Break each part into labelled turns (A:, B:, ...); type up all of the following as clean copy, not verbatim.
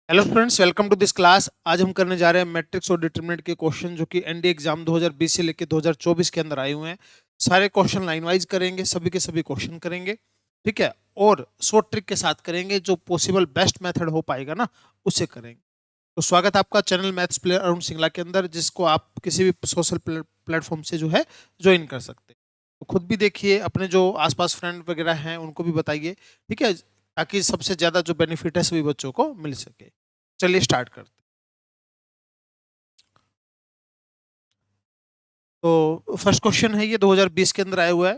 A: Hello students, welcome to this class. आज हम करने जा रहे हैं मैट्रिक्स और डिटरमिनेंट के क्वेश्चन जो कि एनडीए एग्जाम 2020 से लेकर 2024 के अंदर आए हुए हैं। सारे क्वेश्चन लाइन वाइज करेंगे, सभी के सभी क्वेश्चन करेंगे, ठीक है। और शॉर्ट ट्रिक के साथ करेंगे, जो पॉसिबल बेस्ट मेथड हो पाएगा ना, उससे करेंगे। तो स्वागत है आपका channel maths player Arun Singla के अंदर, जिसको आप किसी भी सोशल प्लेटफॉर्म से जो है ज्वाइन कर सकते हैं। तो खुद भी देखिए, अपने जो आसपास फ्रेंड वगैरह हैं उनको भी बताइए, ठीक है, ताकि सबसे ज्यादा जो बेनिफिट है सभी बच्चों को मिल सके। चलिए स्टार्ट करते हैं। तो फर्स्ट क्वेश्चन है, ये 2020 के अंदर आया हुआ है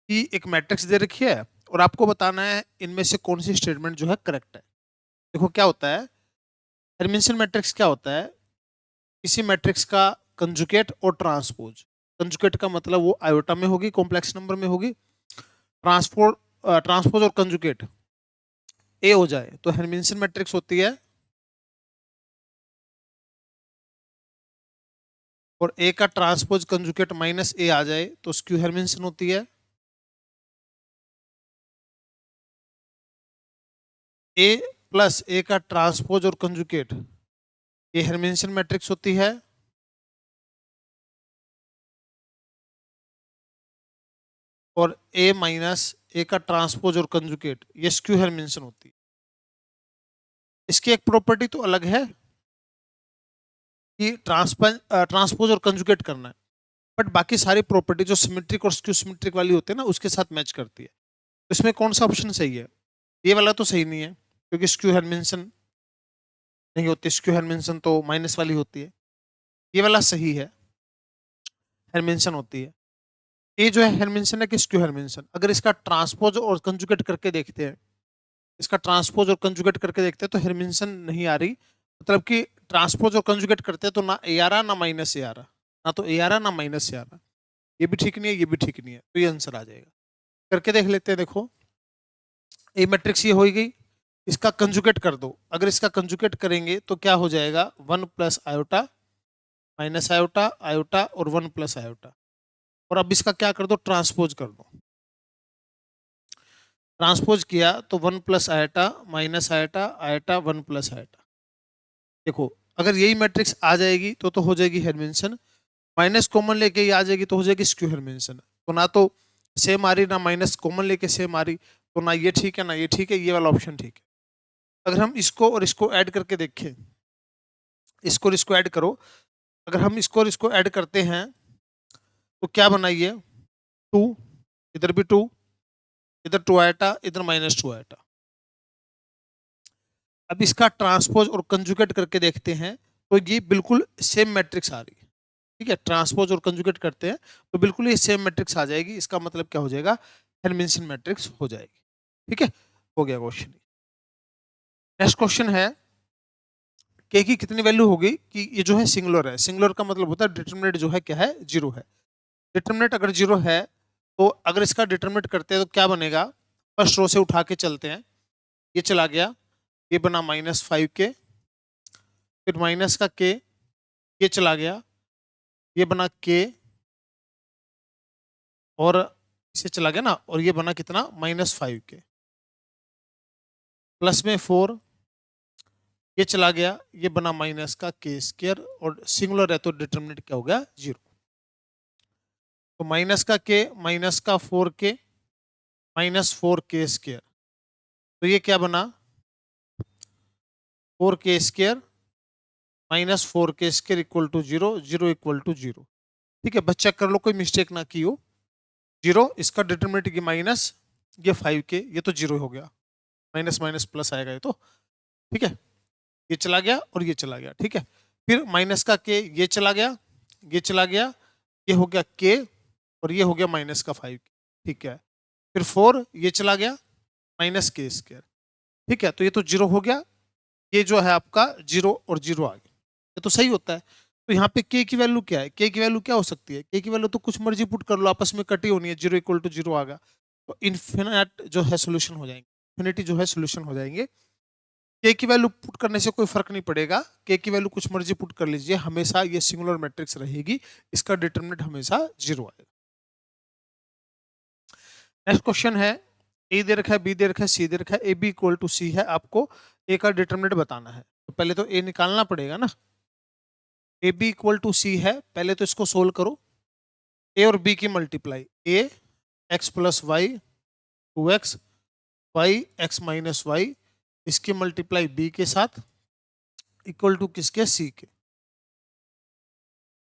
A: कि एक मैट्रिक्स दे रखी है और आपको बताना है इनमें से कौन सी स्टेटमेंट जो है करेक्ट है। देखो क्या होता है, हेर्मिशियन मैट्रिक्स क्या होता है, किसी मैट्रिक्स का कंजुगेट और ट्रांसपोज। कंजुगेट का मतलब वो आयोटा में होगी, कॉम्प्लेक्स नंबर में होगी। ट्रांसपोज ट्रांसपोज और कंजुगेट ए हो जाए तो हेर्मिशियन मैट्रिक्स होती है, और ए का ट्रांसपोज कंजुगेट माइनस ए आ जाए तो स्क्यू हेर्मिशियन होती है। ए प्लस ए का ट्रांसपोज और कंजुगेट, ये हेर्मिशियन मैट्रिक्स होती है। और ए माइनस ए का ट्रांसपोज और कंजुगेट, ये स्क्यू हेर्मिशियन होती है। इसकी एक प्रॉपर्टी तो अलग है कि ट्रांसपोज और कंजुगेट करना है, बट बाकी सारी प्रॉपर्टी जो सिमेट्रिक और स्क्यू सिमेट्रिक वाली होती है ना, उसके साथ मैच करती है। तो इसमें कौन सा ऑप्शन सही है? ये वाला तो सही नहीं है, क्योंकि स्क्यू हेर्मिशियन नहीं होती, स्क्यू हेर्मिशियन तो माइनस वाली होती है। ये वाला सही है, हेर्मिशियन होती है। ये जो है हेर्मिशियन है कि स्क्यू हेर्मिशियन, अगर इसका ट्रांसपोज और कंजुगेट करके देखते हैं, इसका ट्रांसपोज और कंजुगेट करके देखते हैं तो हेर्मिशियन नहीं आ रही। मतलब कि ट्रांसपोज और कंजुगेट करते हैं तो ना ए आ रहा ना माइनस ए आ रहा, ना तो ए आ रहा ना माइनस ए आ रहा। ये भी ठीक नहीं है, ये भी ठीक नहीं है, तो ये आंसर आ जाएगा। करके देख लेते हैं। देखो, ए मैट्रिक्स ये हो गई, इसका कंजुगेट कर दो। अगर इसका कंजुगेट करेंगे तो क्या हो जाएगा, one plus iota minus iota iota और वन प्लस आयोटा। और अब इसका क्या कर दो, ट्रांसपोज कर दो। ट्रांसपोज किया तो one plus eta minus eta eta one plus eta. देखो, अगर यही मैट्रिक्स आ जाएगी तो हो जाएगी हेर्मिशियन। माइनस कॉमन लेके ये आ जाएगी तो हो जाएगी स्क्यू हेर्मिशियन। तो ना तो सेम आ रही, ना माइनस कॉमन लेके सेम आ रही, तो ना ये ठीक है ना ये ठीक है, ये वाला ऑप्शन ठीक है। अगर हम इसको और इसको ऐड करके देखें, इसको और इसको ऐड करो, अगर हम इसको और इसको ऐड करते हैं तो क्या बनाइए, टू, इधर भी टू, इधर टू आयटा, इधर माइनस टू आयटा। अब इसका ट्रांसपोज और कंजुगेट करके देखते हैं तो ये बिल्कुल सेम मैट्रिक्स आ रही है, ठीक है। ट्रांसपोज और कंजुगेट करते हैं तो बिल्कुल ये सेम मैट्रिक्स आ जाएगी। इसका मतलब क्या हो जाएगा, हेर्मिशियन मैट्रिक्स हो जाएगी, ठीक है। हो गया क्वेश्चन। नेक्स्ट क्वेश्चन है, के की कितनी वैल्यू होगी कि ये जो है सिंगुलर है। सिंगुलर का मतलब होता है डिटरमिनेंट जो है क्या है, जीरो है। डिटरमिनेंट अगर जीरो है तो अगर इसका डिटरमिनेंट करते हैं तो क्या बनेगा, फर्स्ट रो से उठा के चलते हैं। ये चला गया, ये बना माइनस फाइव के, फिर माइनस का के, ये चला गया, ये बना के, और इसे चला गया ना, और ये बना कितना, माइनस फाइव के, प्लस में फोर, ये चला गया, ये बना माइनस का के स्क्र, और सिंगुलर है तो डिटरमिनेंट क्या हो गया, जीरो। तो माइनस का के माइनस का फोर के माइनस फोर के स्क्र, तो ये क्या बना, फोर के स्क्र माइनस फोर के square equal to zero, zero equal to zero, ठीक है। बस चेक कर लो कोई मिस्टेक ना की हो। जीरो, इसका डिटरमिनेंट की माइनस, ये फाइव के, ये तो जीरो हो गया, माइनस माइनस प्लस आएगा ये तो, ठीक है। ये चला गया और ये चला गया, ठीक है। फिर माइनस का के, ये चला गया, ये चला गया, ये हो गया के, और ये हो गया माइनस का फाइव, ठीक है। फिर फोर, ये चला गया, माइनस के स्क्वायर, ठीक है। तो ये तो जीरो हो गया, ये जो है आपका जीरो और जीरो आ गया, ये तो सही होता है। तो यहाँ पे के की वैल्यू क्या है, के की वैल्यू क्या हो सकती है, के की वैल्यू तो कुछ मर्जी पुट कर लो, आपस में कटी होनी है, जीरो इक्वल टू जीरो आ गया, तो इन्फिनिट जो है सोल्यूशन हो जाएंगे, इन्फिनिटी जो है सोल्यूशन हो जाएंगे। के की वैल्यू पुट करने से कोई फर्क नहीं पड़ेगा, के की वैल्यू कुछ मर्जी पुट कर लीजिए, हमेशा ये सिंगुलर मैट्रिक्स रहेगी, इसका डिटरमिनेंट हमेशा जीरो आएगा। नेक्स्ट क्वेश्चन है, ए दे रखा है, बी दे रखा है, सी दे रखा है, ए बी इक्वल टू सी है आपको ए का डिटरमिनेंट बताना है, तो पहले तो ए निकालना पड़ेगा ना। ए बी इक्वल टू सी है, पहले तो इसको सोल्व करो। ए और बी की multiply, A X plus Y 2x, Y X minus Y, इसकी मल्टीप्लाई बी के साथ इक्वल टू किसके, सी के।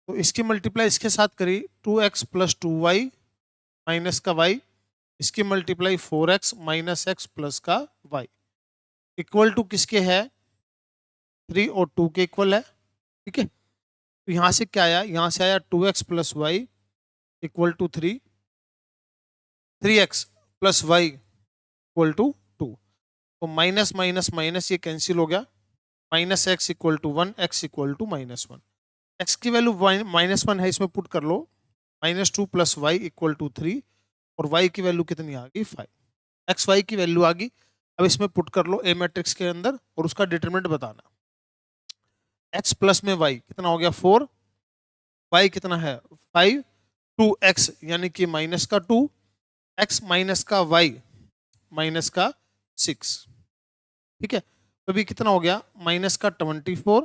A: तो इसकी मल्टीप्लाई इसके साथ करी 2x प्लस 2y माइनस का y, इसकी multiply 4x minus x plus का y इक्वल टू किसके है, 3 और 2 के इक्वल है। ठीक है, तो यहाँ से क्या आया, यहाँ से आया 2x plus Y equal to 3, 3x plus Y equal to 2। तो माइनस माइनस माइनस ये कैंसिल हो गया, minus X equal to 1, X equal to -1। X की वैल्यू -1 है, इसमें पुट कर लो, -2 प्लस वाई इक्वल टू 3, और y की वैल्यू कितनी आ गई, 5। एक्स वाई की वैल्यू आ गई, अब इसमें पुट कर लो ए मैट्रिक्स के अंदर और उसका डिटरमिनेंट बताना। x प्लस में y कितना हो गया 4, y कितना है 5, 2x यानी कि माइनस का 2, x माइनस का y माइनस का 6। ठीक है, तो अभी कितना हो गया, माइनस का 24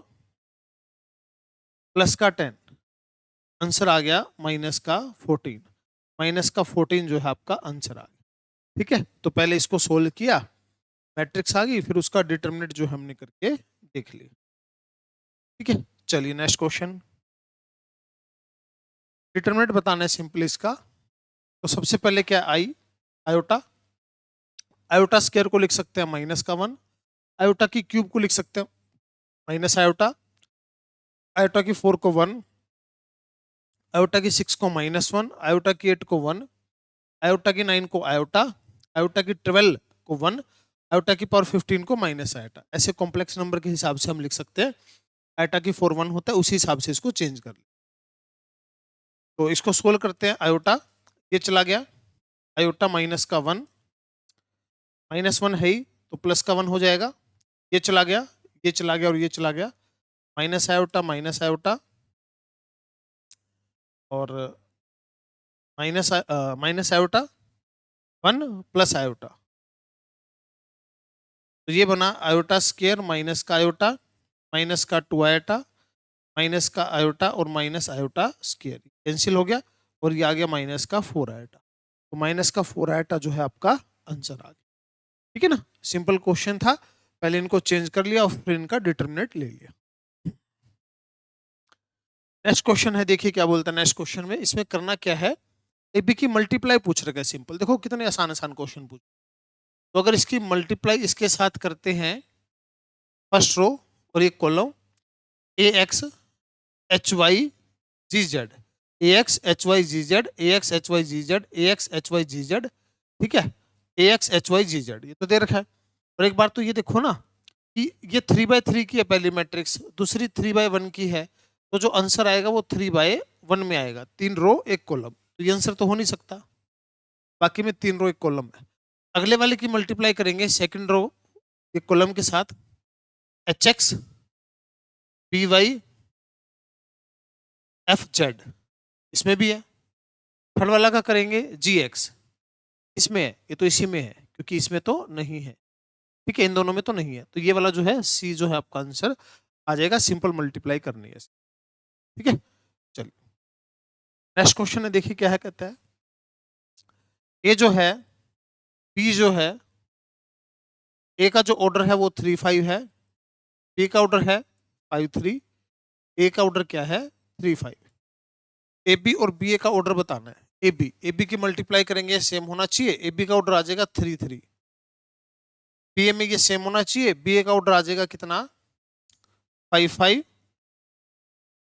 A: प्लस का 10, आंसर आ गया माइनस का 14। माइनस का 14 जो है आपका आंसर आ गया। ठीक है, तो पहले इसको सोल्व किया, मैट्रिक्स आ गई, फिर उसका डिटरमिनेंट जो हमने करके देख लिया। ठीक है, चलिए नेक्स्ट क्वेश्चन। डिटरमिनेंट बताना है सिंपल इसका। तो सबसे पहले क्या, आई आयोटा, आयोटा स्क्वायर को लिख सकते हैं माइनस का 1, आयोटा की क्यूब को लिख सकते हैं माइनस आयोटा, आयोटा की 4 को 1, आयोटा की 6 को -1, आयोटा की 8 को 1, आयोटा की 9 को आयोटा, आयोटा की 12 को 1, आयोटा की पावर 15 को माइनस आयोटा। ऐसे कॉम्प्लेक्स नंबर के हिसाब से हम लिख सकते हैं। आयोटा की 4 1 होता है, उसी हिसाब से इसको चेंज कर ले। तो इसको सोल्व करते हैं, आयोटा ये चला गया, आयोटा माइनस का 1, -1 है ही तो प्लस का 1 हो जाएगा, ये चला गया, ये चला गया और ये चला गया, माइनस आयोटा और माइनस आयोटा 1 प्लस आयोटा, तो ये बना आयोटा स्क्वायर माइनस का आयोटा, माइनस का 2 आयोटा, माइनस का आयोटा और माइनस आयोटा स्क्वायर कैंसिल हो गया, और ये आ गया माइनस का 4 आयोटा। तो माइनस का 4 आयोटा जो है आपका आंसर आ गया। ठीक है ना, सिंपल क्वेश्चन था, पहले इनको चेंज कर लिया और फिर इनका डिटरमिनेंट ले लिया। नेक्स्ट क्वेश्चन है, देखिए क्या बोलता है नेक्स्ट क्वेश्चन में। इसमें करना क्या है, ए बी की मल्टीप्लाई पूछ रखा है सिंपल। देखो कितने आसान आसान क्वेश्चन पूछ। तो अगर इसकी मल्टीप्लाई इसके साथ करते हैं, फर्स्ट रो और एक कॉलम, ए एक्स एच वाई जी जेड, ए एक्स एच वाई जी जेड, ए एक्स एच वाई जी जेड, ए एक्स एच वाई जी जेड। ठीक है, ए एक्स एच वाई जी जेड ये तो दे रखा है। और एक बार तो ये देखो ना कि ये 3/3 की है पहली मैट्रिक्स, दूसरी 3/1 की है, तो जो आंसर आएगा वो 3/1 में आएगा, 3 रो 1 कॉलम, तो ये आंसर तो हो नहीं सकता। बाकी में 3 रो 1 कॉलम है। अगले वाले की मल्टीप्लाई करेंगे सेकंड रो एक कॉलम के साथ, H X P Y F Z, इसमें भी है। थर्ड वाला का करेंगे जी एक्स, इसमें है, ये तो इसी में है क्योंकि इसमें तो नहीं है। ठीक है, इन दोनों में तो नहीं है, तो ये वाला जो है सी जो है आपका आंसर आ जाएगा, सिंपल मल्टीप्लाई करनी है। ठीक है, चलिए नेक्स्ट क्वेश्चन है, देखिए क्या है, कहता है ये जो है बी जो है, ए का जो ऑर्डर है वो 3 5 है, बी का ऑर्डर है 5 3, ए का ऑर्डर क्या है 3 5। ए बी और बी ए का ऑर्डर बताना है। ए बी की मल्टीप्लाई करेंगे सेम होना चाहिए, ए बी का ऑर्डर आ जाएगा 3 3, बी ए में ये सेम होना चाहिए, बी ए का ऑर्डर आ जाएगा कितना 5 5,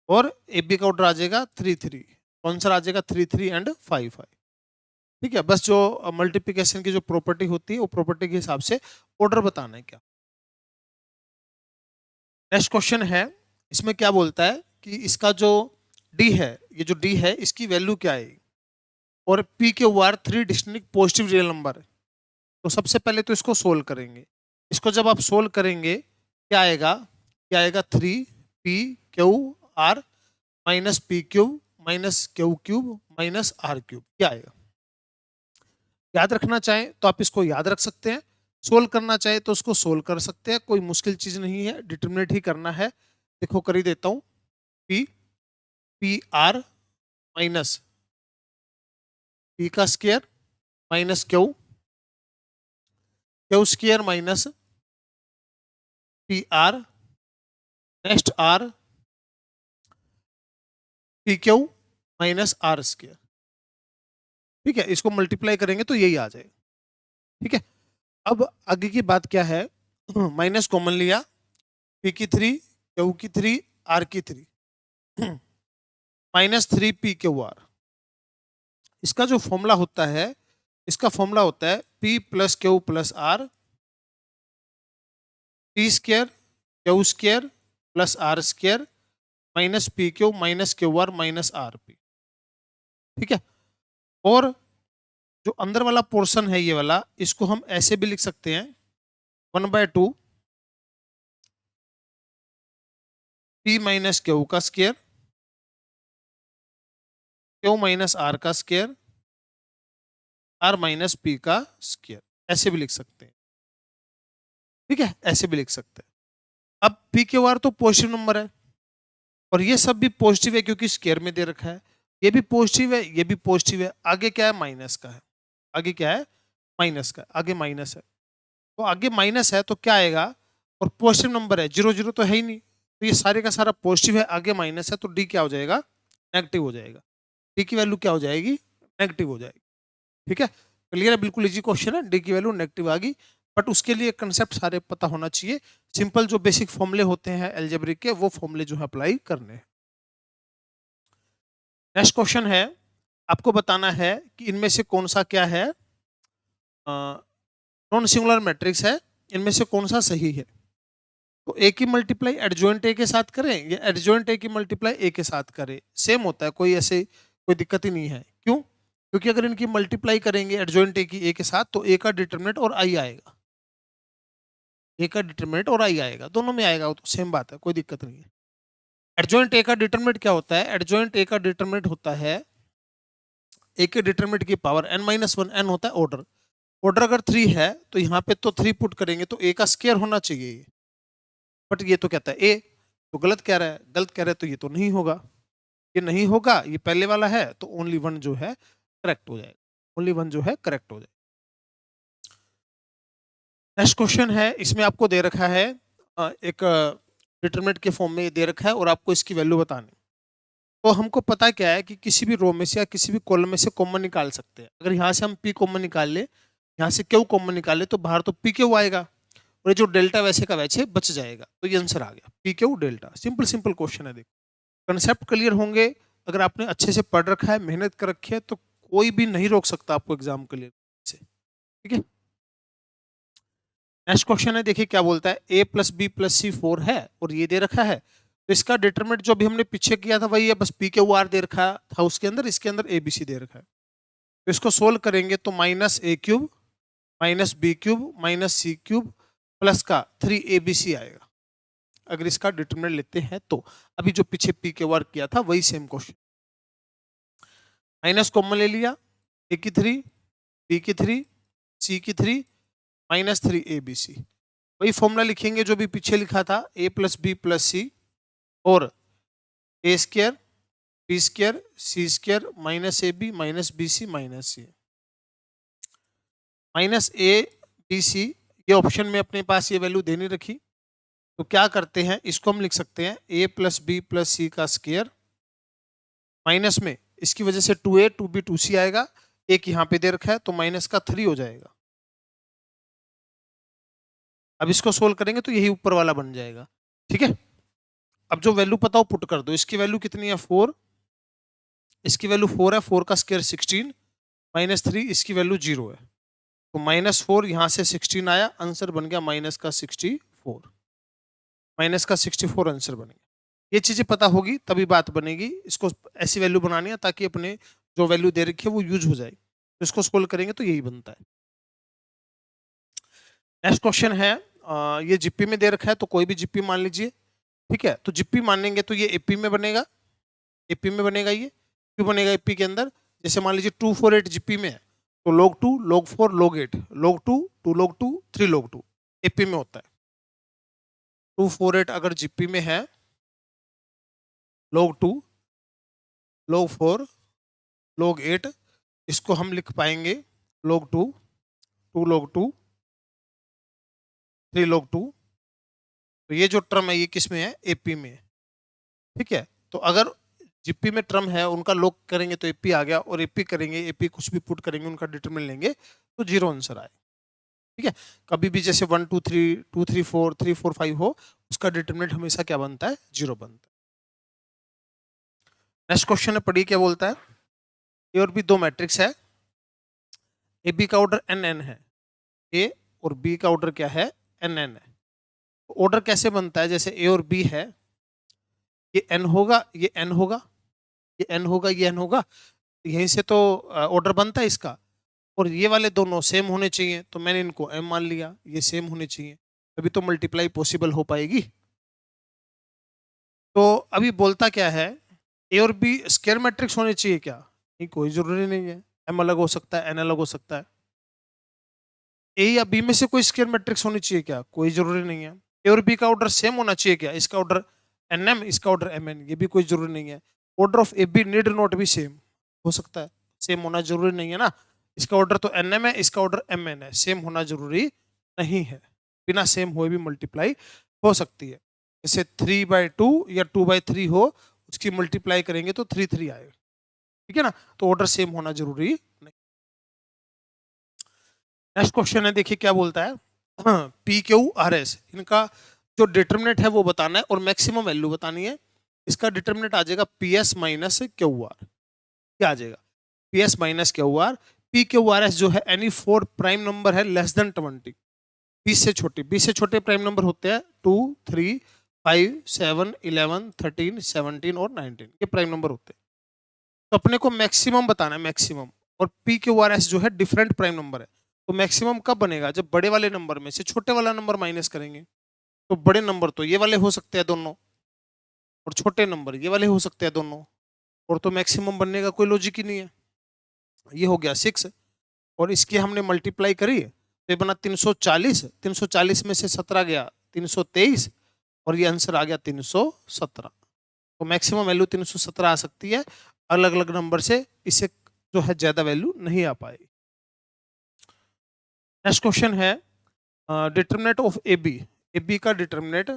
A: और ए बी का ऑर्डर आ जाएगा 3 3, आंसर आ जाएगा 3 3 एंड 5 5। ठीक है, बस जो मल्टीप्लिकेशन की जो प्रॉपर्टी होती है वो प्रॉपर्टी के हिसाब से ऑर्डर बताना है क्या। नेक्स्ट क्वेश्चन है, इसमें क्या बोलता है कि इसका जो डी है, ये जो डी है इसकी वैल्यू क्या है, और पी के R 3 distinct positive real number है। तो सबसे पहले तो इसको सोल्व करेंगे, इसको जब आप सोल्व करेंगे क्या आएगा 3 P Q R minus P cube minus Q cube minus R cube, क्या आएगा। याद रखना चाहें तो आप इसको याद रख सकते हैं, सोल्व करना चाहे तो उसको सोल्व कर सकते हैं, कोई मुश्किल चीज नहीं है, डिटरमिनेट ही करना है। देखो कर ही देता हूं। P P R minus P का square minus Q Q square minus P R, next R P Q minus R square. ठीक है, इसको मल्टीप्लाई करेंगे तो यही आ जाएगा। ठीक है, अब आगे की बात क्या है, माइनस कॉमन लिया, पी की 3 क्यू की 3 आर की 3 माइनस 3 पी क्यू आर। इसका जो फॉर्मूला होता है, इसका फॉर्मूला होता है P plus Q plus R, P square Q square plus R square minus P Q minus Q R minus R P. ठीक है, और जो अंदर वाला पोर्शन है ये वाला, इसको हम ऐसे भी लिख सकते हैं 1/2 पी माइनस क्यू का स्क्वायर क्यू माइनस आर का स्क्वायर आर माइनस पी का स्क्वायर, ऐसे भी लिख सकते हैं। ठीक है, ऐसे भी लिख सकते हैं। अब पी क्यू आर तो पॉजिटिव नंबर है और ये सब भी पॉजिटिव है क्योंकि स्क्वायर में दे रखा है, ये भी पॉजिटिव है, ये भी पॉजिटिव है, आगे क्या है माइनस का है, आगे क्या है माइनस का, आगे माइनस है। तो आगे माइनस है तो क्या आएगा, और पॉजिटिव नंबर है, जीरो जीरो तो है ही नहीं, तो ये सारे का सारा पॉजिटिव है, आगे माइनस है, तो डी क्या हो जाएगा नेगेटिव हो जाएगा, डी की वैल्यू क्या हो जाएगी नेगेटिव हो जाएगी। ठीक है, क्लियर है, बिल्कुल इजी क्वेश्चन है, डी की वैल्यू नेगेटिव आ गई, बट उसके लिए कंसेप्ट सारे पता होना चाहिए, सिंपल जो बेसिक फॉर्मूले होते हैं अलजेब्रिक के वो फॉर्मूले जो है अप्लाई करने हैं। नेक्स्ट क्वेश्चन है, आपको बताना है कि इनमें से कौन सा क्या है, नॉन सिंगुलर मैट्रिक्स है, इनमें से कौन सा सही है। तो ए की मल्टीप्लाई एडजॉइंट ए के साथ करें या एडजॉइंट ए की मल्टीप्लाई ए के साथ करें, सेम होता है, कोई ऐसे कोई दिक्कत ही नहीं है। क्यों, क्योंकि अगर इनकी मल्टीप्लाई करेंगे एडजॉइंट ए की ए के साथ तो ए का डिटरमिनेंट और आई आएगा, ए का डिटरमिनेंट और आई आएगा, दोनों में आएगा, वो तो सेम बात है, कोई दिक्कत नहीं है। एडजॉइंट ए का डिटरमिनेंट क्या होता है, एडजॉइंट ए का डिटरमिनेंट होता है ए के डिटरमिनेंट की पावर n-1, n होता है ऑर्डर, ऑर्डर अगर 3 है तो यहाँ पे तो 3 पुट करेंगे तो ए का स्क्वायर होना चाहिए, बट ये तो कहता है ए, तो गलत कह रहा है, गलत कह रहा है तो ये तो नहीं होगा, ये नहीं होगा, ये पहले वाला है, तो ओनली वन जो है करेक्ट हो जाएगा, ओनली वन जो है करेक्ट हो जाएगा। नेक्स्ट क्वेश्चन है, इसमें आपको दे रखा है एक डिटरमिनेंट के फॉर्म में दे रखा है और आपको इसकी वैल्यू बतानी। तो हमको पता क्या है कि किसी भी रो में से या किसी भी कॉलम में से कॉमन निकाल सकते हैं। अगर यहाँ से हम पी कॉमन निकाल ले, यहाँ से क्यू कॉमन निकाले, तो बाहर तो पी क्यू आएगा और ये जो डेल्टा वैसे का वैसे बच जाएगा, तो ये आंसर आ गया P Q delta. Simple simple question है, देखो कंसेप्ट क्लियर होंगे, अगर आपने अच्छे से पढ़ रखा है, मेहनत कर रखी है, तो कोई भी नहीं रोक सकता आपको एग्जाम क्लियर से। ठीक है, नेक्स्ट क्वेश्चन है, देखिए क्या बोलता है, ए प्लस बी प्लस सी 4 है और ये दे रखा है, तो इसका डिटरमिनेंट जो भी हमने पीछे किया था वही है, बस पी क्यू आर दे रखा था उसके अंदर, इसके अंदर ए बी सी दे रखा है। तो इसको सोल्व करेंगे तो minus A cube minus B cube minus C cube plus का 3abc आएगा, अगर इसका डिटरमिनेंट लेते हैं तो। अभी जो पीछे पी क्यू आर किया था वही सेम क्वेश्चन, माइनस कॉमन ले लिया, ए की 3 बी की 3 सी की 3 माइनस 3abc, वही फॉर्मूला लिखेंगे जो भी पीछे लिखा था, A plus B plus C और A square B square C square minus A B minus B C minus C, minus A B C, ये ऑप्शन में अपने पास ये वैल्यू देनी रखी, तो क्या करते हैं, इसको हम लिख सकते हैं ए प्लस बी प्लस सी का स्क्वायर माइनस में इसकी वजह से 2a 2b 2c आएगा, एक यहाँ पे दे रखा है तो माइनस का 3 हो जाएगा। अब इसको सोल्व करेंगे तो यही ऊपर वाला बन जाएगा। ठीक है, अब जो वैल्यू पता हो पुट कर दो, इसकी वैल्यू कितनी है 4, इसकी वैल्यू 4 है, 4 का स्क्वायर 16 माइनस 3 इसकी वैल्यू 0 है, तो -4 यहाँ से 16 आया, आंसर बन गया माइनस का 64, माइनस का 64 आंसर बन गया। ये चीजें पता होगी तभी बात बनेगी, इसको ऐसी वैल्यू बनानी है ताकि अपने जो वैल्यू दे रखी है वो यूज हो जाए, तो इसको सोल्व करेंगे तो यही बनता है। नेक्स्ट क्वेश्चन है, ये जीपी में दे रखा है तो कोई भी जीपी मान लीजिए। ठीक है, तो जीपी मानेंगे तो ये एपी में बनेगा, एपी में बनेगा, ये क्यों बनेगा एपी के अंदर, जैसे मान लीजिए 248 जीपी में है तो log 2, log 4, log 8, log 2, 2 log 2, 3 log 2 AP में होता है। 248 अगर जीपी में है, log 2, log 4, log 8, इसको हम लिख पाएंगे log 2, 2 log 2, 3 log 2। तो ये जो टर्म है ये किस में है? एपी में है। ठीक है, तो अगर जीपी में टर्म है उनका log करेंगे तो एपी आ गया, और एपी करेंगे, एपी कुछ भी पुट करेंगे उनका डिटरमिनेंट लेंगे तो 0 आंसर आए। ठीक है, कभी भी जैसे 1 2 3 2 3 4 3 4 5 हो, उसका डिटरमिनेंट हमेशा क्या बनता है? 0 बनता है। नेक्स्ट क्वेश्चन है, पढ़िए क्या बोलता है। ए और बी दो मैट्रिक्स है, ए बी का ऑर्डर एन एन है, ए और बी का ऑर्डर क्या है? एन एन है। ऑर्डर कैसे बनता है? जैसे ए और बी है, ये एन होगा, ये एन होगा, ये एन होगा, ये एन होगा, यहीं से तो ऑर्डर बनता है इसका। और ये वाले दोनों सेम होने चाहिए, तो मैंने इनको एम मान लिया, ये सेम होने चाहिए, अभी तो मल्टीप्लाई पॉसिबल हो पाएगी। तो अभी बोलता क्या है, ए और बी स्क्वायर मैट्रिक्स होने चाहिए क्या? नहीं, कोई जरूरी नहीं है, एम अलग हो सकता है, एन अलग हो सकता है। ए या बी में से कोई स्क्वायर मैट्रिक्स होनी चाहिए क्या? कोई जरूरी नहीं है। ए और बी का ऑर्डर सेम होना चाहिए क्या? इसका ऑर्डर एन एम, इसका ऑर्डर एम एन, ये भी कोई जरूरी नहीं है। Order of A B need not be same, हो सकता है, सेम होना जरूरी नहीं है ना। इसका ऑर्डर तो एन एम है, इसका ऑर्डर एम एन है, सेम होना जरूरी नहीं है, बिना सेम हुए भी मल्टीप्लाई हो सकती है। जैसे 3/2 या 2/3 हो, उसकी मल्टीप्लाई करेंगे तो 3 आएगा। ठीक है ना, तो ऑर्डर सेम होना जरूरी नहीं। नेक्स्ट क्वेश्चन है, देखिए क्या बोलता है। पी क्यू आर एस, इनका जो डिटर्मिनेंट है वो बताना है और मैक्सिमम वैल्यू बतानी है। इसका डिटर्मिनेंट आ जाएगा P S minus Q are. क्या आ जाएगा? P S minus Q R. P Q R S जो है एनी 4 प्राइम नंबर है लेस देन 20, 20 से छोटे, 20 से छोटे प्राइम नंबर होते हैं 2 3 5 7 11 13 17 और 19, ये प्राइम नंबर होते हैं। तो अपने को मैक्सिमम बताना है, मैक्सिमम। और पी क्यू आर एस जो है डिफरेंट प्राइम नंबर है, तो मैक्सिमम कब बनेगा? जब बड़े वाले नंबर में से छोटे वाला नंबर माइनस करेंगे। तो बड़े नंबर तो ये वाले हो सकते हैं दोनों, और छोटे नंबर ये वाले हो सकते हैं दोनों, और तो मैक्सिमम बनने का कोई लॉजिक ही नहीं है। ये हो गया 6, और इसकी हमने मल्टीप्लाई करी तो ये बना 340, 340 में से 17 गया 323, और ये आंसर आ गया 317। तो मैक्सिमम वैल्यू 317 आ सकती है, अलग अलग नंबर से इसे जो है ज्यादा वैल्यू नहीं आ पाएगी। नेक्स्ट क्वेश्चन है, determinant of A B, A B का determinant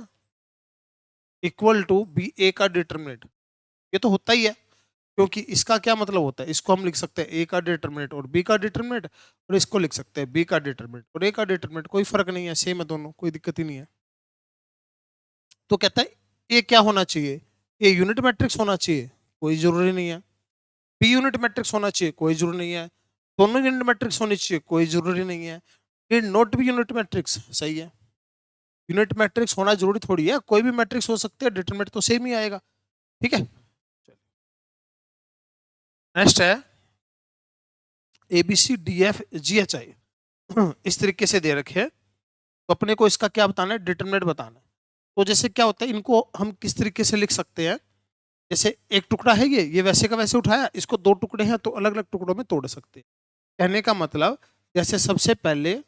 A: equal to B A का डिटरमिनेंट। ये तो होता ही है, क्योंकि इसका क्या मतलब होता है, इसको हम लिख सकते हैं ए का डिटरमिनेंट और बी का डिटरमिनेंट, और इसको लिख सकते हैं बी का डिटरमिनेंट और ए का डिटरमिनेंट, कोई फर्क नहीं है, सेम है दोनों, कोई दिक्कत ही नहीं है। तो कहता है ए क्या होना चाहिए? ए यूनिट मैट्रिक्स होना चाहिए, कोई जरूरी नहीं है। बी यूनिट मैट्रिक्स होना चाहिए, कोई जरूरी नहीं है। दोनों यूनिट मैट्रिक्स होनी चाहिए, कोई जरूरी नहीं है। Need not B unit matrix, सही है। यूनिट मैट्रिक्स होना जरूरी थोड़ी है, कोई भी मैट्रिक्स हो सकते हैं, डिटरमिनेंट तो सेम ही आएगा। ठीक है, नेक्स्ट है A B C D F G H I, इस तरीके से दे रखे हैं। तो अपने को इसका क्या बताना है? डिटरमिनेंट बताना है। तो जैसे क्या होता है, इनको हम किस तरीके से लिख सकते हैं? जैसे एक टुकड़ा है, ये वैसे का वैसे उठाया, इसको दो टुकड़े हैं तो अलग अलग टुकड़ों में तोड़ सकते हैं। कहने का मतलब, जैसे सबसे पहले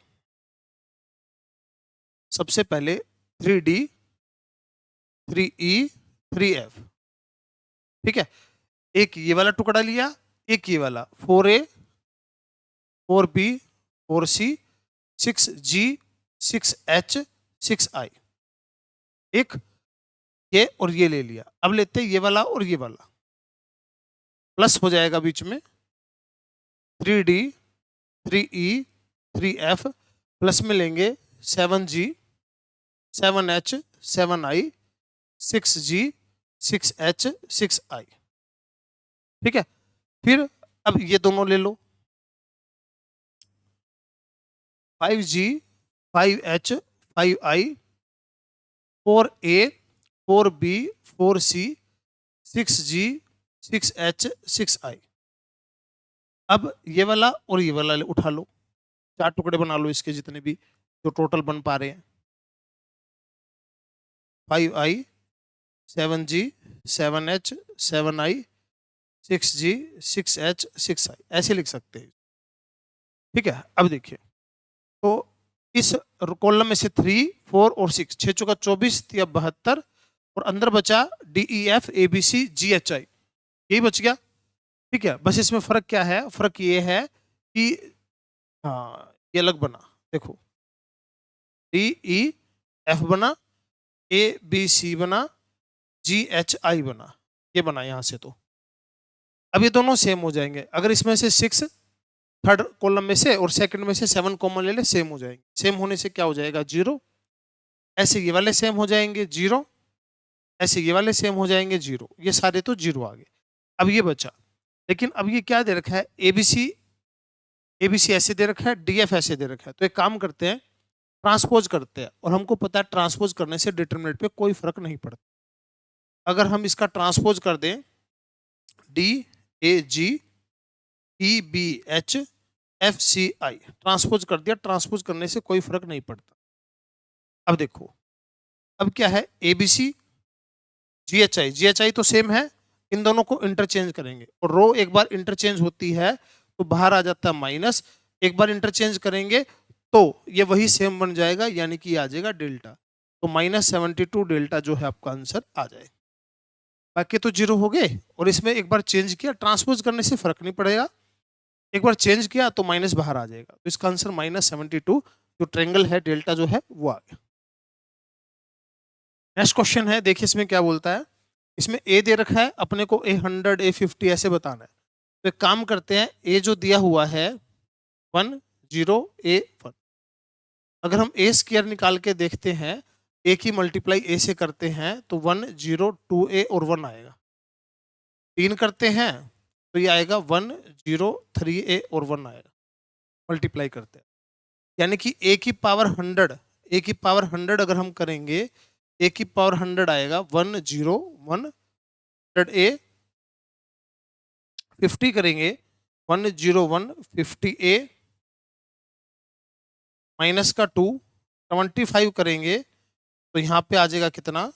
A: 3D 3E 3F, ठीक है। एक ये वाला टुकड़ा लिया, एक ये वाला 4A 4B 4C 6G 6H 6I, एक ये और ये ले लिया। अब लेते हैं ये वाला और ये वाला, प्लस हो जाएगा बीच में 3D 3E 3F, प्लस में लेंगे 7G 7H 7I 6G 6H 6I, ठीक है। फिर अब ये दोनों ले लो, 5G 5H 5I 4A 4B 4C 6G 6H 6I। अब ये वाला और ये वाला उठा लो, 4 टुकड़े बना लो इसके जितने भी जो टोटल बन पा रहे हैं। 5I 7G 7H 7I 6G 6H 6I, ऐसे लिख सकते हैं। ठीक है, अब देखिए, तो इस कॉलम में से 3, 4 और 6, 6 चौका 24, 72 और अंदर बचा DEF ABC GHI, यही बच गया। ठीक है, बस इसमें फर्क क्या है, फर्क ये है कि हाँ ये अलग बना, देखो DEF बना, ABC बना, GHI बना, ये बना यहां से। तो अब ये दोनों सेम हो जाएंगे। अगर इसमें से 6 थर्ड कॉलम में से और सेकंड में से 7 कॉमन ले ले, सेम हो जाएंगे। सेम होने से क्या हो जाएगा, 0। ऐसे ये वाले सेम हो जाएंगे 0, ऐसे ये वाले सेम हो जाएंगे 0, ये सारे तो 0 आ गए। अब ये बचा, लेकिन अब ये क्या दे रखा है, एबीसी, एबीसी ऐसे दे रखा है, डीएफ ऐसे दे रखा है। तो एक काम करते हैं, ट्रांसपोज करते हैं, और हमको पता है ट्रांसपोज करने से डिटरमिनेंट पे कोई फर्क नहीं पड़ता। अगर हम इसका ट्रांसपोज कर दें, DAGEBHFCI ट्रांसपोज कर दिया, ट्रांसपोज करने से कोई फर्क नहीं पड़ता। अब देखो, अब क्या है, एबीसी GHI, GHI तो सेम है, इन दोनों को इंटरचेंज करेंगे, और रो एक बार इंटरचेंज होती है तो बाहर आ जाता है माइनस, एक बार इंटरचेंज करेंगे तो ये वही सेम बन जाएगा, यानी कि आ जाएगा डेल्टा। तो -72 डेल्टा जो है आपका आंसर आ जाए। बाकी तो 0 हो गए, और इसमें एक बार चेंज किया, ट्रांसपोज करने से फर्क नहीं पड़ेगा, एक बार चेंज किया तो माइनस बाहर आ जाएगा। तो इसका आंसर -72 जो ट्रायंगल है डेल्टा जो है वो आ गया। नेक्स्ट क्वेश्चन है, देखिए इसमें क्या बोलता है। इसमें ए दे रखा है, अपने को A100 A50 ऐसे बताना है। तो एक काम करते हैं, ए जो दिया हुआ है 1 0 A1, अगर हम ए स्क्वायर निकाल के देखते हैं, ए की मल्टीप्लाई ए से करते हैं तो 1 0 2A और 1 आएगा। 3 करते हैं तो ये आएगा 1 0 3A और 1 आएगा, मल्टीप्लाई करते हैं। यानी कि ए की पावर 100, ए की पावर 100 अगर हम करेंगे, ए की पावर 100 आएगा 1 0 1 A, 50 करेंगे 1 0 1 50A माइनस का 2, 25 करेंगे तो यहाँ पे आ जाएगा कितना,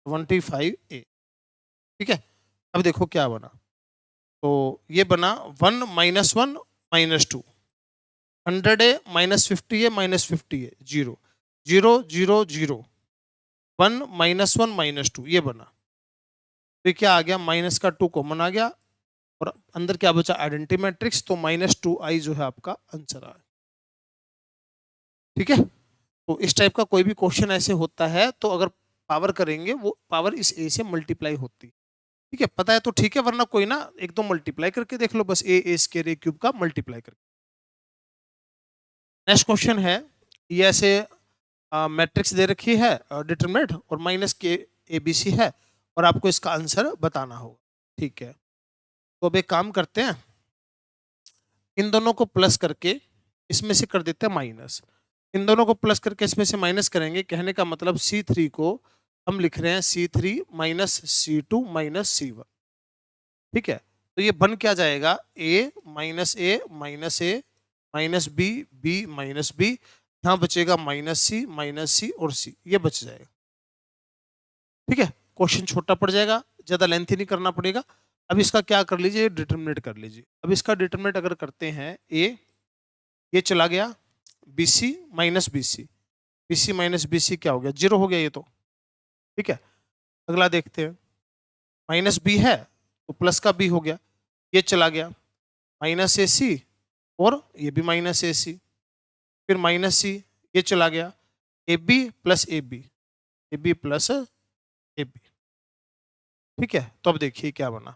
A: 25A। ठीक है, अब देखो क्या बना, तो ये बना 1 -1 -2, 100A -50A -50A 0 0 0 0 1 -1 -2, ये बना। तो ये क्या आ गया, माइनस का 2 कॉमन आ गया, और अंदर क्या बचा, आइडेंटिटी मैट्रिक्स, तो -2i जो है आपका आंसर आ। ठीक है, तो इस टाइप का कोई भी क्वेश्चन ऐसे होता है तो अगर पावर करेंगे, वो पावर इस ए से मल्टीप्लाई होती है। ठीक है, पता है तो ठीक है, वरना कोई ना एक दो मल्टीप्लाई करके देख लो, बस ए स्क्वायर ए क्यूब का मल्टीप्लाई करके। नेक्स्ट क्वेश्चन है, ये ऐसे मैट्रिक्स दे रखी है डिटरमिनेंट, और माइनस के ABC है, और आपको इसका आंसर बताना होगा। ठीक है, तो अब एक काम करते हैं, इन दोनों को प्लस करके इसमें से कर देते हैं माइनस, इन दोनों को प्लस करके इसमें से माइनस करेंगे। कहने का मतलब C3 को हम लिख रहे हैं C3 minus C2 minus C1। ठीक है, तो ये बन क्या जाएगा, A minus A minus A minus B B minus B, यहाँ बचेगा माइनस C और C, ये बच जाएगा। ठीक है, क्वेश्चन छोटा पड़ जाएगा, ज्यादा लेंथी नहीं करना पड़ेगा। अब इसका क्या कर लीजिए, डिटरमिनेट कर लीजिए। अब इसका डिटरमिनेट अगर करते हैं, A ये चला गया, BC minus BC, BC minus BC क्या हो गया, 0 हो गया ये तो। ठीक है, अगला देखते हैं, माइनस B है तो प्लस का B हो गया, ये चला गया, माइनस AC और ये भी माइनस AC, फिर माइनस C, ये चला गया, AB plus AB, AB plus AB। ठीक है, तो अब देखिए क्या बना,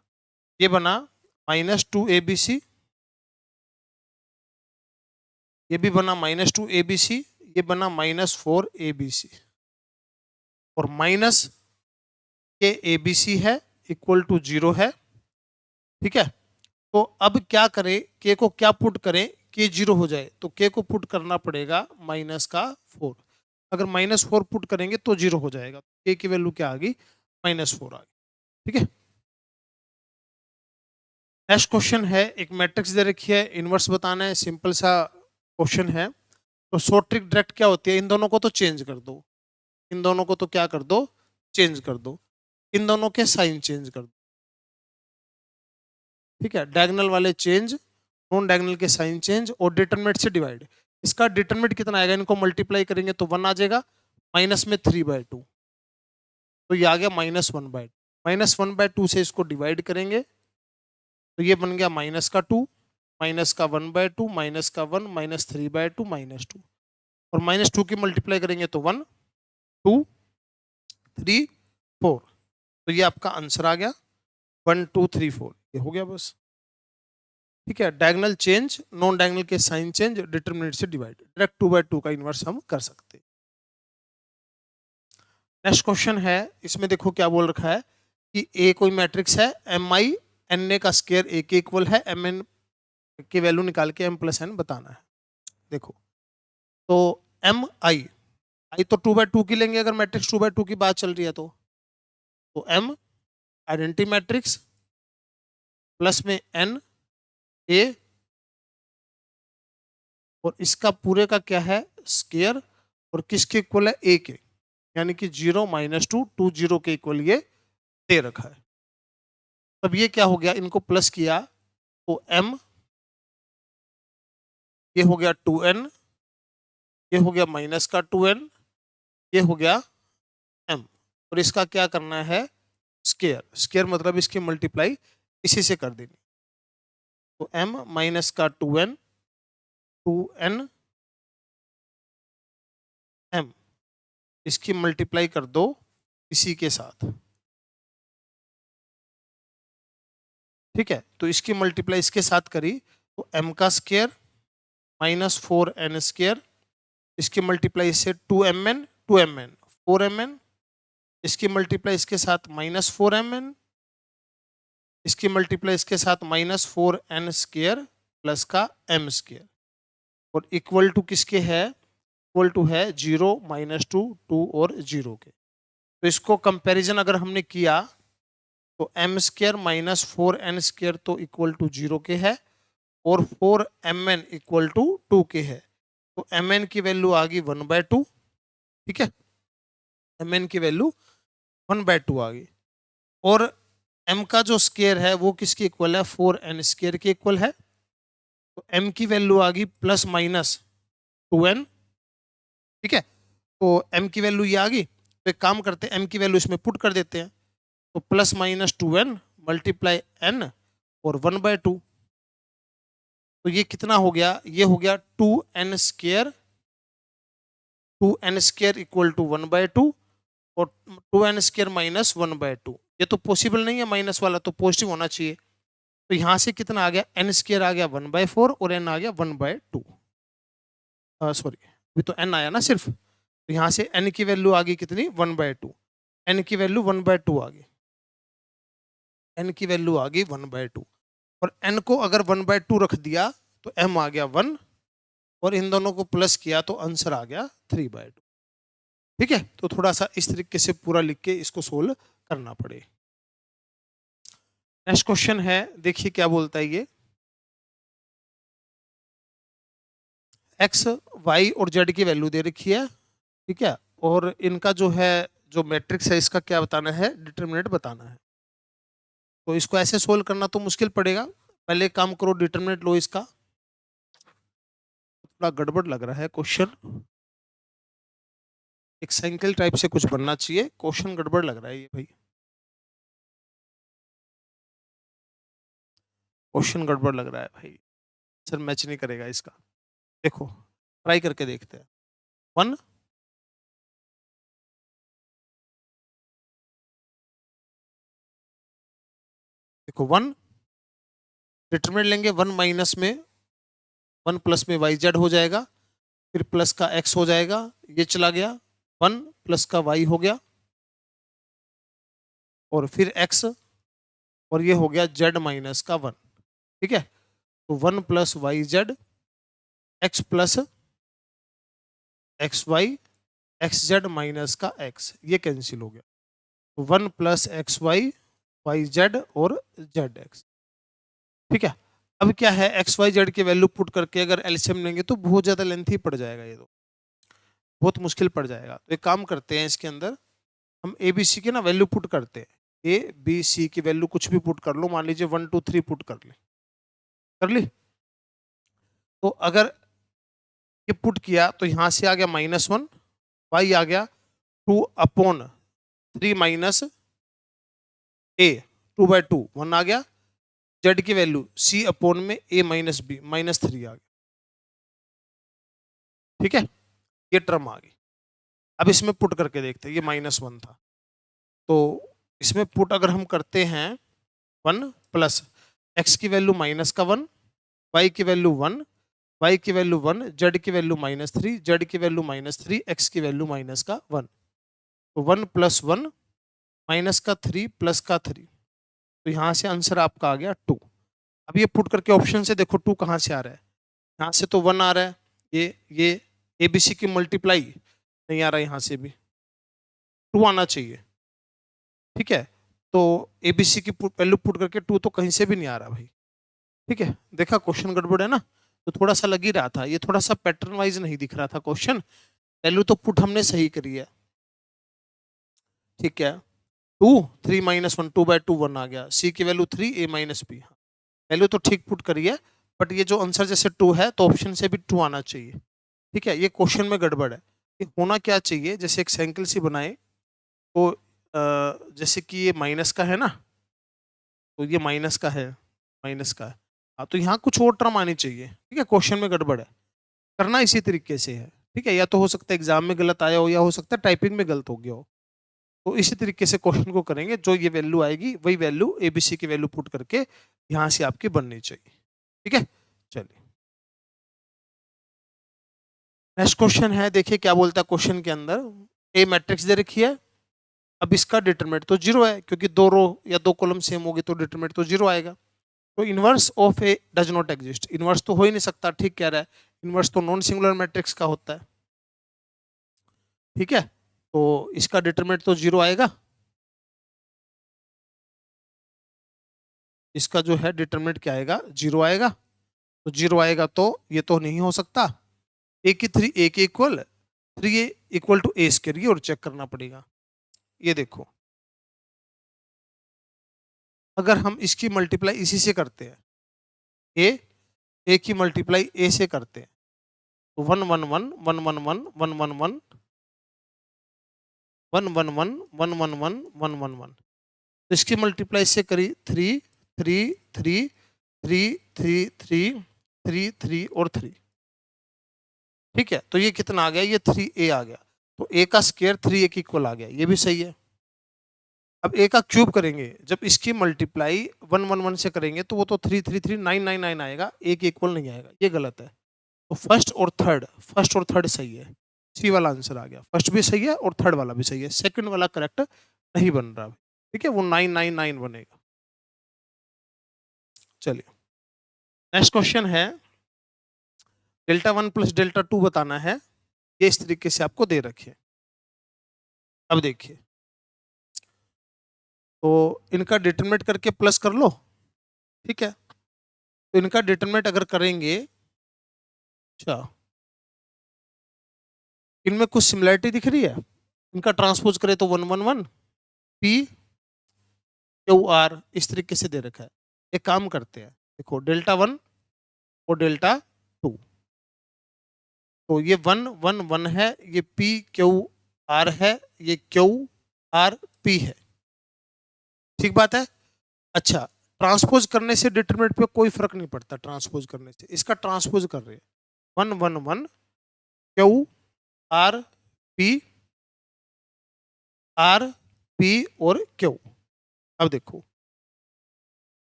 A: ये बना -2ABC, ये भी बना -2ABC, ये बना -4ABC, और माइनस के ABC है इक्वल टू 0 है। ठीक है, तो अब क्या करें, के को क्या पुट करें, के 0 हो जाए, तो के को पुट करना पड़ेगा -4। अगर -4 पुट करेंगे तो 0 हो जाएगा, के की वैल्यू क्या आ गई, -4 आ गई। ठीक है, नेक्स्ट क्वेश्चन है, एक मैट्रिक्स दे रखी है, इनवर्स बताना है, सिंपल सा क्वेश्चन है। तो शॉर्ट ट्रिक डायरेक्ट क्या होती है, इन दोनों को तो चेंज कर दो, इन दोनों को तो क्या कर दो, चेंज कर दो, इन दोनों के साइन चेंज कर दो। ठीक है, डायगोनल वाले चेंज नॉन डायगोनल के साइन चेंज और डिटरमिनेंट से डिवाइड। इसका डिटरमिनेंट कितना आएगा, इनको मल्टीप्लाई करेंगे तो 1 आ जाएगा, माइनस में 3/2, तो ये आ गया -1/2। -1/2 से इसको डिवाइड करेंगे तो ये बन गया -2, -1/2, -1, -3/2, -2, और -2 की मल्टीप्लाई करेंगे तो 1 2 3 4, तो ये आपका आंसर आ गया 1 2 3 4, ये हो गया बस। ठीक है, डायगोनल चेंज, नॉन डायगोनल के साइन चेंज, डिटरमिनेंट से डिवाइड, डायरेक्ट 2/2 का इनवर्स हम कर सकते हैं। नेक्स्ट क्वेश्चन है, इसमें देखो क्या बोल रखा है कि ए कोई मैट्रिक्स है, एम आई एन ए का स्क्वायर ए के इक्वल है, एम एन की वैल्यू निकाल के एम प्लस एन बताना है। देखो तो एम आई, आई तो 2/2 की लेंगे अगर मैट्रिक्स 2/2 की बात चल रही है तो एम आइडेंटिटी मैट्रिक्स प्लस में एन ए, और इसका पूरे का क्या है स्क्वायर, और किसके इक्वल है ए के, यानी कि 0 -2 2 0 के इक्वल ये दे रखा है। तब ये क्या हो गया, इनको प्लस किया तो एम, ये हो गया 2n, ये हो गया माइनस का 2n, ये हो गया m, और इसका क्या करना है स्क्वायर, स्क्वायर मतलब इसकी मल्टीप्लाई इसी से कर देनी, तो m माइनस का 2n 2n m, इसकी मल्टीप्लाई कर दो इसी के साथ। ठीक है, तो इसकी मल्टीप्लाई इसके साथ करी तो m का स्क्वायर -4n², इसकी मल्टीप्लाई इससे 2mn 2mn 4mn, इसकी मल्टीप्लाई इसके साथ -4mn, इसकी मल्टीप्लाई इसके साथ -4n² प्लस का m², और इक्वल टू किसके है, इक्वल टू है 0 -2 2 और 0 के। तो इसको कंपैरिजन अगर हमने किया तो m² -4n² तो इक्वल टू 0 के है, और 4mn इक्वल टू 2 के है, तो mn की वैल्यू आ गई 1/2। ठीक है, mn की वैल्यू 1/2 आ गई, और m का जो स्क्वायर है वो किसके इक्वल है 4n² के इक्वल है, तो m की वैल्यू आ गई +-2n। ठीक है, तो m की वैल्यू ये आ गई, तो एक काम करते हैं m की वैल्यू इसमें पुट कर देते हैं, तो +-2n मल्टीप्लाई n और 1/2, तो ये कितना हो गया, ये हो गया 2n² 2n² इक्वल टू 1/2, और 2n² -1/2, ये तो पॉसिबल नहीं है माइनस वाला, तो पॉजिटिव होना चाहिए, तो यहां से कितना आ गया n² आ गया 1/4 और n आ गया 1/2, सॉरी अभी तो n आया ना सिर्फ, तो यहां से n की वैल्यू आ गई कितनी 1/2, n की वैल्यू 1/2 आ गई, n की वैल्यू आ गई 1/2, और n को अगर 1/2 रख दिया तो m आ गया 1, और इन दोनों को प्लस किया तो आंसर आ गया 3/2। ठीक है, तो थोड़ा सा इस तरीके से पूरा लिख के इसको सोल्व करना पड़े। नेक्स्ट क्वेश्चन है, देखिए क्या बोलता है ये, x y और z की वैल्यू दे रखी है। ठीक है, और इनका जो है जो मैट्रिक्स है इसका क्या बताना है, डिटरमिनेंट बताना है। तो इसको ऐसे सोल्व करना तो मुश्किल पड़ेगा, पहले एक काम करो डिटरमिनेंट लो इसका, थोड़ा गड़बड़ लग रहा है क्वेश्चन, एक साइकिल टाइप से कुछ बनना चाहिए, क्वेश्चन गड़बड़ लग रहा है ये भाई, क्वेश्चन गड़बड़ लग रहा है भाई, सर मैच नहीं करेगा इसका। देखो ट्राई करके देखते हैं, 1 देखो 1 डिटरमिनेंट लेंगे, 1 माइनस में 1 प्लस में वाई जेड हो जाएगा, फिर प्लस का एक्स हो जाएगा, ये चला गया 1 प्लस का वाई हो गया, और फिर एक्स, और ये हो गया जेड माइनस का 1। ठीक है, तो 1 plus Y Z X plus X Y X Z minus का एक्स, ये कैंसिल हो गया, तो 1 plus X Y Y Z और जेड एक्स। ठीक है, अब क्या है एक्स वाई जेड की वैल्यू पुट करके अगर एलसीएम लेंगे तो बहुत ज्यादा लेंथी पड़ जाएगा, ये तो बहुत मुश्किल पड़ जाएगा, तो एक काम करते हैं इसके अंदर हम ए बी सी की ना वैल्यू पुट करते हैं, ए बी सी की वैल्यू कुछ भी पुट कर लो, मान लीजिए 1 2 3 पुट कर ले, कर ली, तो अगर ये पुट किया तो यहां से आ गया -1, वाई आ गया 2/3 माइनस ए, 2/2 1 आ गया, जेड की वैल्यू C/में a माइनस बी -3 आ गया। ठीक है, ये टर्म आ गई। अब इसमें पुट करके देखते हैं, ये -1 था तो इसमें पुट अगर हम करते हैं 1 प्लस एक्स की वैल्यू -1, वाई की वैल्यू 1, वाई की वैल्यू 1, जेड की वैल्यू -3, जेड की वैल्यू -3, एक्स की वैल्यू -1, तो 1 + 1 -3 + 3, तो यहाँ से आंसर आपका आ गया 2। अब ये पुट करके ऑप्शन से देखो 2 कहाँ से आ रहा है, यहाँ से तो 1 आ रहा है, ये ए बी सी की मल्टीप्लाई नहीं आ रहा है, यहाँ से भी 2 आना चाहिए। ठीक है, तो ए बी सी की वैल्यू पुट करके 2 तो कहीं से भी नहीं आ रहा भाई। ठीक है, देखा क्वेश्चन गड़बड़ है ना, तो थोड़ा सा लग ही रहा था, ये थोड़ा सा पैटर्न वाइज नहीं दिख रहा था क्वेश्चन। वैल्यू तो पुट हमने सही करी है। ठीक है, 2 3 - 1 2/2 1 आ गया, सी की value 3 a minus B, value तो ठीक पुट करी है, बट ये जो आंसर जैसे 2 है तो ऑप्शन से भी 2 आना चाहिए। ठीक है, ये क्वेश्चन में गड़बड़ है। ये होना क्या चाहिए, जैसे एक साइकिल सी बनाए तो जैसे कि ये माइनस का है ना, तो ये माइनस का है, माइनस का है, हाँ तो यहाँ कुछ और टर्म आनी चाहिए। ठीक है, क्वेश्चन में गड़बड़ है, करना इसी तरीके से है। ठीक है, या तो हो सकता है एग्जाम में गलत आया हो, या हो सकता है टाइपिंग में गलत हो गया हो, तो इसी तरीके से क्वेश्चन को करेंगे, जो ये वैल्यू आएगी वही वैल्यू एबीसी की वैल्यू पुट करके यहाँ से आपकी बननी चाहिए। ठीक है, चलिए नेक्स्ट क्वेश्चन है, देखिए क्या बोलता है क्वेश्चन के अंदर। ए मैट्रिक्स दे रखी है, अब इसका डिटरमिनेंट तो जीरो है, क्योंकि दो रो या दो कॉलम सेम होगी तो डिटरमिनेंट तो जीरो आएगा। तो inverse of A does not exist, inverse तो हो ही नहीं सकता, ठीक कह रहा है, इनवर्स तो नॉन सिंगुलर मैट्रिक्स का होता है। ठीक है, तो इसका डिटरमिनेंट तो जीरो आएगा, इसका जो है डिटरमिनेंट क्या आएगा, जीरो आएगा। तो जीरो आएगा तो ये तो नहीं हो सकता, ए की 3 ए के equal, 3a equal to A square, ये और चेक करना पड़ेगा। ये देखो, अगर हम इसकी मल्टीप्लाई इसी से करते हैं, ए की मल्टीप्लाई ए से करते हैं, तो 1 1 1 1 1 1 1 1 1 1 1 1 1 1 1 1 1 1, तो इसकी मल्टीप्लाई से करी 3 3 3 3 3 3 3 3 और 3। ठीक है, तो ये कितना आ गया, ये 3a आ गया, तो a का स्क्वायर 3a के इक्वल आ गया, ये भी सही है। अब a का क्यूब करेंगे, जब इसकी मल्टीप्लाई 1 1 1 से करेंगे तो वो तो 3 3 3 9 9 9 आएगा, a के इक्वल नहीं आएगा, ये गलत है। तो फर्स्ट और थर्ड सही है, सी वाला आंसर आ गया, फर्स्ट भी सही है और थर्ड वाला भी सही है, सेकंड वाला करेक्ट नहीं बन रहा। ठीक है, वो 9 9 9 बनेगा। चलिए नेक्स्ट क्वेश्चन है, Δ1 + Δ2 बताना है, ये इस तरीके से आपको दे रखे। अब देखिए, तो इनका डिटरमिनेंट करके प्लस कर लो। ठीक है, तो इनका डिटरमिनेंट अगर करेंगे, अच्छा इनमें कुछ सिमिलरिटी दिख रही है, इनका ट्रांसपोज करें तो 1 1 1 पी क्यू आर इस तरीके से दे रखा है। एक काम करते हैं, देखो Δ1 और Δ2, तो ये 1 1 1 है, ये पी क्यू आर है, ये क्यू आर पी है। ठीक बात है। अच्छा, ट्रांसपोज करने से डिटरमिनेंट पे कोई फर्क नहीं पड़ता, ट्रांसपोज करने से, इसका ट्रांसपोज कर रहे हैं 1 1 1 क्यू आर पी और क्यू। अब देखो,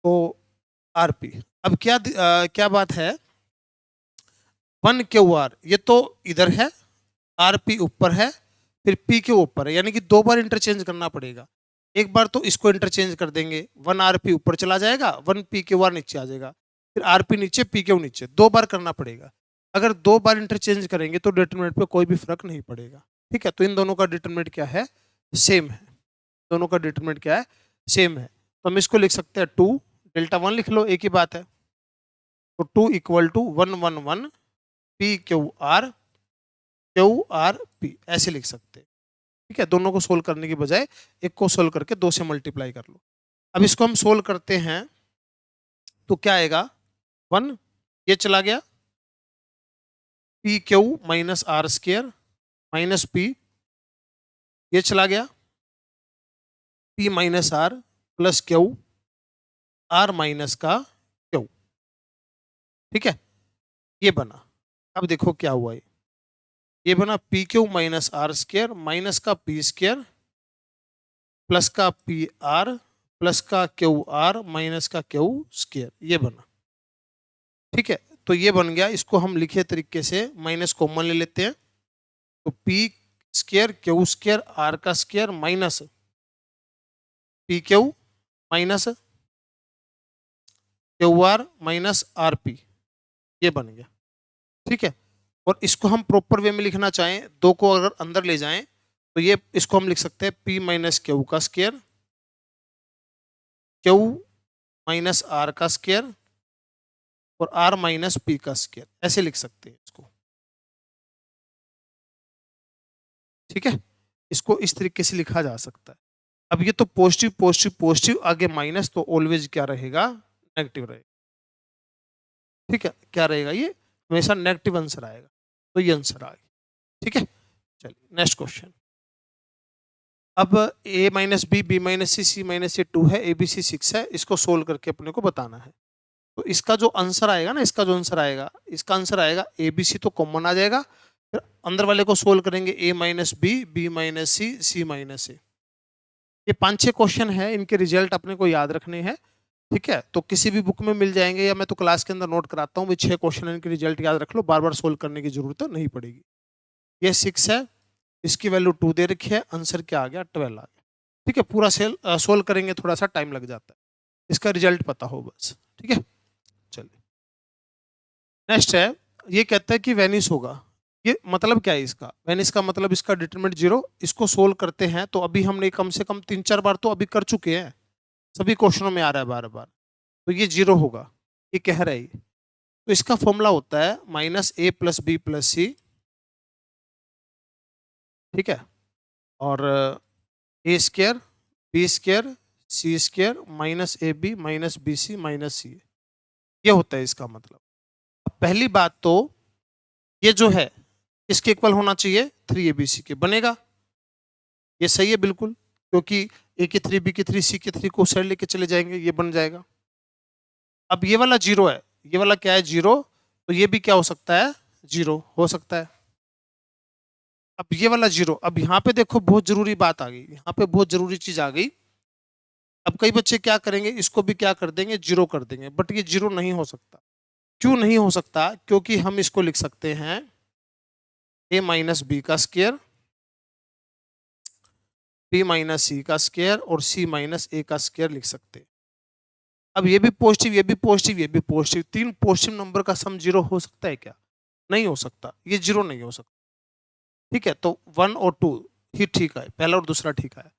A: तो आर पी, अब क्या बात है, 1 क्यू आर ये तो इधर है, आर पी ऊपर है, फिर पी के ऊपर है, यानी कि दो बार इंटरचेंज करना पड़ेगा। एक बार तो इसको इंटरचेंज कर देंगे, 1 आर पी ऊपर चला जाएगा, 1 पी क्यू आर नीचे आ जाएगा, फिर आर पी नीचे पी क्यू नीचे, दो बार करना पड़ेगा। अगर दो बार इंटरचेंज करेंगे तो डिटरमिनेंट पे कोई भी फर्क नहीं पड़ेगा। ठीक है, तो इन दोनों का डिटरमिनेंट क्या है, सेम है, दोनों का डिटरमिनेंट क्या है, सेम है। तो हम इसको लिख सकते हैं 2 Δ1 लिख लो, एक ही बात है, तो 2 equal to 1 1 1 P Q R P ऐसे लिख सकते हैं। ठीक है, दोनों को सोल्व करने की बजाय एक को सोल्व करके 2 से मल्टीप्लाई कर लो। अब इसको हम सोल्व करते हैं तो क्या आएगा, 1 ये चला गया, P Q minus R square minus P, ये चला गया, P minus R plus Q, R minus का क्यू। ठीक है, ये बना। अब देखो क्या हुआ, ये बना P Q minus R square minus का पी स्क्वायर प्लस का पी आर प्लस का क्यू आर माइनस का क्यू स्क्वायर, ये बना। ठीक है, तो ये बन गया। इसको हम लिखे तरीके से माइनस कॉमन ले लेते हैं, तो P square Q square R का square minus P Q minus Q R minus R P, ये बन गया। ठीक है, और इसको हम प्रॉपर वे में लिखना चाहें, दो को अगर अंदर ले जाएं तो ये इसको हम लिख सकते हैं पी माइनस क्यू का स्क्वायर क्यू माइनस आर का स्क्वायर और आर माइनस पी का स्क्वायर, ऐसे लिख सकते हैं इसको। ठीक है, इसको इस तरीके से लिखा जा सकता है। अब ये तो पॉजिटिव पॉजिटिव पॉजिटिव आगे माइनस, तो ऑलवेज क्या रहेगा, नेगेटिव रहेगा। ठीक है, क्या रहेगा, ये हमेशा नेगेटिव आंसर आएगा, तो ये आंसर आ गया। ठीक है, चलिए नेक्स्ट क्वेश्चन। अब a minus B minus C minus A 2 है, ए बी सी 6 है, इसको सोल्व करके अपने को बताना है। तो इसका जो आंसर आएगा ना, इसका जो आंसर आएगा, इसका आंसर आएगा ए बी सी, तो कॉमन आ जाएगा। फिर अंदर वाले को सोल्व करेंगे, ए minus B minus C minus ए। ये 5-6 क्वेश्चन है, इनके रिजल्ट अपने को याद रखने हैं। ठीक है, तो किसी भी बुक में मिल जाएंगे या मैं तो क्लास के अंदर नोट कराता हूँ। 6 क्वेश्चन इनके रिजल्ट याद रख लो, बार बार सोल्व करने की जरूरत नहीं पड़ेगी। ये 6 है, इसकी वैल्यू 2 दे रखी है, आंसर क्या आ गया, 12 आ गया। ठीक है, पूरा सोल्व करेंगे थोड़ा सा टाइम लग जाता है, इसका रिजल्ट पता हो बस। ठीक है, चलिए नेक्स्ट है। ये कहता है कि वेनिस होगा, ये मतलब क्या है इसका, वेनिस का मतलब इसका डिटरमिनेंट 0। इसको सोल्व करते हैं तो अभी हमने कम से कम 3-4 बार तो अभी कर चुके हैं, सभी क्वेश्चनों में आ रहा है बार बार, तो ये 0 होगा, ये कह रहा है। तो इसका फॉर्मूला होता है minus A plus B plus C. ठीक है, और A square B square C square minus A B minus B C minus C, ये होता है इसका मतलब। पहली बात तो ये जो है इसके इक्वल होना चाहिए 3abc के, बनेगा, ये सही है बिल्कुल, क्योंकि ए की 3 बी की 3 सी की 3 को साइड लेके चले जाएंगे, ये बन जाएगा। अब ये वाला 0 है, ये वाला क्या है 0, तो ये भी क्या हो सकता है 0 हो सकता है। अब ये वाला 0, अब यहाँ पे देखो बहुत जरूरी बात आ गई, यहाँ पे बहुत जरूरी चीज आ गई। अब कई बच्चे क्या करेंगे, इसको भी क्या कर देंगे 0 कर देंगे, बट ये 0 नहीं हो सकता। क्यों नहीं हो सकता, क्योंकि हम इसको लिख सकते हैं a माइनस बी का स्क्वायर b माइनस सी का स्क्वायर और c माइनस ए का स्क्वायर लिख सकते हैं। अब ये भी पॉजिटिव ये भी पॉजिटिव ये भी पॉजिटिव, 3 पॉजिटिव नंबर का सम 0 हो सकता है क्या, नहीं हो सकता, ये 0 नहीं हो सकता। ठीक है, तो 1 और 2 ही ठीक है, पहला और दूसरा ठीक है।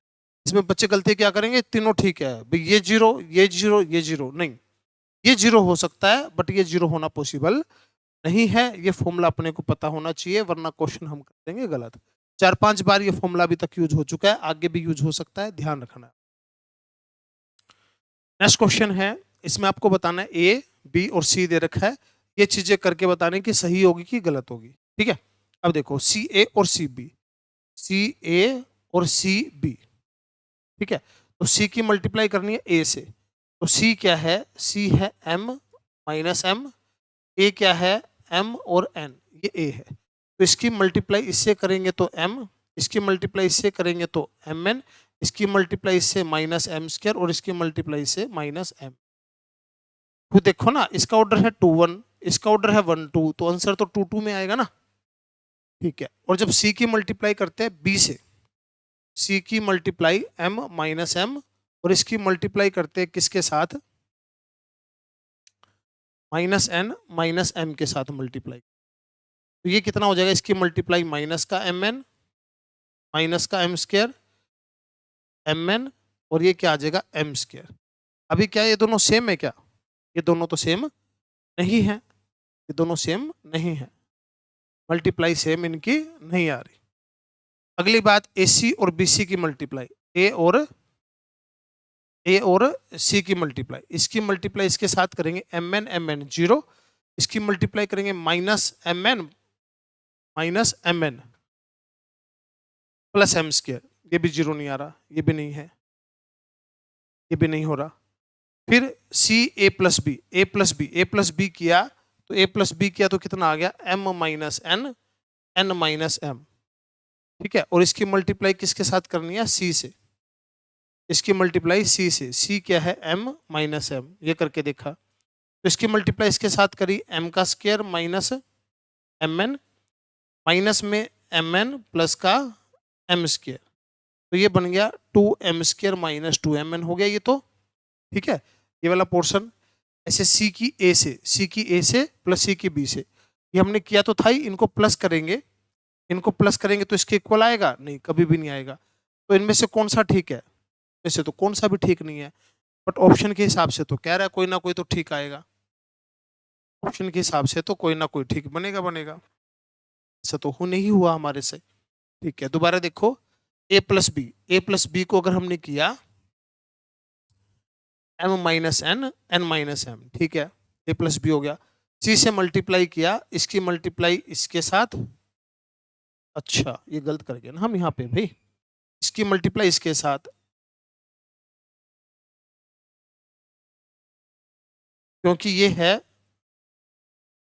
A: इसमें बच्चे गलती क्या करेंगे, तीनों ठीक है भाई, ये 0 ये 0 ये 0 नहीं, ये 0 हो सकता है, बट ये 0 होना पॉसिबल नहीं है। ये फॉर्मूला अपने को पता होना चाहिए, वरना क्वेश्चन हम कर देंगे गलत। 4-5 बार ये फॉर्मूला अभी तक यूज हो चुका है, आगे भी यूज हो सकता है, ध्यान रखना। नेक्स्ट क्वेश्चन है, इसमें आपको बताना है ए बी और सी दे रखा है, ये चीजें करके बताने की सही होगी कि गलत होगी। ठीक है, अब देखो सी ए और सी बी, सी ए और सी बी। ठीक है, तो सी की मल्टीप्लाई करनी है ए से, तो सी क्या है, सी है m माइनस एम, ए क्या है m और n, ये a है। तो इसकी मल्टीप्लाई इससे करेंगे तो m, इसकी मल्टीप्लाई इससे करेंगे तो mn, इसकी मल्टीप्लाई इससे माइनस एम स्क्वायर और इसकी मल्टीप्लाई इससे माइनस m। तो देखो ना, इसका ऑर्डर है 2 1, इसका ऑर्डर है 1 2, तो आंसर तो 2 2 में आएगा ना। ठीक है, और जब c की मल्टीप्लाई करते हैं b से, c की मल्टीप्लाई m माइनस एम और इसकी मल्टीप्लाई करते हैं किसके साथ, माइनस एन माइनस एम के साथ मल्टीप्लाई, तो ये कितना हो जाएगा, इसकी मल्टीप्लाई माइनस का एम एन माइनस का एम स्क्वायर एम एन और ये क्या आ जाएगा एम स्क्वायर। अभी क्या ये दोनों सेम है क्या, ये दोनों तो सेम नहीं है, ये दोनों सेम नहीं है, मल्टीप्लाई सेम इनकी नहीं आ रही। अगली बात ए सी और बी सी की मल्टीप्लाई, ए और सी की मल्टीप्लाई, इसकी मल्टीप्लाई इसके साथ करेंगे एम एन 0, इसकी मल्टीप्लाई करेंगे minus M N minus M N plus M square, ये भी जीरो नहीं आ रहा, ये भी नहीं है, ये भी नहीं हो रहा। फिर सी ए plus B, A plus B, A plus B किया तो ए प्लस बी किया तो कितना आ गया, M minus N, N minus M. ठीक है, और इसकी मल्टीप्लाई किसके साथ करनी है, सी से। इसकी मल्टीप्लाई सी से, सी क्या है, एम माइनस एम, ये करके देखा तो इसकी मल्टीप्लाई इसके साथ करी, एम का square minus M N, minus में एम एन प्लस का एम स्क्वायर, तो ये बन गया 2m² माइनस 2mn हो गया ये तो। ठीक है, ये वाला पोर्शन। ऐसे सी की ए से, सी की ए से प्लस सी की बी से, ये हमने किया तो था ही, इनको प्लस करेंगे, इनको प्लस करेंगे तो इसके इक्वल आएगा, नहीं कभी भी नहीं आएगा। तो इनमें से कौन सा ठीक है, वैसे तो कौन सा भी ठीक नहीं है, बट ऑप्शन के हिसाब से तो कह रहा है कोई ना कोई तो ठीक आएगा, ऑप्शन के हिसाब से तो कोई ना कोई ठीक बनेगा बनेगा, ऐसा तो हो नहीं हुआ हमारे से। ठीक है, दोबारा देखो, A plus B, A plus B को अगर हमने किया M minus N, N minus M, ठीक है, ए प्लस बी हो गया। सी से मल्टीप्लाई किया, इसकी मल्टीप्लाई इसके साथ, अच्छा ये गलत कर गए ना हम यहाँ पे भाई, इसकी मल्टीप्लाई इसके साथ, क्योंकि ये है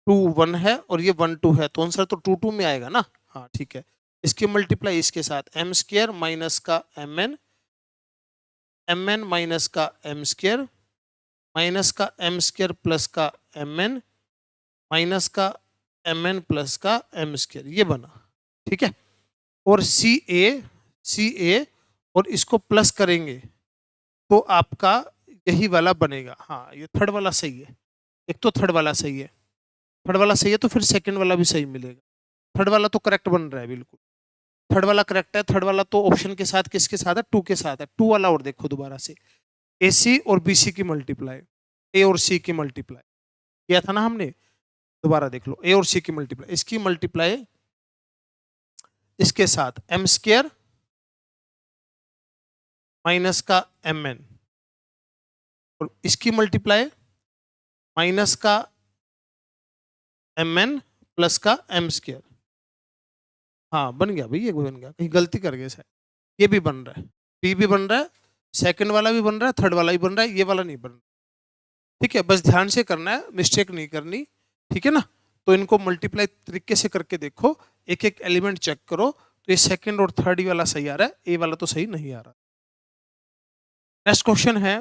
A: 2 1 है और ये 1 2 है, तो आंसर तो 2 2 में आएगा ना। हाँ ठीक है, इसकी मल्टीप्लाई इसके साथ, एम स्क्वायर माइनस का m n, m N minus का एम स्क्वायर, माइनस का एम स्क्वायर प्लस का एम एन, माइनस का एम एन प्लस का एम स्क्वायर, ये बना। ठीक है, और सी ए, सी ए और इसको प्लस करेंगे तो आपका यही वाला बनेगा। हाँ ये थर्ड वाला सही है, एक तो थर्ड वाला सही है, थर्ड वाला सही है तो फिर सेकंड वाला भी सही मिलेगा। थर्ड वाला तो करेक्ट बन रहा है बिल्कुल, थर्ड वाला करेक्ट है। थर्ड वाला तो ऑप्शन के साथ किसके साथ है, 2 के साथ है। 2 वाला और देखो दोबारा से, ए सी और बी सी की मल्टीप्लाई, ए और सी की मल्टीप्लाई किया था ना हमने, दोबारा देख लो, ए और सी की मल्टीप्लाई, इसकी मल्टीप्लाई इसके साथ एम स्क्वायर माइनस का एम एन, और इसकी मल्टीप्लाई माइनस का एम एन प्लस का एम स्क्वायर। हाँ बन गया भाई, ये बन गया, कहीं गलती कर गए शायद, ये भी बन रहा है, बी भी बन रहा है, सेकंड वाला भी बन रहा है, थर्ड वाला भी बन रहा है, ये वाला नहीं बन रहा। ठीक है, बस ध्यान से करना है, मिस्टेक नहीं करनी। ठीक है ना, तो इनको मल्टीप्लाई तरीके से करके देखो, एक एक एलिमेंट चेक करो, तो ये सेकंड और थर्ड वाला सही आ रहा है, ए वाला तो सही नहीं आ रहा। नेक्स्ट क्वेश्चन है,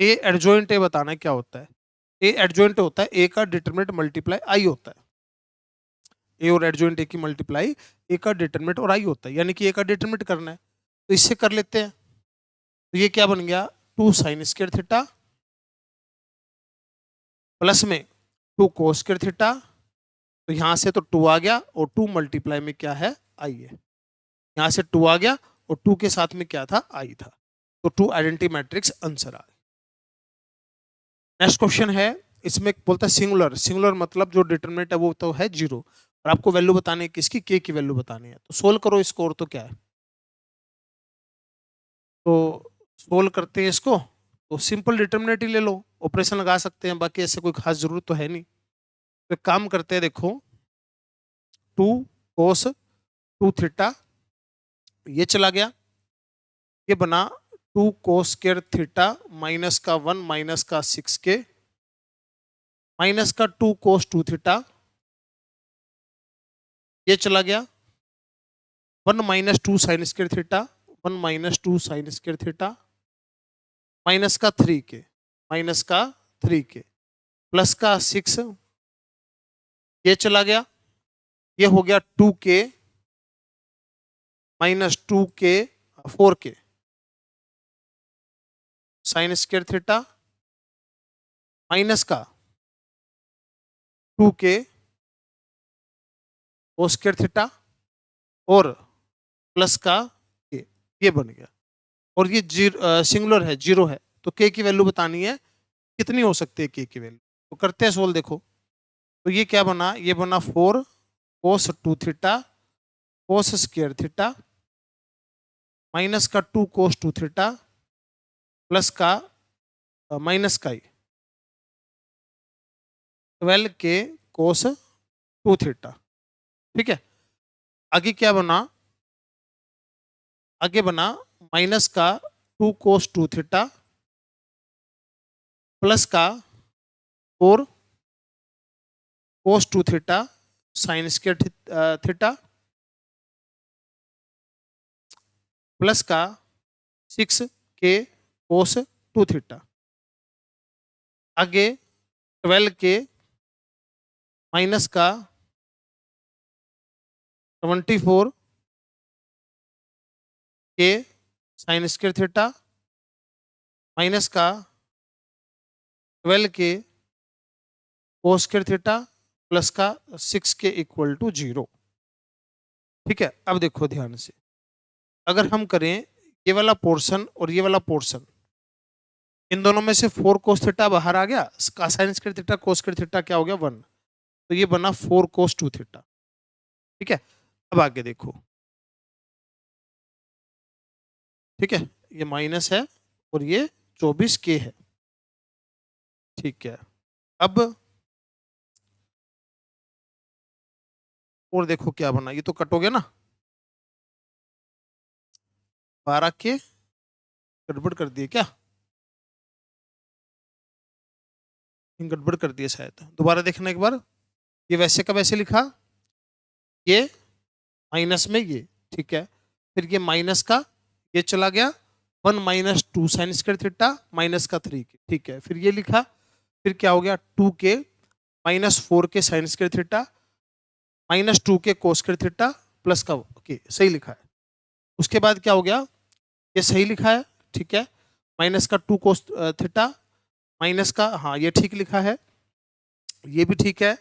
A: ए एडजॉइंट ए बताना है क्या होता है। ए एडजॉइंट होता है ए का डिटरमिनेंट मल्टीप्लाई आई होता है, ए और एडजॉइंट ए की मल्टीप्लाई ए का डिटरमिनेंट और आई होता है, यानी कि ए का डिटरमिनेंट करना है, तो इससे कर लेते हैं। तो ये क्या बन गया, 2 साइन स्क्वायर थीटा प्लस में 2 कोस स्क्वायर थीटा, तो यहां से तो 2 आ गया और 2 मल्टीप्लाई में क्या है, आई है, यहां से 2 आ गया और 2 के साथ में क्या था, आई था, तो 2 आइडेंटिटी मैट्रिक्स आंसर आ गया। नेक्स्ट क्वेश्चन है, इसमें बोलता है सिंगुलर, सिंगुलर मतलब जो डिटरमिनेंट है वो तो है 0, और आपको वैल्यू बतानी है किसकी, के की वैल्यू बतानी है, तो सोल्व करो इसको, और तो क्या है, तो सोल्व करते हैं इसको, तो सिंपल डिटरमिनेंट ही ले लो, ऑपरेशन लगा सकते हैं, बाकी ऐसे कोई खास जरूरत तो है नहीं। तो एक काम करते हैं, देखो 2 कोस 2 थीटा, ये चला गया, ये बना 2 कोस स्क्वायर थीटा माइनस का 1 माइनस का 6 के, माइनस का 2 कोस 2 थीटा, ये चला गया, 1 minus 2 sign square theta, 1 minus 2 sign square theta, minus का 3 के, माइनस का 3 के, प्लस का 6, ये चला गया, ये हो गया 2 के माइनस 2 के 4 के साइन स्क्वायर थीटा, माइनस का 2 के कोस स्क्वायर थीटा, और प्लस का के, ये बन गया, और ये सिंगुलर है, 0 है, तो के की वैल्यू बतानी है, कितनी हो सकती है के की वैल्यू, तो करते हैं सोल्व। देखो तो ये क्या बना, ये बना 4 कोस 2 theta cos square theta, minus का 2 कोस 2 थीटा, प्लस का माइनस का 12 के कोस 2 थीटा। ठीक है, आगे क्या बना, आगे बना माइनस का 2 cos 2 थीटा प्लस का 4 cos 2 theta sine square theta plus का 6 के cos 2 थीटा। आगे 12 के माइनस का 24 के साइन स्क्वायर थीटा माइनस का 12 के कोस स्क्वायर थीटा प्लस का 6 के इक्वल टू 0। ठीक है, अब देखो ध्यान से, अगर हम करें ये वाला पोर्शन और ये वाला पोर्शन, इन दोनों में से 4 कोस थीटा बाहर आ गया, sign square theta cos square theta क्या हो गया 1, तो ये बना 4 कोस 2 थीटा। ठीक है, अब आगे देखो, ठीक है, ये माइनस है और ये 24 के है। ठीक है, अब और देखो क्या बना, ये तो कट हो गया ना, 12 के गड़बड़ कर दिए क्या, गड़बड़ कर दिए शायद, दोबारा देखना एक बार। ये वैसे का वैसे लिखा, ये माइनस में ये, ठीक है, फिर ये माइनस का ये चला गया 1 minus 2 sign square theta minus का 3 के। ठीक है, फिर ये लिखा, फिर क्या हो गया 2 के माइनस 4 के साइन स्क्वायर थीटा माइनस 2 के कोस स्क्वायर थीटा प्लस का के, सही लिखा है। उसके बाद क्या हो गया, ये सही लिखा है, ठीक है, माइनस का 2 कोस थीटा माइनस का, हाँ ये ठीक लिखा है, ये भी ठीक है,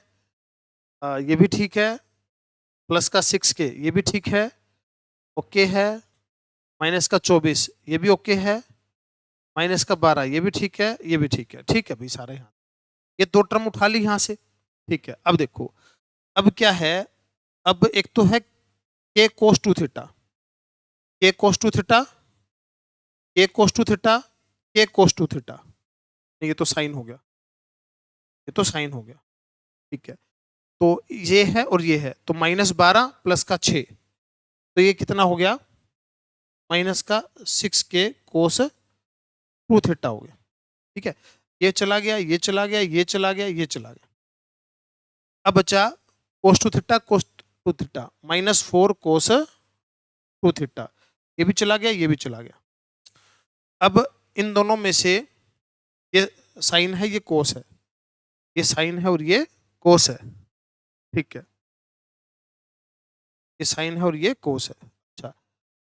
A: ये भी ठीक है, प्लस का 6 के ये भी ठीक है, ओके है, माइनस का 24 ये भी ओके है, माइनस का 12 ये भी ठीक है, ये भी ठीक है। ठीक है भाई, सारे यहाँ ये 2 टर्म उठा ली यहाँ से। ठीक है, अब देखो, अब क्या है, अब एक तो है के कोस 2 थीटा, के कोस 2 थीटा, के कोस 2 थीटा, के कोस 2 थीटा, ये तो साइन हो गया, ये तो साइन हो गया। ठीक है, तो ये है और ये है, तो -12 प्लस का 6, तो ये कितना हो गया, माइनस का 6 के कोस 2 थीटा हो गया। ठीक है, ये चला गया, ये चला गया, ये चला गया, ये चला गया, अब बचा कोस 2 थीटा कोस 2 थीटा -4 कोस 2 थीटा, ये भी चला गया, ये भी चला गया। अब इन दोनों में से ये साइन है, ये कोस है, ये साइन है और ये कोस है। ठीक है, ये साइन है और ये कोस है। अच्छा,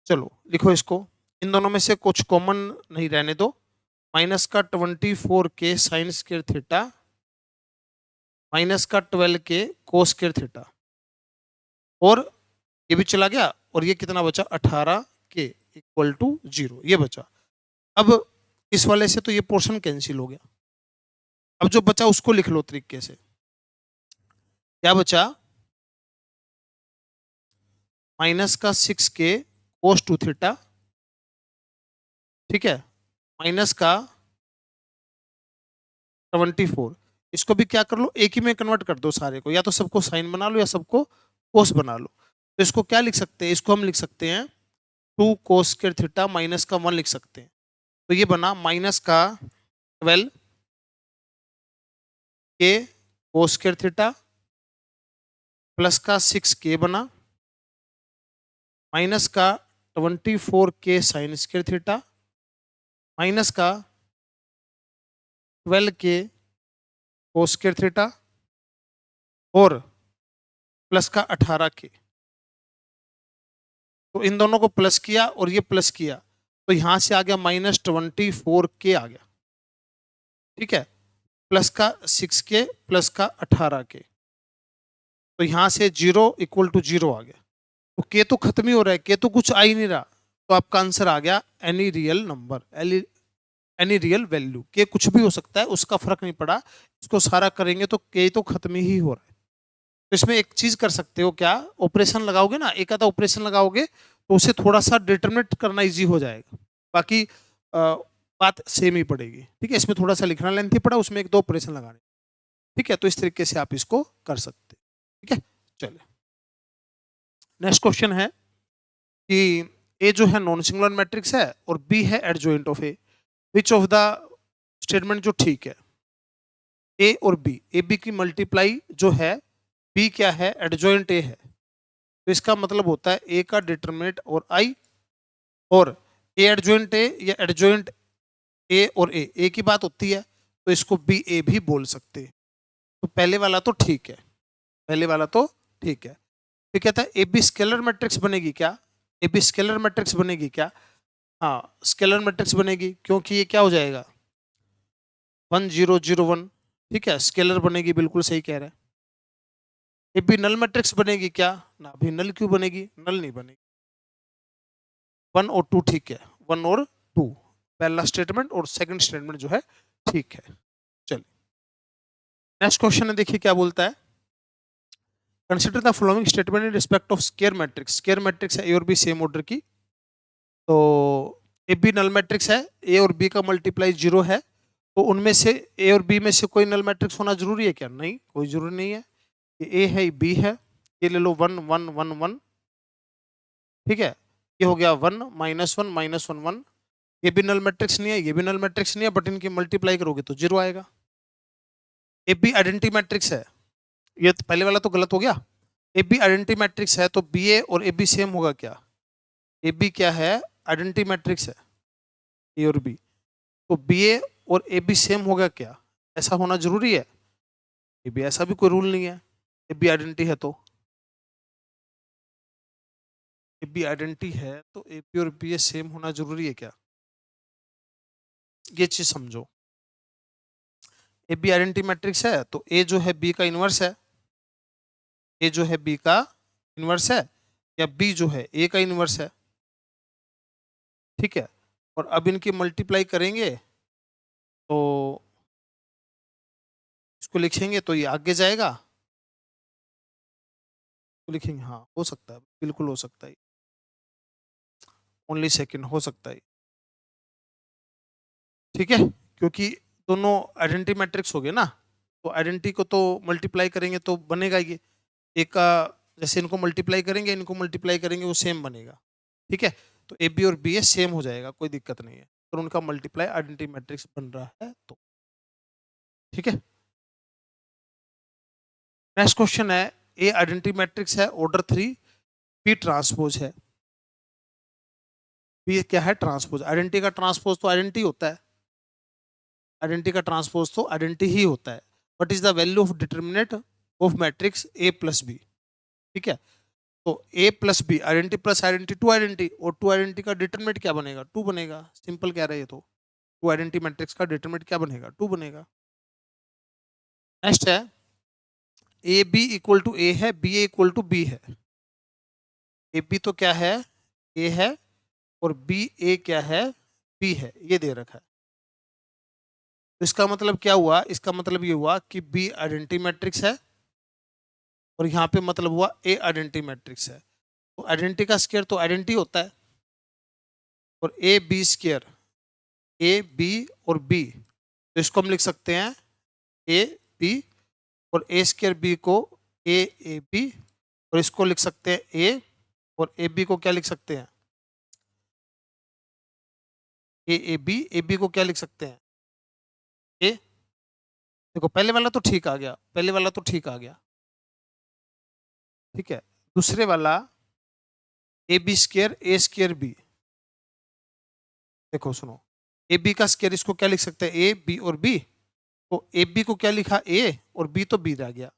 A: चलो लिखो इसको, इन दोनों में से कुछ कॉमन नहीं रहने दो, माइनस का 24 के साइन स्क्वायर थीटा माइनस का 12 के कोस स्क्वायर थीटा, और ये भी चला गया, और ये कितना बचा 18 के इक्वल टू 0, ये बचा। अब इस वाले से तो ये पोर्शन कैंसिल हो गया, अब जो बचा उसको लिख लो तरीके से, क्या बचा, माइनस का 6 के कोस 2 थीटा, ठीक है, माइनस का 24, इसको भी क्या कर लो, एक ही में कन्वर्ट कर दो सारे को, या तो सबको साइन बना लो या सबको कोस बना लो। तो इसको क्या लिख सकते हैं, इसको हम लिख सकते हैं 2 कोस स्क्वायर थीटा माइनस का 1 लिख सकते हैं, तो ये बना माइनस का 12 के कोस स्क्वायर थीटा प्लस का 6 के बना माइनस का 24 के साइन स्क्वायर थीटा माइनस का 12 के कोस स्क्वायर थीटा और प्लस का 18 के। तो इन दोनों को प्लस किया और ये प्लस किया, तो यहां से आ गया -24 के आ गया। ठीक है, प्लस का 6 के प्लस का 18 के, तो यहां से 0 इक्वल टू 0 आ गया। तो के तो खत्म ही हो रहा है, के तो कुछ आ ही नहीं रहा, तो आपका आंसर आ गया any real number, any real value. के कुछ भी हो सकता है, उसका फर्क नहीं पड़ा, इसको सारा करेंगे तो के तो खत्म ही हो रहा है। तो इसमें एक चीज कर सकते हो, क्या ऑपरेशन लगाओगे ना, एक आधा ऑपरेशन लगाओगे तो उसे थोड़ा सा डिटरमिनेट करना इजी हो जाएगा, बाकी बात सेम ही पड़ेगी। ठीक है, इसमें थोड़ा सा लिखना लेंथी पड़ा, उसमें एक दो ऑपरेशन लगाने। ठीक है, तो इस तरीके से आप इसको कर सकते। ठीक है, चलिए नेक्स्ट क्वेश्चन है कि ए जो है नॉन सिंगुलर मैट्रिक्स है और बी है adjoint of A, which of the statement जो ठीक है, ए और बी, ए बी की मल्टीप्लाई जो है बी क्या है, एडजॉइंट ए है, तो इसका मतलब होता है ए का डिटरमिनेंट और आई, और ए एडजॉइंट ए या एडजॉइंट ए और ए की बात होती है, तो इसको बी ए भी बोल सकते हैं। तो पहले वाला तो ठीक है, पहले वाला तो ठीक है। फिर कहता है ए बी स्केलर मैट्रिक्स बनेगी क्या, ए बी स्केलर मैट्रिक्स बनेगी क्या, हाँ स्केलर मैट्रिक्स बनेगी, क्योंकि ये क्या हो जाएगा 1001, ठीक है स्केलर बनेगी, बिल्कुल सही कह रहा है। ए बी नल मैट्रिक्स बनेगी क्या, ना भी नल क्यों बनेगी, नल नहीं बनेगी, 1 और 2 ठीक है, 1 और 2 पहला स्टेटमेंट और सेकंड स्टेटमेंट जो है ठीक है। चलिए नेक्स्ट क्वेश्चन है, देखिए क्या बोलता है, consider the following statement in respect of square matrix, square matrix है ए और बी सेम ऑर्डर की, तो ए बी नल मैट्रिक्स है, ए और बी का मल्टीप्लाई 0 है, तो उनमें से ए और बी में से कोई नल मैट्रिक्स होना जरूरी है क्या, नहीं कोई जरूरी नहीं है, ये ए है ये बी है, ये ले लो 1 1 1 1, ठीक है ये हो गया 1 -1 -1 1, ये भी नल मैट्रिक्स नहीं है, ये भी नल मैट्रिक्स नहीं है, बट इनकी मल्टीप्लाई करोगे तो 0 आएगा। ए बी आइडेंटिटी मैट्रिक्स है, ये तो पहले वाला तो गलत हो गया, ए बी आइडेंटिटी मैट्रिक्स है, तो बी ए और ए बी सेम होगा क्या, ए बी क्या है आइडेंटिटी मैट्रिक्स है ए और बी, तो बी ए और ए बी सेम होगा क्या, ऐसा होना जरूरी है, ए बी ऐसा भी कोई रूल नहीं है, ए बी आइडेंटिटी है तो, ए बी आइडेंटिटी है तो ए बी और बी ए सेम होना जरूरी है क्या, ये चीज समझो। ए बी आइडेंटिटी मैट्रिक्स है तो ए जो है बी का इनवर्स है, ए जो है बी का इनवर्स है, या बी जो है ए का इनवर्स है, ठीक है, और अब इनकी मल्टीप्लाई करेंगे तो इसको लिखेंगे तो ये आगे जाएगा, तो लिखेंगे हाँ हो सकता है, बिल्कुल हो सकता है, ओनली सेकंड हो सकता है, ठीक है, क्योंकि दोनों आइडेंटिटी मैट्रिक्स हो गए ना, तो आइडेंटिटी को तो मल्टीप्लाई करेंगे तो बनेगा ये, एक का जैसे इनको मल्टीप्लाई करेंगे इनको मल्टीप्लाई करेंगे वो सेम बनेगा, ठीक है, तो ए बी और बी ए सेम हो जाएगा, कोई दिक्कत नहीं है, तो उनका मल्टीप्लाई आइडेंटिटी मैट्रिक्स बन रहा है, तो ठीक है। नेक्स्ट क्वेश्चन है, ए आइडेंटिटी मैट्रिक्स है ऑर्डर 3, बी ट्रांसपोज है, बी क्या है ट्रांसपोज, आइडेंटिटी का ट्रांसपोज तो आइडेंटिटी होता है, आइडेंटिटी का ट्रांसपोज तो आइडेंटिटी ही होता है, what is the value of determinant of matrix A plus B, ठीक है, तो A plus B identity plus identity two identity, और टू आइडेंटिटी का डिटरमिनेंट क्या बनेगा, टू बनेगा, सिंपल कह रहे हैं, तो टू आइडेंटिटी मैट्रिक्स का डिटरमिनेंट क्या बनेगा, टू बनेगा। नेक्स्ट है, ए बी इक्वल टू ए है, B A equal to B है, ए बी तो क्या है ए है, और बी ए क्या है बी है, ये दे रखा है, तो इसका मतलब क्या हुआ, इसका मतलब ये हुआ कि बी आइडेंटिटी मैट्रिक्स है, और यहाँ पे मतलब हुआ ए आइडेंटिटी मैट्रिक्स है, तो आइडेंटिटी का स्क्वायर तो आइडेंटिटी होता है, और a b square a b और बी, तो इसको हम लिख सकते हैं ए बी, और ए स्क्वायर बी को ए ए बी, और इसको लिख सकते हैं ए, और ए बी को क्या लिख सकते हैं ए ए बी, ए बी को क्या लिख सकते हैं ए, देखो पहले वाला तो ठीक आ गया, पहले वाला तो ठीक आ गया, ठीक है, दूसरे वाला a b square a square b, देखो सुनो, ए बी का स्क्वायर इसको क्या लिख सकते हैं ए बी और बी, तो ए बी को क्या लिखा ए, और बी तो बी रह गया,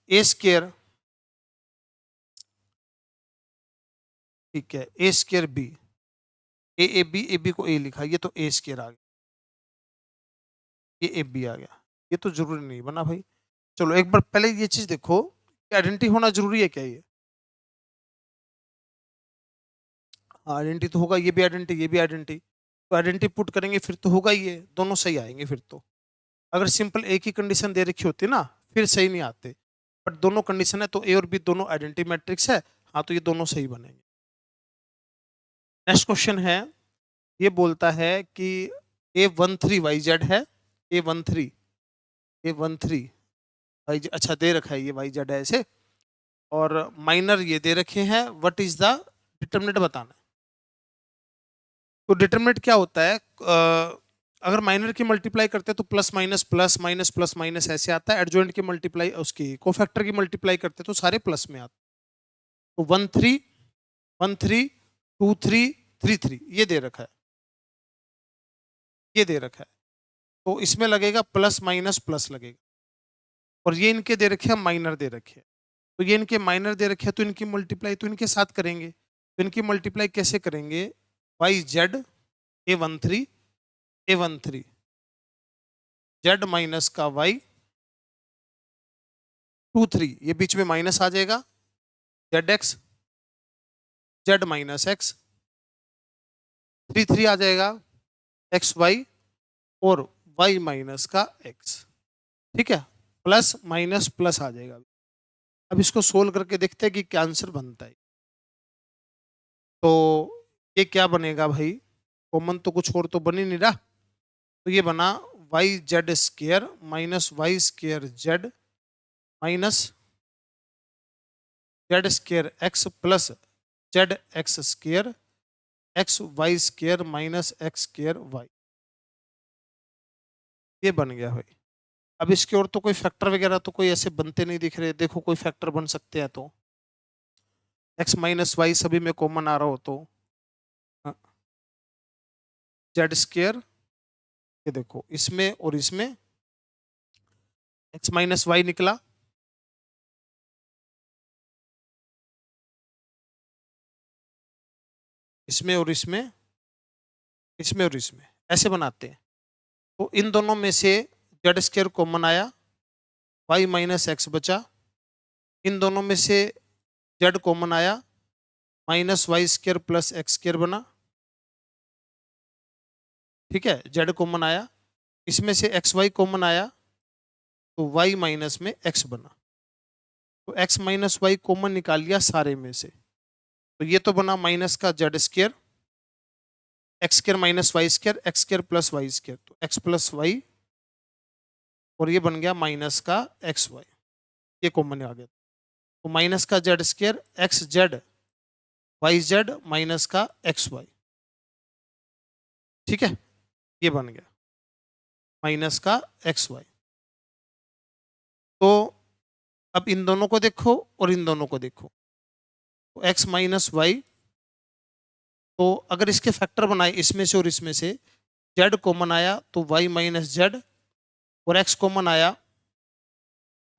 A: ए स्क्वायर, ठीक है A square B, A A B, A B को ए लिखा, ये तो ए स्क्वायर आ गया, ये ए बी आ गया, ये तो जरूरी नहीं बना भाई। चलो एक बार पहले ये चीज देखो, आइडेंटिटी होना जरूरी है क्या, ये आइडेंटिटी तो होगा, ये भी आइडेंटिटी ये भी आइडेंटिटी, तो आइडेंटिटी पुट करेंगे फिर तो होगा ये, दोनों सही आएंगे फिर तो, अगर सिंपल एक ही कंडीशन दे रखी होती ना फिर सही नहीं आते, बट दोनों कंडीशन है तो ए और बी दोनों आइडेंटिटी मैट्रिक्स है, हाँ तो ये दोनों सही बनेंगे। नेक्स्ट क्वेश्चन है, ये बोलता है कि A13YZ है, A13 वाई, अच्छा दे रखा है ये वाई जेड है ऐसे, और माइनर ये दे रखे हैं, व्हाट इज द डिटरमिनेंट बताना है। तो डिटरमिनेंट क्या होता है, अगर माइनर की मल्टीप्लाई करते हैं तो plus minus plus minus plus minus ऐसे आता है, एडजॉइंट की मल्टीप्लाई उसकी कोफैक्टर की मल्टीप्लाई करते हैं तो सारे प्लस में आते हैं। तो 1 3 1 3 2 3 3 3 ये दे रखा है, ये दे रखा है। तो इसमें लगेगा प्लस माइनस प्लस लगेगा, और ये इनके दे रखे हैं माइनर दे रखे हैं। तो ये इनके माइनर दे रखे हैं तो इनकी मल्टीप्लाई तो इनके साथ करेंगे। तो इनकी मल्टीप्लाई कैसे करेंगे, y z A13 A13 z minus का वाई 23, ये बीच में माइनस आ जाएगा, z x Z minus x 3 3 आ जाएगा, एक्स वाई और वाई माइनस का एक्स। ठीक है, प्लस माइनस प्लस आ जाएगा। अब इसको सोल्व करके देखते हैं कि क्या आंसर बनता है। तो ये क्या बनेगा भाई, कॉमन तो कुछ और तो बन ही नहीं रहा। तो ये बना y z square minus y square z minus z square x plus z x square x y square minus x square y. ये बन गया भाई। अब इसके और तो कोई फैक्टर वगैरह तो कोई ऐसे बनते नहीं दिख रहे, देखो कोई फैक्टर बन सकते हैं तो एक्स माइनस वाई सभी में कॉमन आ रहा हो तो जेड स्क्र, ये देखो इसमें और इसमें एक्स माइनस वाई निकला, इसमें और इसमें, इसमें और इसमें ऐसे बनाते हैं। तो इन दोनों में से जेड स्क्र कॉमन आया, वाई माइनस एक्स बचा। इन दोनों में से जेड कॉमन आया, minus y square plus x square बना। ठीक है, जेड कॉमन आया, इसमें से एक्स वाई कॉमन आया तो वाई माइनस में एक्स बना। तो एक्स माइनस वाई कॉमन निकाल लिया सारे में से, तो ये तो बना माइनस का z square x square minus y square x square plus y square, तो एक्स प्लस वाई, और ये बन गया माइनस का एक्स वाई, ये कॉमन आ गया। तो माइनस का z square x z y z minus का एक्स वाई। ठीक है, ये बन गया माइनस का एक्स वाई। तो अब इन दोनों को देखो और इन दोनों को देखो, तो एक्स माइनस वाई, तो अगर इसके फैक्टर बनाए इसमें से और इसमें से, जेड कॉमन आया तो वाई माइनस जेड, और एक्स कॉमन आया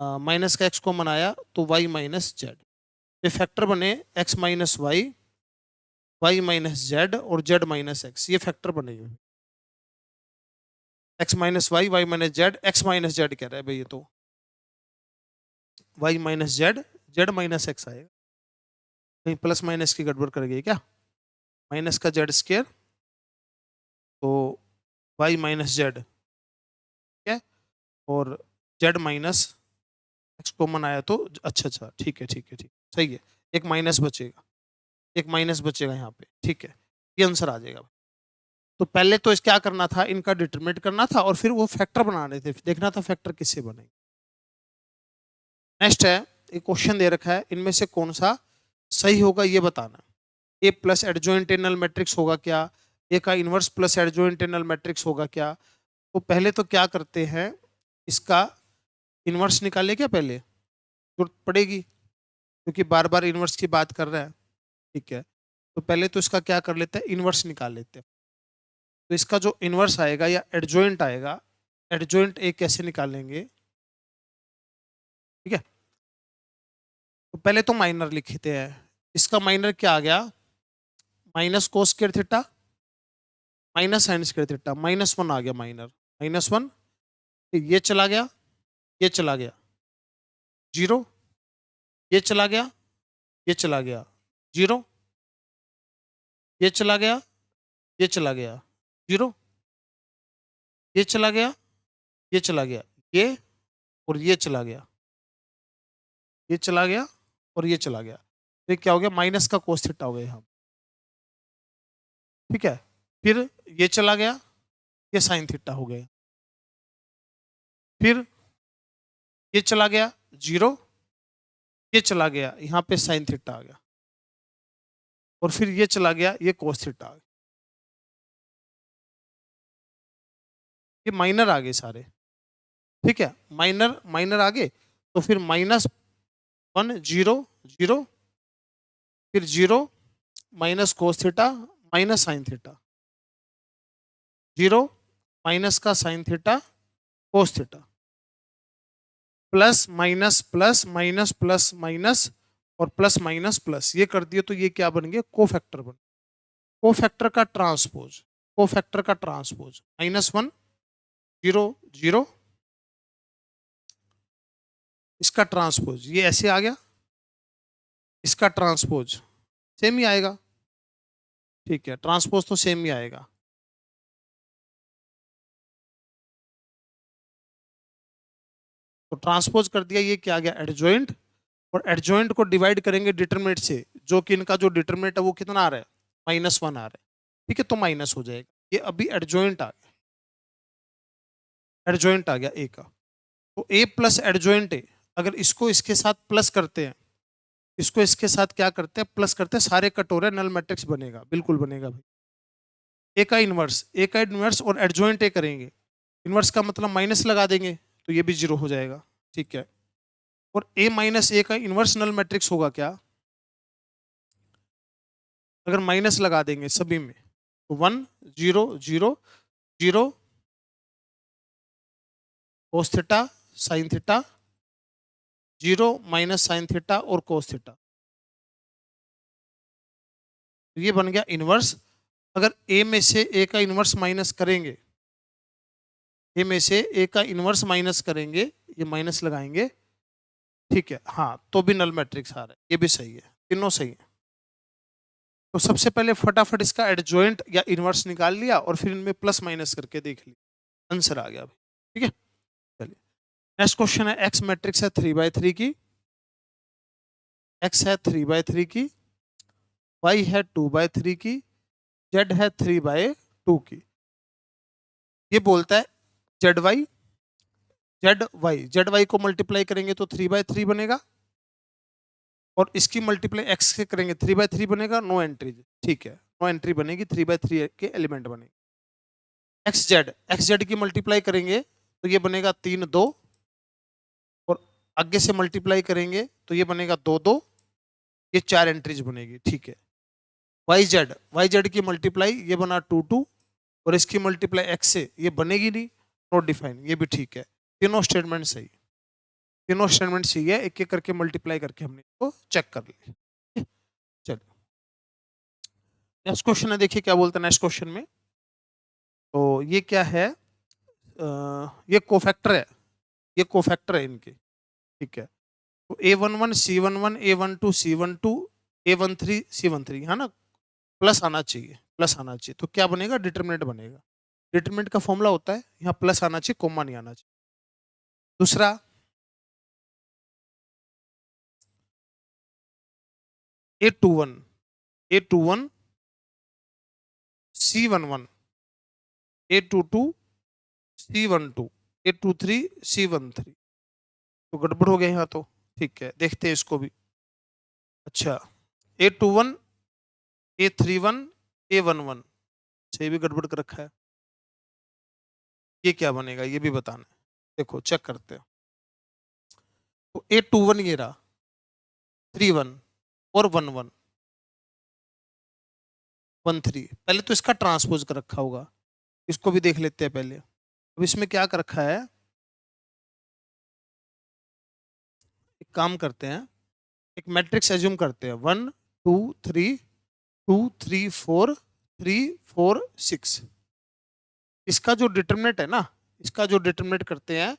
A: माइनस का एक्स कॉमन आया तो वाई माइनस जेड। ये फैक्टर बने x minus y, y minus z और जेड माइनस एक्स, ये फैक्टर बनेंगे। X minus y minus z, x minus z कह रहा है भाई ये तो, y minus z z minus x आएगा। कहीं प्लस माइनस की गड़बड़ कर गई क्या, माइनस का जेड स्क्र तो वाई माइनस जेड, ठीक है, और जेड माइनस एक्स कॉमन आया तो अच्छा अच्छा ठीक है ठीक है ठीक, सही है। एक माइनस बचेगा, एक माइनस बचेगा यहाँ पे, ठीक है, ये आंसर आ जाएगा। तो पहले तो इस क्या करना था, इनका डिटरमिनेट करना था और फिर वो फैक्टर बनाने थे, देखना था फैक्टर किससे बने। नेक्स्ट है, एक क्वेश्चन दे रखा है, इनमें से कौन सा सही होगा ये बताना। ए प्लस एडजॉइंट एनल मैट्रिक्स होगा क्या, ए का inverse plus adjoint anal matrix होगा क्या। तो पहले तो क्या करते हैं, इसका इनवर्स निकाले क्या, पहले जरूरत पड़ेगी क्योंकि बार बार इनवर्स की बात कर रहा है। ठीक है, तो पहले तो इसका क्या कर लेते हैं, इनवर्स निकाल लेते हैं। तो इसका जो इनवर्स आएगा या एडजॉइंट आएगा, एडजॉइंट ए कैसे निकालेंगे। ठीक है, तो पहले तो माइनर लिखते हैं, इसका माइनर क्या आ गया, minus cos square theta minus sign square theta, -1 आ गया माइनर, -1, ये चला गया, ये चला गया, जीरो, ये चला गया, ये चला गया, जीरो, ये चला गया, ये चला गया, जीरो, ये चला गया, ये चला गया, ये और ये चला गया, ये चला गया और ये चला गया। तो ये क्या हो गया, माइनस का कोस थीटा हो गया यहाँ। ठीक है, फिर ये चला गया, ये साइन थीटा हो गया, फिर ये चला गया, जीरो, ये चला गया, यहाँ पे साइन थीटा आ गया, और फिर ये चला गया, ये कोस थीटा आ गया। ये माइनर आ गए सारे, ठीक है, माइनर माइनर आ गए। तो फिर -1 0 0, फिर 0 minus cos theta minus sine theta, 0 minus का sine theta cos theta, plus minus plus minus plus minus और प्लस माइनस प्लस, ये कर दिए तो ये क्या बन गया, कोफैक्टर बन, कोफैक्टर का ट्रांसपोज, कोफैक्टर का ट्रांसपोज -1 0 0, इसका ट्रांसपोज ये ऐसे आ गया, इसका ट्रांसपोज सेम ही आएगा, ठीक है, ट्रांसपोज तो सेम ही आएगा। तो ट्रांसपोज कर दिया, ये क्या आ गया, एडजॉइंट, और एडजॉइंट को डिवाइड करेंगे डिटरमिनेंट से, जो कि इनका जो डिटरमिनेंट है वो कितना आ रहा है, -1 आ रहा है, ठीक है, तो माइनस हो जाएगा, ये अभी एडजॉइंट आ गया, एडजॉइंट आ गया ए का। तो ए प्लस एडजॉइंट ए, अगर इसको इसके साथ प्लस करते हैं, इसको इसके साथ क्या करते हैं, प्लस करते हैं, सारे कटोरे नल मैट्रिक्स बनेगा, बिल्कुल बनेगा भाई। ए का इनवर्स, ए का इनवर्स और एडजॉइंट ए करेंगे, इनवर्स का मतलब माइनस लगा देंगे, तो ये भी 0 हो जाएगा, ठीक है। और ए माइनस ए का इनवर्स नल मैट्रिक्स होगा क्या, अगर माइनस लगा देंगे सभी में, तो 1 0 0 0 cos theta sine theta, 0 minus sine theta और कोस थीटा, ये बन गया इनवर्स। अगर ए में से ए का इनवर्स माइनस करेंगे, ए में से ए का इनवर्स माइनस करेंगे, ये माइनस लगाएंगे, ठीक है, हाँ, तो भी नल मैट्रिक्स आ रहा है, ये भी सही है, तीनों सही है। तो सबसे पहले फटाफट इसका एडजॉइंट या इनवर्स निकाल लिया, और फिर इनमें प्लस माइनस करके देख लिया, आंसर आ गया, ठीक है। चलिए नेक्स्ट क्वेश्चन है, एक्स मैट्रिक्स है 3/3 की, एक्स है 3/3 की, वाई है 2/3 की, जेड है 3/2 की। ये बोलता है जेड वाई को मल्टीप्लाई करेंगे तो 3/3 बनेगा, और इसकी मल्टीप्लाई एक्स से करेंगे 3/3 बनेगा, नो एंट्री, ठीक है, नो एंट्री बनेगी, 3/3 के एलिमेंट बनेंगे। एक्स जेड की मल्टीप्लाई करेंगे तो ये बनेगा 3 2, और आगे से मल्टीप्लाई करेंगे तो ये बनेगा 2 2, ये 4 एंट्रीज बनेगी, ठीक है। वाई जेड की मल्टीप्लाई ये बना 2 2, और इसकी मल्टीप्लाई एक्स से ये बनेगी नहीं, नॉट डिफाइन, ये भी ठीक है, तीनों स्टेटमेंट सही, तीनों स्टेटमेंट सही है, एक एक करके मल्टीप्लाई करके हमने इसको चेक कर लिया। चलिए नेक्स्ट क्वेश्चन है, देखिए क्या बोलते हैं नेक्स्ट क्वेश्चन में। तो ये क्या है, ये कोफैक्टर है, ये कोफैक्टर है इनके, ठीक है। तो A11 C11 A12 C12 A13 C13, है ना, प्लस आना चाहिए, प्लस आना चाहिए, तो क्या बनेगा, डिटरमिनेंट बनेगा। डिटरमिनेंट का फॉर्मूला होता है यहाँ प्लस आना चाहिए, कॉमा नहीं आना चाहिए। दूसरा A21 A21 C11 A22 C12 A23 C13, तो गड़बड़ हो गया यहाँ तो, ठीक है, देखते हैं इसको भी। अच्छा, A21 A31 A11 से भी गड़बड़ कर रखा है, ये क्या बनेगा, ये भी बताना है, देखो चेक करते हैं। तो A21 ये रहा, 31 और 11 13, पहले तो इसका ट्रांसपोज कर रखा होगा, इसको भी देख लेते हैं पहले। अब इसमें क्या कर रखा है, एक काम करते हैं, एक मैट्रिक्स एज्यूम करते हैं, 1 2 3 2 3 4 3 4 6। इसका जो डिटरमिनेंट है ना, इसका जो डिटरमिनेंट करते हैं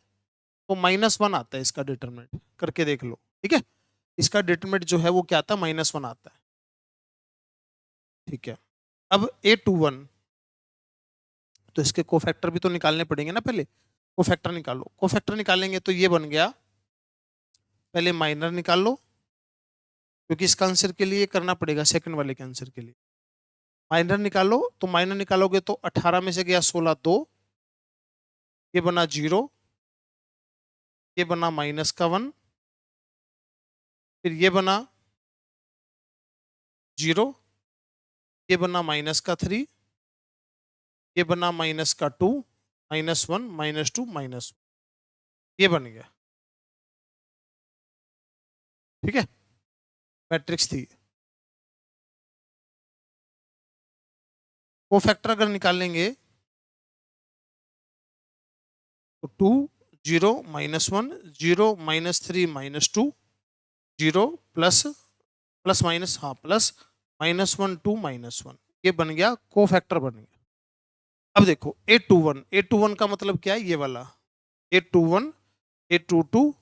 A: तो -1 आता है, इसका डिटरमिनेंट करके देख लो, ठीक है। इसका डिटरमिनेंट जो है वो क्या आता है, -1 आता है, ठीक है। अब A21, तो इसके कोफैक्टर भी तो निकालने पड़ेंगे ना, पहले कोफैक्टर निकालो, कोफैक्टर निकालेंगे तो ये बन गया, पहले माइनर निकाल लो, क्योंकि इसका आंसर के लिए करना पड़ेगा, सेकंड वाले के आंसर के लिए माइनर निकालो, तो माइनर निकालोगे तो 18 में से गया 16 2, ये बना 0, ये बना -1, फिर ये बना 0, ये बना -3, ये बना -2, -1, -2, -1, ये बन गया। ठीक है, मैट्रिक्स थी। को फैक्टर अगर निकालेंगे तो 2, 0, -1, 0, -3, -2, 0 प्लस प्लस माइनस, हाँ प्लस -1, 2, -1, ये बन गया, को फैक्टर बन गया। अब देखो A21 का मतलब क्या है, ये वाला A21, A22,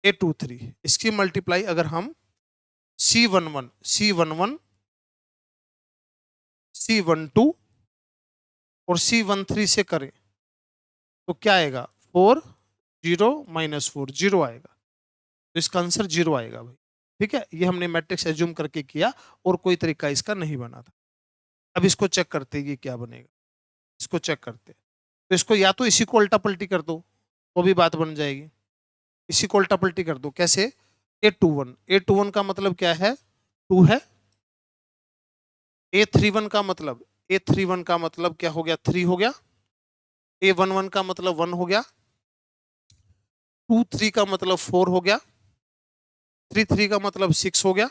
A: A23, इसकी मल्टीप्लाई अगर हम C11, C11, C12 और C13 से करें तो क्या आएगा, 4, 0, -4, 0 आएगा। तो इसका आंसर 0 आएगा भाई। ठीक है, ये हमने मैट्रिक्स एज्यूम करके किया और कोई तरीका इसका नहीं बना था। अब इसको चेक करते हैं ये क्या बनेगा, इसको चेक करते हैं। तो इसको या तो इसी को उल्टा पलटी कर दो तो भी बात बन जाएगी, इसी को उल्टा पलटी कर दो। कैसे, A21 का मतलब क्या है, 2 है। A31 का मतलब, A31 का मतलब क्या हो गया, 3 हो गया। A11 का मतलब 1 हो गया। 23 का मतलब 4 हो गया। 33 का मतलब 6 हो गया।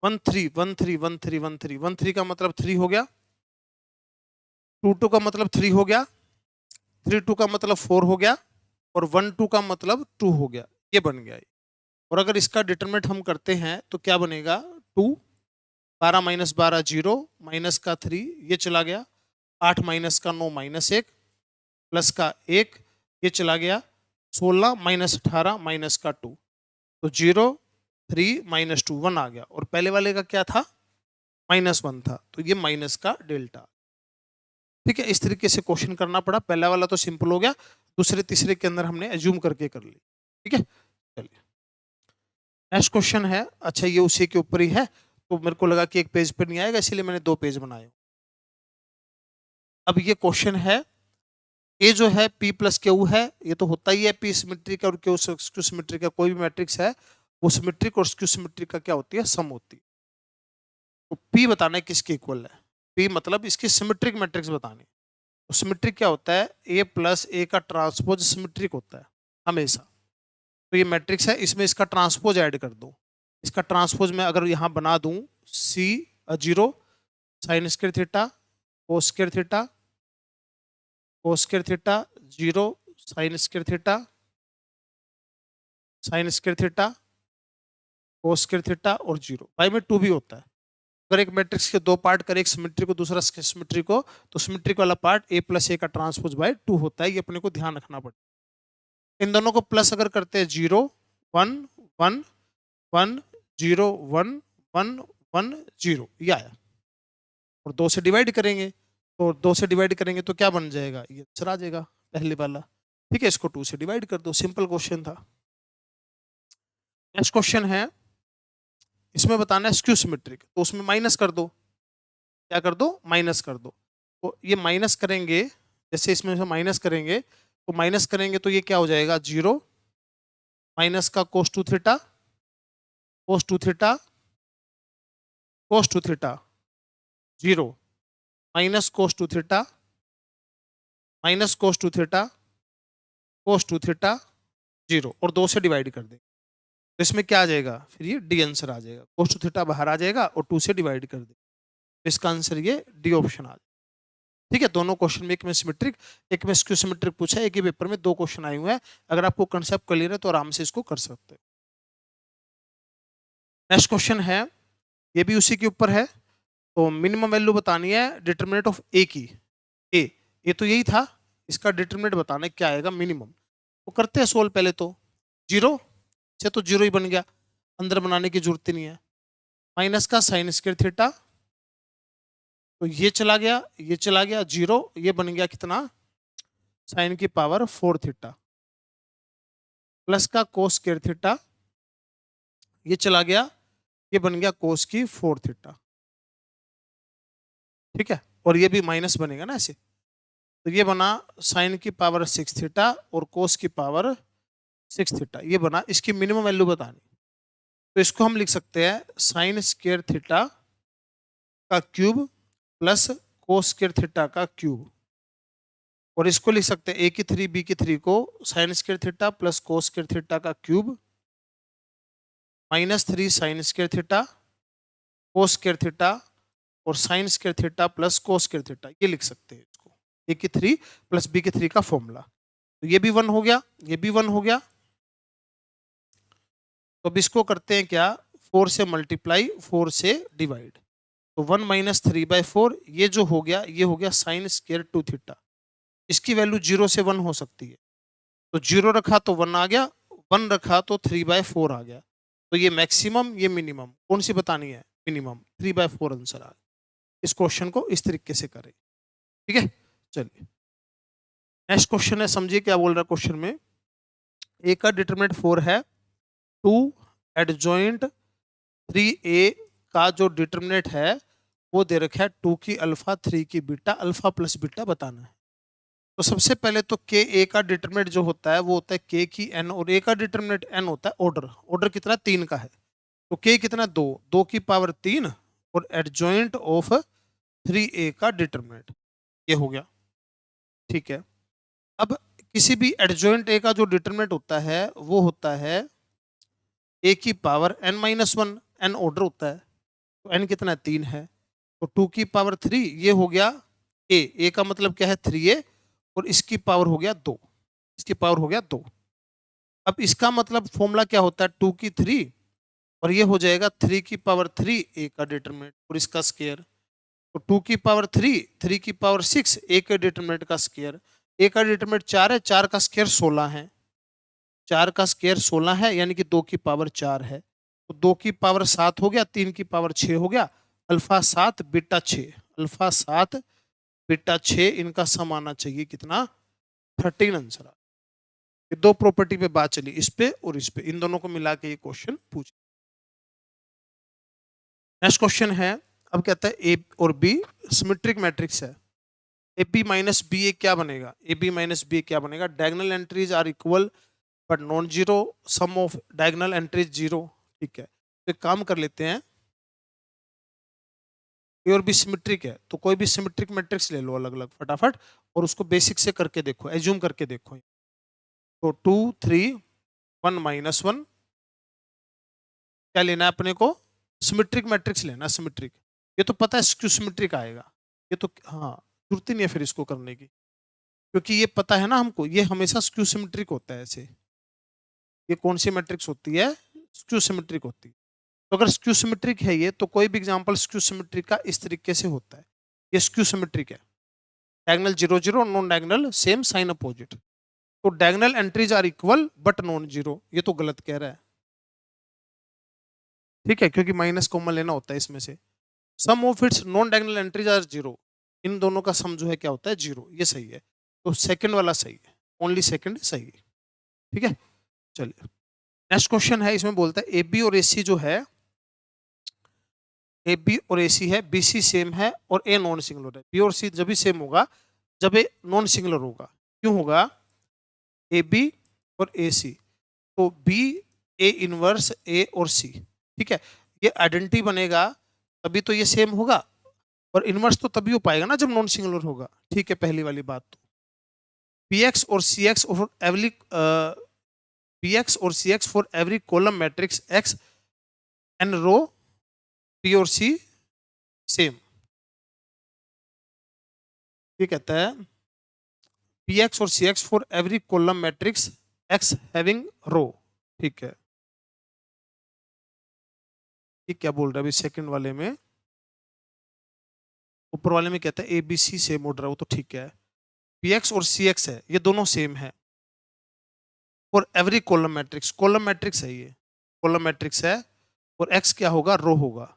A: 13, 13, 13, 13, 13 का मतलब 3 हो गया। 22 का मतलब 3 हो गया। 32 का मतलब 4 हो गया और 12 का मतलब 2 हो गया, ये बन गया। और अगर इसका डिटरमिनेंट हम करते हैं तो क्या बनेगा, 2, 12 - 12 0, माइनस का 3 ये चला गया, 8 - का 9 -1, प्लस का 1 ये चला गया, 16 - 18 का 2, तो 0, 3, -2, 1 आ गया। और पहले वाले का क्या था, -1 था, तो ये माइनस का डेल्टा। ठीक है, इस तरीके से क्वेश्चन करना पड़ा। पहला वाला तो सिंपल हो गया, दूसरे तीसरे के अंदर हमने एज्यूम करके कर ली। ठीक है, चलिए नेक्स्ट क्वेश्चन है। अच्छा, ये उसी के ऊपर ही है, तो मेरे को लगा कि एक पेज पर नहीं आएगा, इसीलिए मैंने 2 पेज बनाए। अब ये क्वेश्चन है, ए जो है P + Q है, ये तो होता ही है, P सिमेट्रिक और Q स्क्यू सिमेट्रिक का कोई भी मैट्रिक्स है, वो सिमेट्रिक और स्क्यू सिमेट्रिक का क्या होती है, सम होती है। तो P बताना है किसके इक्वल है, P मतलब इसकी सिमेट्रिक मैट्रिक्स बतानी। तो सिमेट्रिक क्या होता है, A + A का ट्रांसपोज सिमेट्रिक होता है हमेशा। तो ये मैट्रिक्स है, इसमें इसका ट्रांसपोज ऐड कर दो। इसका ट्रांसपोज मैं अगर यहाँ बना दूं, C0 sin square theta cos square theta cos square theta 0 sin square theta sin square theta cos square theta और 0 भाई में 2 भी होता है। अगर एक मैट्रिक्स के 2 पार्ट करे, एक सिमेट्री को दूसरा सिमेट्री को, तो सिमेट्रिक वाला पार्ट A + A का ट्रांसपोज बाय 2 होता है, ये अपने को ध्यान रखना पड़ेगा। इन दोनों को प्लस अगर करते हैं, 0, 1, 1, 1, 0, 1, 1, 1, 0 ये आया। और 2 से डिवाइड करेंगे, तो 2 से डिवाइड करेंगे तो क्या बन जाएगा, ये आंसर आ जाएगा पहले वाला। ठीक है, इसको 2 से डिवाइड कर दो, सिंपल क्वेश्चन था। नेक्स्ट क्वेश्चन है, इसमें बताना है स्क्यू सिमेट्रिक, तो उसमें माइनस कर दो। क्या कर दो, माइनस कर दो। तो ये माइनस करेंगे, जैसे इसमें से माइनस करेंगे, तो माइनस करेंगे तो ये क्या हो जाएगा, 0 माइनस का cos 2 theta cos 2 theta cos 2 theta 0 minus cos 2 theta minus cos 2 theta cos 2 theta 0 और 2 से डिवाइड कर दें, तो इसमें क्या आ जाएगा, फिर ये डी आंसर आ जाएगा। cos 2 थीटा बाहर आ जाएगा और 2 से डिवाइड कर दें, तो इसका आंसर ये डी ऑप्शन आ जाएगा। ठीक है, दोनों क्वेश्चन में, एक में सिमेट्रिक एक में स्क्यू सिमेट्रिक पूछा है, एक ही पेपर में 2 क्वेश्चन आए हुए हैं। अगर आपको कंसेप्ट क्लियर है तो आराम से इसको कर सकते हैं। नेक्स्ट क्वेश्चन है, ये भी उसी के ऊपर है। तो मिनिमम वैल्यू बतानी है डिटरमिनेंट ऑफ ए की। ए तो यही था, इसका डिटरमिनेंट बताना है क्या आएगा मिनिमम। तो करते हैं सोल्व। पहले तो 0 से तो 0 ही बन गया, अंदर बनाने की जरूरत ही नहीं है। माइनस का साइन स्क्वायर थीटा, तो ये चला गया, ये चला गया 0, ये बन गया कितना, साइन की पावर 4 थीटा, प्लस का कोस स्क्वायर थीटा, ये चला गया, ये बन गया कोस की 4 थीटा। ठीक है, और ये भी माइनस बनेगा ना ऐसे, तो ये बना साइन की पावर 6 थीटा और कोस की पावर 6 थीटा, ये बना। इसकी मिनिमम वैल्यू बतानी, तो इसको हम लिख सकते हैं साइन स्क्वायर थीटा का cube plus cos square theta का क्यूब, और इसको लिख सकते हैं ए की 3 बी की 3 को sine square theta plus cos square theta का cube -3 sine square theta cos square theta और sine square theta plus cos square theta, ये लिख सकते हैं इसको ए की 3 प्लस बी की 3 का फॉर्मूला। तो ये भी 1 हो गया, ये भी 1 हो गया। तो अब इसको करते हैं क्या, 4 से मल्टीप्लाई 4 से डिवाइड, तो 1 माइनस 3/4 ये जो हो गया ये हो गया साइन स्क्वायर 2 थीटा। इसकी वैल्यू 0 से 1 हो सकती है, तो 0 रखा तो 1 आ गया, 1 रखा तो 3/4 आ गया। तो ये मैक्सिमम ये मिनिमम कौन सी बतानी है, मिनिमम 3/4 आंसर आ गया। इस क्वेश्चन को इस तरीके से करें, ठीक है। चलिए नेक्स्ट क्वेश्चन है, समझिए क्या बोल रहा है क्वेश्चन में। ए का डिटरमिनेंट 4 है, 2 एडजॉइंट 3a का जो डिटरमिनेंट है वो दे रखा है 2 की अल्फा 3 की बीटा, अल्फा प्लस बीटा बताना है। तो सबसे पहले तो के ए का डिटरमिनेंट जो होता है वो होता है के की एन, और ए का डिटरमिनेंट एन होता है ऑर्डर, ऑर्डर कितना 3 का है, तो के कितना 2, 2 की पावर 3 और एडजॉइंट ऑफ 3a का डिटरमिनेंट, ये हो गया, ठीक है। अब किसी भी एडजॉइंट ए का जो डिटरमिनेंट होता है वो होता है ए की पावर n-1, एन ऑर्डर होता है, तो एन कितना है 3 है, तो 2 की पावर 3 ये हो गया ए का मतलब क्या है 3a, और इसकी पावर हो गया 2, इसकी पावर हो गया 2। अब इसका मतलब फॉर्मूला क्या होता है 2 की 3, और ये हो जाएगा 3 की पावर 3 ए का डिटरमिनेंट और इसका स्क्वायर, तो 2 की पावर 3, 3 की पावर 6 ए के डिटरमिनेंट का स्क्वायर, ए का डिटरमिनेंट 4 है, 4 का स्क्वायर 16 है, 4 का स्क्वायर 16 है यानी कि 2 की पावर 4 है, तो 2 की पावर 7 हो गया, 3 की पावर 6 हो गया, अल्फा 7 बीटा 6, अल्फा 7 बीटा 6 इनका सम आना चाहिए कितना 13 आंसर। ये दो प्रॉपर्टी पे बात चली, इस पे और इस पे, इन दोनों को मिला के ये क्वेश्चन पूछ। नेक्स्ट क्वेश्चन है, अब कहता है ए और बी सिमेट्रिक मैट्रिक्स है, A B minus b a क्या बनेगा, ए बी माइनस बी क्या बनेगा, diagonal entries are equal but non zero, sum of diagonal entries zero, ठीक है। तो एक काम कर लेते हैं, ए और बी सिमेट्रिक है तो कोई भी सिमेट्रिक मैट्रिक्स ले लो अलग अलग फटाफट, और उसको बेसिक से करके देखो, एज्यूम करके देखो। तो 2 3 1 -1 क्या लेना है अपने को, सिमेट्रिक मैट्रिक्स लेना, सिमेट्रिक, ये तो पता है स्क्यू सिमेट्रिक आएगा, ये तो हाँ जरूरत ही नहीं है फिर इसको करने की, क्योंकि ये पता है ना हमको, ये हमेशा स्क्यू सिमेट्रिक होता है ऐसे, ये कौन सी मैट्रिक्स होती है, स्क्यू सिमेट्रिक होती है। तो अगर स्क्यू सिमेट्रिक है ये, तो कोई भी एग्जांपल स्क्यू सिमेट्रिक का इस तरीके से होता है, ये स्क्यू सिमेट्रिक है, diagonal 0 0 non diagonal same sign opposite, तो diagonal entries are equal but non zero, ये तो गलत कह रहा है, ठीक है, क्योंकि माइनस कॉमन लेना होता है इसमें से। Sum of its non diagonal entries are zero, इन दोनों का सम जो है क्या होता है जीरो, ये सही है, तो सेकंड वाला सही है, ओनली सेकंड सही है, ठीक है। चलिए नेक्स्ट क्वेश्चन है, इसमें बोलता है ए बी और ए सी जो है, ए बी और ए सी है, बी सी सेम है और ए नॉन सिंगुलर है, बी और सी जब भी सेम होगा जब ए नॉन सिंगुलर होगा, क्यों होगा, ए बी और ए सी, तो बी ए इनवर्स ए और सी, ठीक है, ये आइडेंटिटी बनेगा तभी तो ये सेम होगा, और इनवर्स तो तभी हो पाएगा ना जब नॉन सिंगुलर होगा, ठीक है, पहली वाली बात। तो पी एक्स और सी एक्स और एवरी पी एक्स और C X for every column matrix X N row P और सी सेम, ये कहता है पी एक्स और C X for every column matrix X having row, ठीक है। ये क्या बोल रहा है अभी सेकंड वाले में, ऊपर वाले में कहता है A B c same order है, वो तो ठीक है, पी एक्स और सी एक्स है ये दोनों सेम है for every column matrix, column matrix है ये, कॉलम मैट्रिक्स है, और एक्स क्या होगा रो होगा,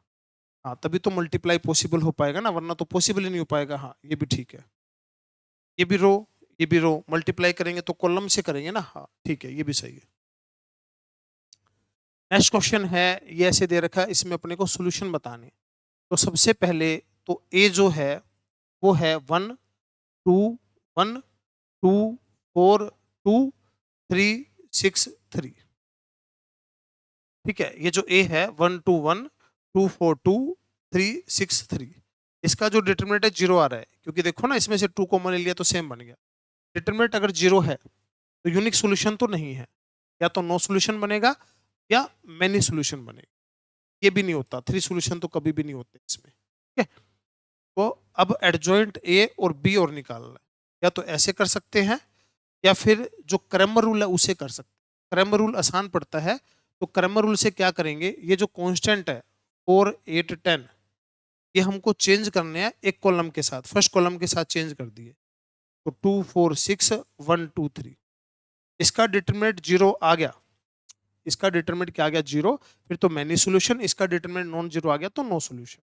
A: हाँ तभी तो मल्टीप्लाई पॉसिबल हो पाएगा ना, वरना तो पॉसिबल ही नहीं हो पाएगा, हाँ ये भी ठीक है, ये भी रो ये भी रो, मल्टीप्लाई करेंगे तो कॉलम से करेंगे ना, हाँ ठीक है ये भी सही है। नेक्स्ट क्वेश्चन है, ये ऐसे दे रखा है, इसमें अपने को सोल्यूशन बताने, तो सबसे पहले तो ए जो है वो है 1 2 1 2 4 2 3 6 3, ठीक है, ये जो ए है 1 2 1 2 4 2 3 6 3, इसका जो डिटरमिनेंट है 0 आ रहा है, क्योंकि देखो ना इसमें से 2 कॉमन ले लिया तो सेम बन गया। डिटरमिनेंट अगर 0 है तो यूनिक सॉल्यूशन तो नहीं है, या तो नो सॉल्यूशन बनेगा या मैनी सॉल्यूशन बनेगा। ये भी नहीं होता, 3 सॉल्यूशन तो कभी भी नहीं होते इसमें। ठीक है, तो अब एडजॉइंट ए और बी और निकालना है, या तो ऐसे कर सकते हैं या फिर जो क्रैमर रूल है उसे कर सकते हैं। क्रैमर रूल आसान पड़ता है, तो क्रैमर रूल से क्या करेंगे, ये जो कांस्टेंट है 4 8 10, ये हमको चेंज करने हैं एक कॉलम के साथ, फर्स्ट कॉलम के साथ चेंज कर दिए, तो 2 4 6 1 2 3, इसका डिटरमिनेंट 0 आ गया, इसका डिटरमिनेंट क्या आ गया 0, फिर तो मैनी सॉल्यूशन, इसका डिटरमिनेंट नॉन जीरो आ गया तो नो सॉल्यूशन।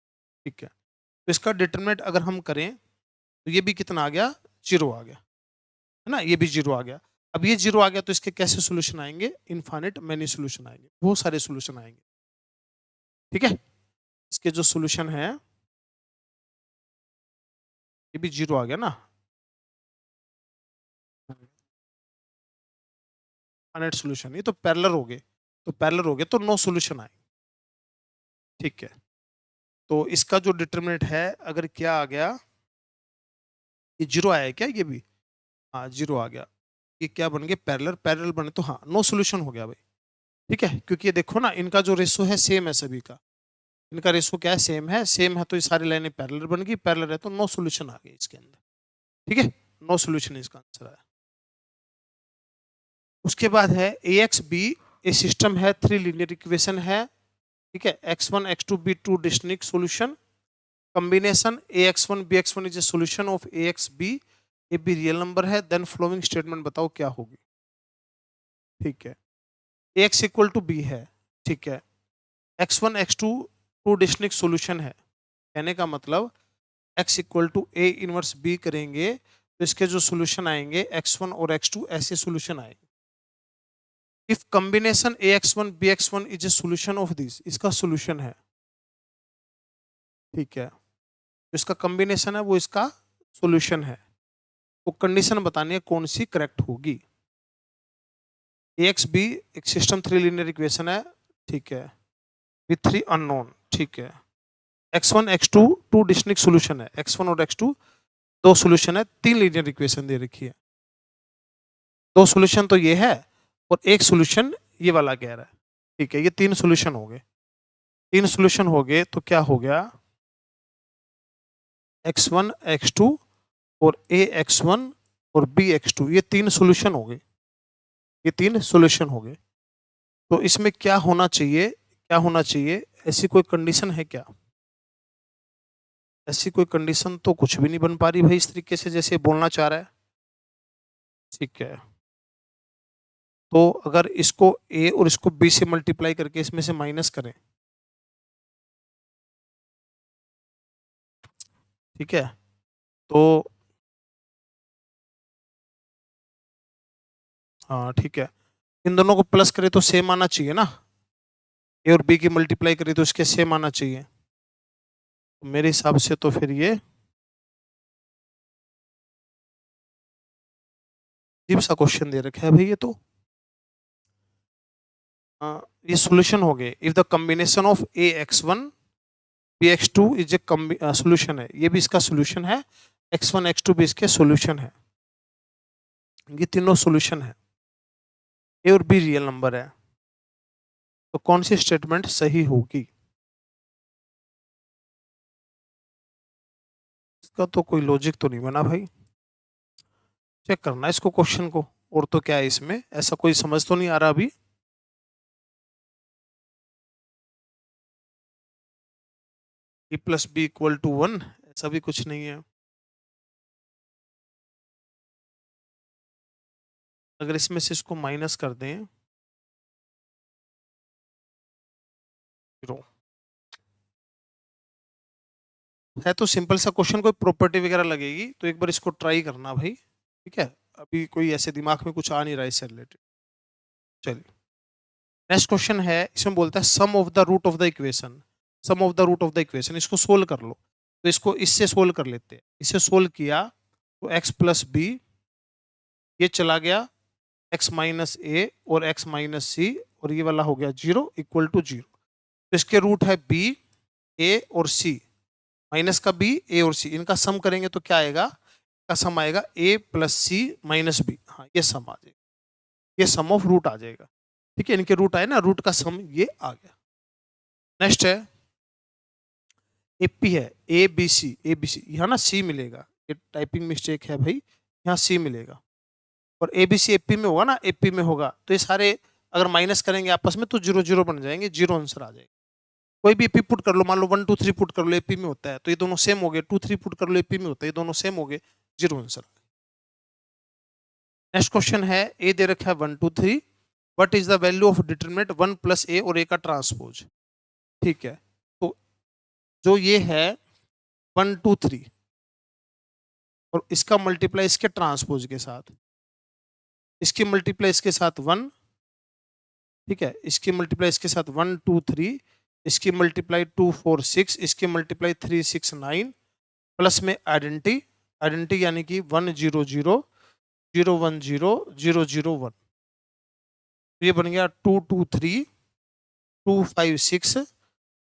A: ठीक है, तो इसका डिटरमिनेंट अगर हम करें तो ये भी कितना आ गया 0 आ गया, है ना, ये भी 0 आ गया। अब ये 0 आ गया तो इसके कैसे सॉल्यूशन आएंगे, इनफाइनाइट मैनी सॉल्यूशन आएंगे, बहुत सारे सॉल्यूशन आएंगे। ठीक है, इसके जो सॉल्यूशन है ये भी 0 आ गया ना, इनफाइनाइट सॉल्यूशन, ये तो पैरेलल हो गए, तो पैरेलल हो गए तो नो सॉल्यूशन आए। ठीक है, तो इसका जो डिटरमिनेंट है अगर क्या आ गया, ये 0 आया है क्या, ये भी हाँ 0 आ गया, ये क्या बन गए पैरेलल, पैरेलल बने तो हाँ नो सॉल्यूशन हो गया भाई। ठीक है, क्योंकि ये देखो ना इनका जो रेशो है सेम है सभी का, इनका रेशो क्या है, सेम है तो ये सारी लाइनें पैरेलल बन गई, पैरेलल है तो नो सॉल्यूशन आ गई इसके अंदर। ठीक है, नो सॉल्यूशन इसका आंसर है। उसके बाद है ए एक्स बी, ए सिस्टम है, 3 लीनियर इक्वेशन है। ठीक है, x1 x2 b 2 distinct solution, combination ax1 bx1 is a solution of ax b, A be real number है, देन फ्लोइंग स्टेटमेंट बताओ क्या होगी। ठीक है, ax इक्वल टू b है। ठीक है, x1 x2 two distinct solution है, कहने का मतलब x equal to a inverse b करेंगे तो इसके जो सॉल्यूशन आएंगे x1 और x2 ऐसे सॉल्यूशन आएंगे। If combination ax1 bx1 is a solution of this, इसका सॉल्यूशन है। ठीक है, जो इसका कॉम्बिनेशन है वो इसका सॉल्यूशन है, तो कंडीशन बतानी है कौन सी करेक्ट होगी। एक्स बी एक सिस्टम 3 लीनियर इक्वेशन है। ठीक है, विथ 3 अननोन। ठीक है, x1 x2 two distinct solution है, x1 और x2 दो सॉल्यूशन है, 3 लीनियर इक्वेशन दे रखी है, दो सॉल्यूशन तो ये है और एक सॉल्यूशन ये वाला कह रहा है। ठीक है, ये 3 सॉल्यूशन हो गए, 3 सॉल्यूशन हो गए तो क्या हो गया, x1 x2 और a x1 और b x2, ये 3 सॉल्यूशन हो गए, ये 3 सॉल्यूशन हो गए। तो इसमें क्या होना चाहिए, क्या होना चाहिए, ऐसी कोई कंडीशन है क्या, ऐसी कोई कंडीशन तो कुछ भी नहीं बन पा रही भाई इस तरीके से जैसे बोलना चाह रहा है। ठीक है, तो अगर इसको ए और इसको बी से मल्टीप्लाई करके इसमें से माइनस करें, ठीक है, तो हाँ ठीक है, इन दोनों को प्लस करें तो सेम आना चाहिए ना, ए और बी की मल्टीप्लाई करें तो इसके सेम आना चाहिए, तो मेरे हिसाब से तो फिर ये अजीब सा क्वेश्चन दे रखा है भाई ये तो। ये सॉल्यूशन हो गए, if the combination of a x one b x two is a solution है, ये भी इसका सॉल्यूशन है, एक्स वन एक्स टू भी इसके सॉल्यूशन है, ये तीनों सॉल्यूशन है, ए और बी रियल नंबर है, तो कौन सी स्टेटमेंट सही होगी, इसका तो कोई लॉजिक तो नहीं बना भाई, चेक करना है इसको क्वेश्चन को, और तो क्या है इसमें, ऐसा कोई समझ तो नहीं आ रहा अभी। ए प्लस बी इक्वल टू 1, ऐसा भी कुछ नहीं है। अगर इसमें से इसको माइनस कर दें 0, है तो सिंपल सा क्वेश्चन, कोई प्रॉपर्टी वगैरह लगेगी तो एक बार इसको ट्राई करना भाई। ठीक है, अभी कोई ऐसे दिमाग में कुछ आ नहीं रहा है इससे रिलेटेड। चलिए, नेक्स्ट क्वेश्चन है, इसमें बोलता है sum of the root of the equation, sum of the root of the equation, इसको सोल्व कर लो, तो इसको इससे सोल्व कर लेते हैं, इससे सोल्व किया तो x प्लस बी, ये चला गया x माइनस ए और x माइनस सी और ये वाला हो गया 0 इक्वल टू 0। तो इसके रूट है b, a और c, माइनस का b, a और c, इनका सम करेंगे तो क्या आएगा, का सम आएगा a plus c minus b. हाँ, ये सम आ जाएगा, ये सम ऑफ रूट आ जाएगा। ठीक है, इनके रूट आए ना, रूट का सम ये आ गया। नेक्स्ट है एपी है, A B C, A B C, यहाँ ना सी मिलेगा, ये टाइपिंग मिस्टेक है भाई, यहाँ सी मिलेगा। और ए बी सी एपी में होगा ना, एपी में होगा, तो ये सारे अगर माइनस करेंगे आपस में तो 0 0 बन जाएंगे, 0 आंसर आ जाएगा। कोई भी एपी पुट कर लो, मान लो 1 2 3 पुट कर लो, एपी में होता है तो ये दोनों सेम हो गए, 2 3 पुट कर लो, एपी में होता है, ये दोनों सेम हो गए, 0 आंसर। नेक्स्ट क्वेश्चन है, ए दे रखा है 1 2 3, what is the value of determinant 1 plus A और ए का ट्रांसपोज। ठीक है, तो जो ये है 1 2 3 और इसका मल्टीप्लाई इसके ट्रांसपोज के साथ, इसकी मल्टीप्लाई इसके साथ 1, ठीक है, इसकी मल्टीप्लाई इसके साथ 1 2 3, इसकी मल्टीप्लाई 2 4 6, इसकी मल्टीप्लाई 3 6 9, प्लस में आइडेंटिटी, आइडेंटिटी यानी कि 1 0 0 0 1 0 0 0 1, ये बन गया 2 2 3 2 5 6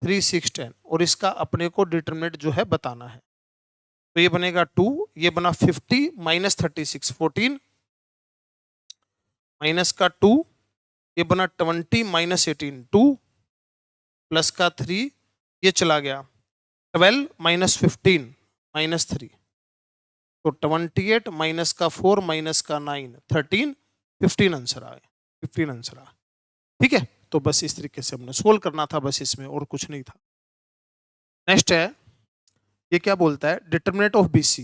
A: 3 6 10, और इसका अपने को डिटरमिनेंट जो है बताना है। तो ये बनेगा 2, ये बना 50 माइनस 36 14, माइनस का 2, ये बना 20 माइनस 18 2, प्लस का 3, ये चला गया 12 माइनस 15 माइनस 3, तो 28 माइनस का 4 माइनस का 9 13, 15 आंसर आ गया, 15 आंसर आ। ठीक है, तो बस इस तरीके से हमने सोल्व करना था बस, इसमें और कुछ नहीं था। नेक्स्ट है, ये क्या बोलता है, डिटरमिनेंट ऑफ बीसी,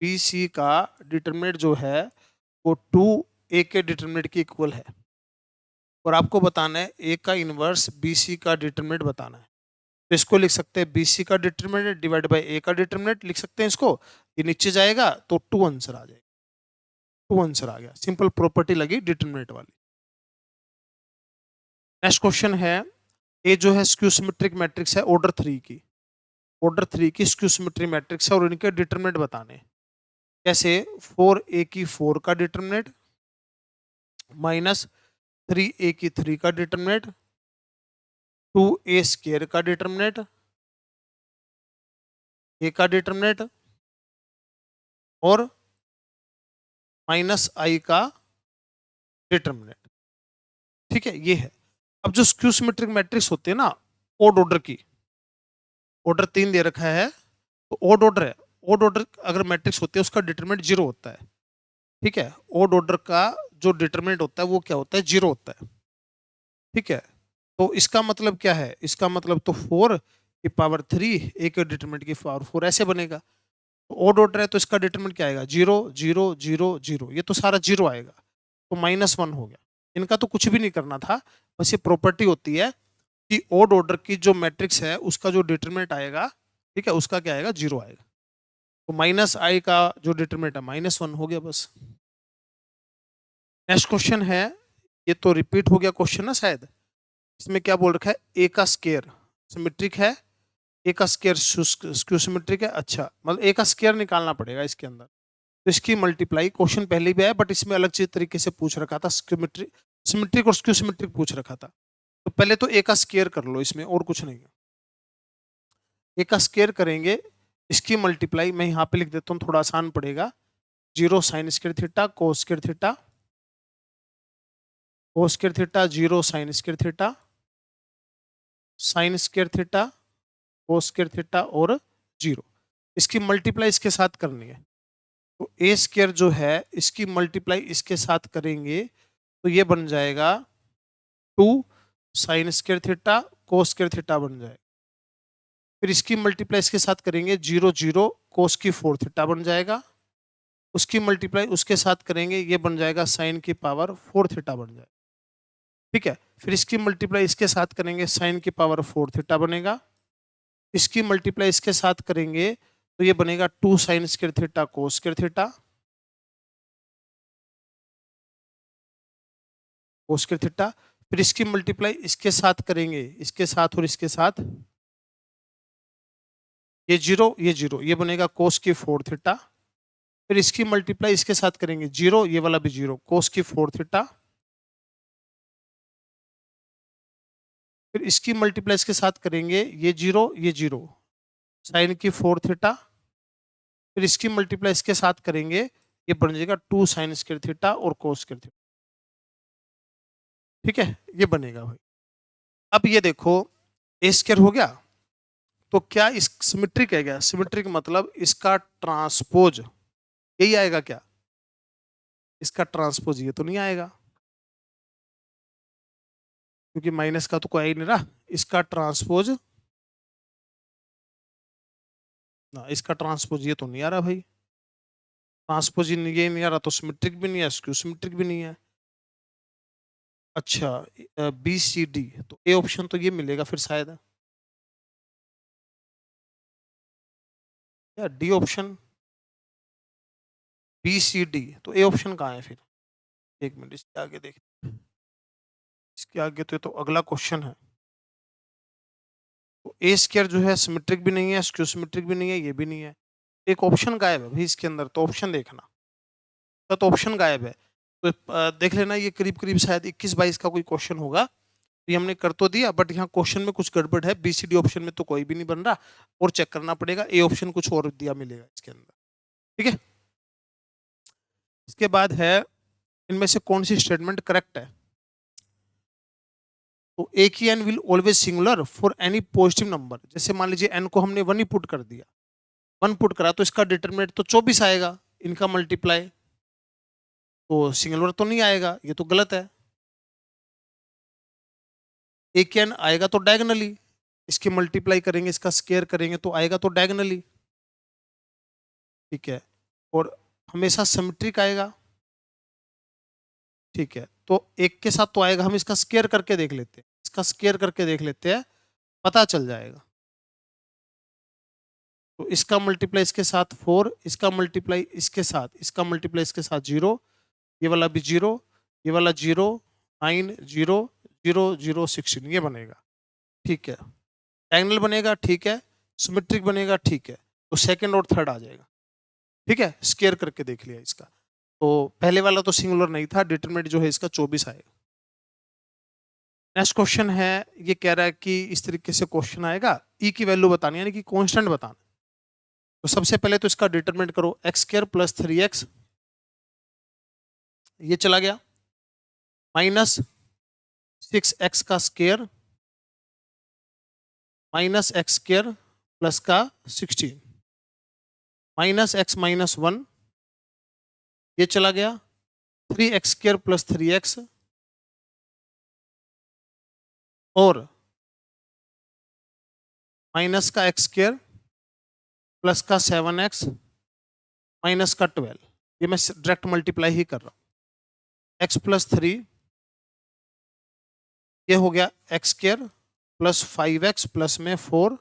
A: बीसी का डिटरमिनेंट जो है वो 2a के डिटरमिनेंट के इक्वल है, और आपको बताना है a का इनवर्स bc का डिटरमिनेंट बताना है। तो इसको लिख सकते हैं bc का डिटरमिनेंट डिवाइड बाय a का डिटरमिनेंट, लिख सकते हैं इसको, ये नीचे जाएगा तो 2 आंसर आ जाएगा, 2 आंसर आ गया, सिंपल प्रॉपर्टी लगी डिटरमिनेंट वाली। नेक्स्ट क्वेश्चन है, ए जो है स्क्यू सिमेट्रिक मैट्रिक्स है ऑर्डर 3 की, ऑर्डर 3 की स्क्यू सिमेट्रिक मैट्रिक्स है और इनके डिटरमिनेंट बताने। कैसे, 4a की 4 का डिटरमिनेंट माइनस 3a की 3 का डिटरमिनेंट, 2a स्क्वायर का डिटरमिनेंट, a का डिटरमिनेंट और माइनस i का डिटरमिनेंट। ठीक है, ये है। अब जो स्क्यू सिमेट्रिक मैट्रिक्स होते हैं ना ओड ऑर्डर की, ऑर्डर 3 दे रखा है तो ओड ऑर्डर है, ओड ऑर्डर अगर मैट्रिक्स होती है उसका डिटरमिनेंट 0 होता है। ठीक है, ओड ऑर्डर का जो डिटरमिनेंट होता है वो क्या होता है, 0 होता है। ठीक है, तो इसका मतलब क्या है, इसका मतलब तो 4 की पावर 3 a के डिटरमिनेंट की पावर 4 ऐसे बनेगा। तो ओड ऑर्डर है तो इसका डिटरमिनेंट क्या आएगा, 0 0 0 0, ये तो सारा 0 आएगा, तो -1 हो गया। इनका तो कुछ भी नहीं करना था, बस ये प्रॉपर्टी होती है कि ओड ऑर्डर की जो मैट्रिक्स है उसका जो डिटरमिनेंट आएगा, ठीक है, उसका क्या आएगा, 0 आएगा। तो -i का जो डिटरमिनेंट है -1 हो गया बस। नेक्स्ट क्वेश्चन है, ये तो रिपीट हो गया क्वेश्चन ना शायद, इसमें क्या बोल रखा है, ए का स्क्वायर सिमेट्रिक है, ए का स्क्वायर स्क्यू सिमेट्रिक है। अच्छा, मतलब ए का स्क्वायर निकालना पड़ेगा इसके अंदर, तो इसकी मल्टीप्लाई क्वेश्चन पहले भी आया बट इसमें अलग चीज तरीके से पूछ रखा था, सिमेट्रिक सिमेट्रिक और स्क्यू सिमेट्रिक पूछ रखा था। तो पहले तो ए का स्क्वायर कर लो इसमें, और कुछ नहीं है। ए का स्क्वायर करेंगे, इसकी मल्टीप्लाई मैं यहाँ पे लिख देता हूँ, थोड़ा आसान पड़ेगा, 0 sign square theta cos square theta, cos square theta 0 sign square theta, sign square theta cos square theta और 0, इसकी मल्टीप्लाई इसके साथ करनी है। तो ए स्क्वायर जो है इसकी मल्टीप्लाई इसके साथ करेंगे तो ये बन जाएगा 2 sign square theta cos square theta बन जाएगा। फिर इसकी मल्टीप्लाई इसके साथ करेंगे 0 0 कोस की 4 थीटा बन जाएगा, उसकी मल्टीप्लाई उसके साथ करेंगे ये बन जाएगा साइन की पावर 4 थीटा बन जाएगा। ठीक है, फिर इसकी मल्टीप्लाई इसके साथ करेंगे साइन की पावर 4 थीटा बनेगा, इसकी मल्टीप्लाई इसके साथ करेंगे तो ये बनेगा 2 sign square theta cos square theta, cos square theta, फिर इसकी मल्टीप्लाई इसके साथ करेंगे, इसके साथ और इसके साथ, ये 0 ये 0, ये बनेगा कोस की 4 थीटा, फिर इसकी मल्टीप्लाई इसके साथ करेंगे 0, ये वाला भी 0, कोस की 4 थीटा, फिर इसकी मल्टीप्लाई इसके साथ करेंगे, ये 0 साइन की 4 थीटा, फिर इसकी मल्टीप्लाई इसके साथ करेंगे, ये बन जाएगा 2 साइन स्क्वायर थीटा और कोस स्क्वायर थीटा। ठीक है, ये बनेगा भाई। अब ये देखो ए स्क्वायर हो गया, तो क्या इस सिमेट्रिक है क्या? सिमेट्रिक मतलब इसका ट्रांसपोज यही आएगा क्या? इसका ट्रांसपोज ये तो नहीं आएगा, क्योंकि माइनस का तो कोई ही नहीं रहा। इसका ट्रांसपोज ना, इसका ट्रांसपोज ये तो नहीं आ रहा भाई। ट्रांसपोज ये नहीं आ रहा तो सिमेट्रिक भी नहीं है, स्क्यू सिमेट्रिक भी नहीं है। अच्छा, बी सी डी, तो ए ऑप्शन तो ये मिलेगा फिर शायद, या डी ऑप्शन, बी सी डी, तो ए ऑप्शन कहाँ है फिर? एक मिनट, इसके आगे देख, इसके आगे तो ये तो अगला क्वेश्चन है। तो ए स्क्वायर जो है सिमेट्रिक भी नहीं है, स्क्यू सिमेट्रिक भी नहीं है, ये भी नहीं है। एक ऑप्शन गायब है भाई इसके अंदर, तो ऑप्शन देखना, तो ऑप्शन गायब है। तो देख लेना, ये करीब करीब शायद 21-22 का कोई क्वेश्चन होगा। ये हमने कर तो दिया, बट यहाँ क्वेश्चन में कुछ गड़बड़ है। बीसीडी ऑप्शन में तो कोई भी नहीं बन रहा, और चेक करना पड़ेगा। ए ऑप्शन कुछ और दिया मिलेगा इसके अंदर। ठीक है, इसके बाद है इनमें से कौन सी स्टेटमेंट करेक्ट है? तो ए की n will always singular for any positive number. जैसे मान लीजिए एन को हमने 1 ही पुट कर दिया, 1 पुट करा, तो इसका डिटरमिनेंट तो 24 आएगा, इनका मल्टीप्लाई तो सिंगुलर तो नहीं आएगा, ये तो गलत है। ए के एन आएगा तो डायगनली, इसकी मल्टीप्लाई करेंगे, इसका स्केयर करेंगे तो आएगा तो डायगनली। ठीक है, और हमेशा सिमेट्रिक आएगा। ठीक है, तो एक के साथ तो आएगा, हम इसका स्केयर करके देख लेते हैं, इसका स्केयर करके देख लेते हैं, पता चल जाएगा। तो इसका मल्टीप्लाई इसके साथ 4, इसका मल्टीप्लाई इसके साथ, इसका मल्टीप्लाई इसके साथ 0, ये वाला भी 0, ये वाला 0, 9, 0, 0, 0, 16, ये बनेगा। ठीक है, डायगोनल बनेगा, ठीक है, सिमेट्रिक बनेगा, ठीक है, तो सेकंड और थर्ड आ जाएगा। ठीक है, स्केयर करके देख लिया इसका, तो पहले वाला तो सिंगुलर नहीं था, डिटरमिनेंट जो है इसका 24 आएगा। नेक्स्ट क्वेश्चन है, ये कह रहा है कि इस तरीके से क्वेश्चन आएगा, ई की वैल्यू बतानी, यानी कि कांस्टेंट बताना। तो सबसे पहले तो इसका डिटरमिनेंट करो, एक्स स्क्वायर प्लस 3x, ये चला गया, माइनस 6x का square minus x square plus का 16, माइनस एक्स माइनस 1, ये चला गया, 3x स्क्वायर प्लस 3x, और माइनस का एक्स स्क्वायर प्लस का 7x माइनस का 12, ये मैं डायरेक्ट मल्टीप्लाई ही कर रहा हूं। x प्लस 3, ये हो गया x square plus 5x plus में 4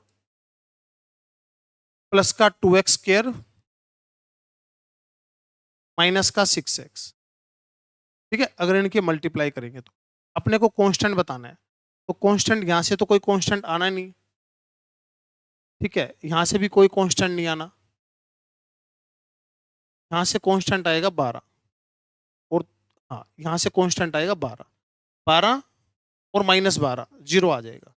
A: प्लस का 2x स्क्वायर माइनस का 6x। ठीक है, अगर इनकी मल्टीप्लाई करेंगे तो अपने को कांस्टेंट बताना है, तो कांस्टेंट यहां से तो कोई कांस्टेंट आना नहीं। ठीक है, यहां से भी कोई कांस्टेंट नहीं आना, यहां से कांस्टेंट आएगा 12, और हाँ यहां से कांस्टेंट आएगा 12, 12 और माइनस 12, 0 आ जाएगा।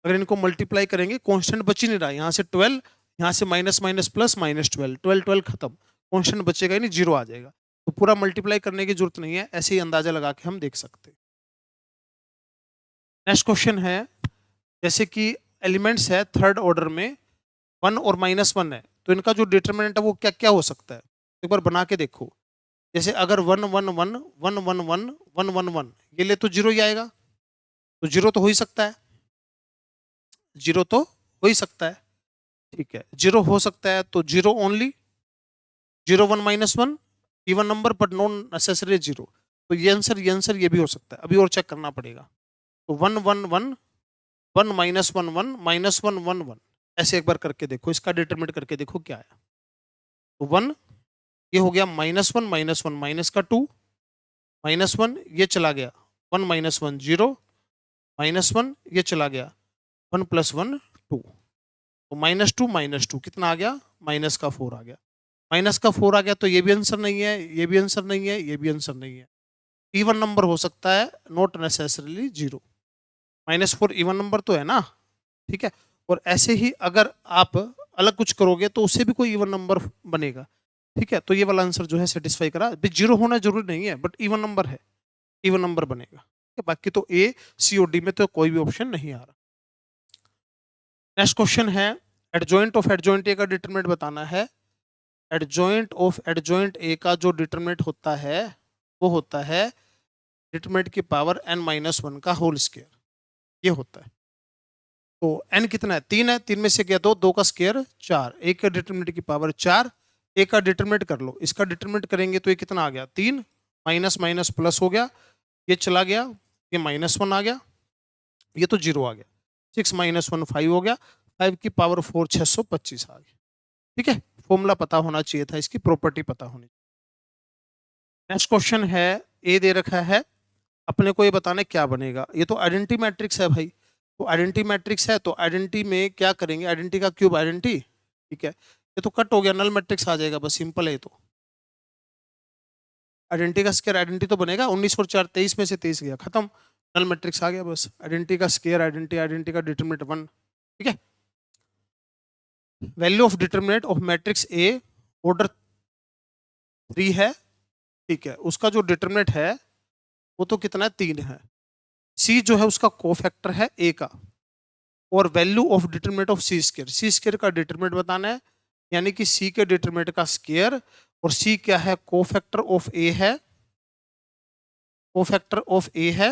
A: अगर इनको मल्टीप्लाई करेंगे, कांस्टेंट बच ही नहीं रहा, यहाँ से 12, यहाँ से माइनस माइनस प्लस माइनस 12, 12 12 खत्म, कांस्टेंट बचेगा ही नहीं, 0 आ जाएगा। तो पूरा मल्टीप्लाई करने की जरूरत नहीं है, ऐसे ही अंदाजा लगा के हम देख सकते हैं। नेक्स्ट क्वेश्चन है, जैसे कि एलिमेंट्स है थर्ड ऑर्डर में 1 और -1 है, तो इनका जो डिटरमिनेंट है वो क्या क्या हो सकता है, एक बार बना के देखो। जैसे अगर 1 1 1 1 1 1 1 1 1 ये ले तो 0 ही आएगा, तो 0 तो हो ही सकता है, 0 तो हो ही सकता है। ठीक है, 0 हो सकता है तो 0 only, 0 1 -1 even number but not necessary 0, तो ये आंसर ये भी हो सकता है, अभी और चेक करना पड़ेगा। तो 1 1 1 1 -1 1 -1 1 1, ऐसे एक बार करके देखो, इसका डिटरमिनेट करके देखो क्या है। तो 1 ये हो गया -1 -1 माइनस का 2, -1 ये चला गया, 1 -1 0, -1 ये चला गया, 1 + 1 2, तो -2 कितना आ गया, माइनस का 4 आ गया, माइनस का 4 आ गया, तो ये भी आंसर नहीं है, ये भी आंसर नहीं है, ये भी आंसर नहीं है। इवन नंबर हो सकता है, नॉट नेसेसरीली 0। -4 इवन नंबर तो है ना, ठीक है। और ऐसे ही अगर आप अलग कुछ करोगे तो उससे भी कोई इवन नंबर बनेगा, ठीक है। तो ये वाला आंसर जो है सेटिस्फाई करा, जीरो होना जरूरी नहीं है बट इवन नंबर है, इवन नंबर बनेगा। बाकी तो ए, सी और डी में तो कोई भी ऑप्शन नहीं आ रहा। नेक्स्ट क्वेश्चन है एडजॉइंट ऑफ एडजॉइंट ए का डिटरमिनेंट बताना है। एडजॉइंट ऑफ एडजॉइंट ए का जो डिटरमिनेंट होता है वो होता है डिटरमिनेंट की पावर n-1 का होल स्क्वायर, ये होता है। तो n कितना है, 3 है, 3 में से गया 2, 2 का स्क्वायर 4, एक का डिटरमिनेंट की पावर 4, एक का डिटरमिनेंट कर लो, इसका डिटरमिनेंट करेंगे तो ये कितना आ गया 3, माइनस माइनस प्लस हो गया, ये चला गया, ये -1 आ गया, ये तो 0 आ गया, 6 - 1 5 हो गया, 5 की पावर 4 625 आ गया, ठीक है। फॉर्मूला पता होना चाहिए था, इसकी प्रॉपर्टी पता होनी। नेक्स्ट क्वेश्चन है, ए दे रखा है, अपने को ये बताना है क्या बनेगा। ये तो आइडेंटिटी मैट्रिक्स है भाई, तो आइडेंटिटी मैट्रिक्स है तो आइडेंटिटी में क्या करेंगे, आइडेंटिटी का क्यूब आइडेंटिटी, ठीक है। ये तो कट हो गया, नल मैट्रिक्स आ जाएगा, बस सिंपल है ये तो। आइडेंटिटी का स्क्वायर आइडेंटिटी तो बनेगा, 19 और 4 23 में से 23 गया, खत्म, नल मैट्रिक्स आ गया बस। आइडेंटिटी का स्क्वायर आइडेंटिटी, आइडेंटिटी का डिटरमिनेंट 1, ठीक है। Value of determinant of matrix A order 3 है, ठीक है। उसका जो डिटरमिनेंट है वो तो कितना है, 3 है। सी जो है उसका कोफैक्टर है ए का, और value of determinant of c square, C square का डिटरमिनेंट बताना है, यानी कि सी के डिटरमिनेंट का स्क्वायर, और सी क्या है, कोफैक्टर ऑफ ए है, कोफैक्टर ऑफ ए है,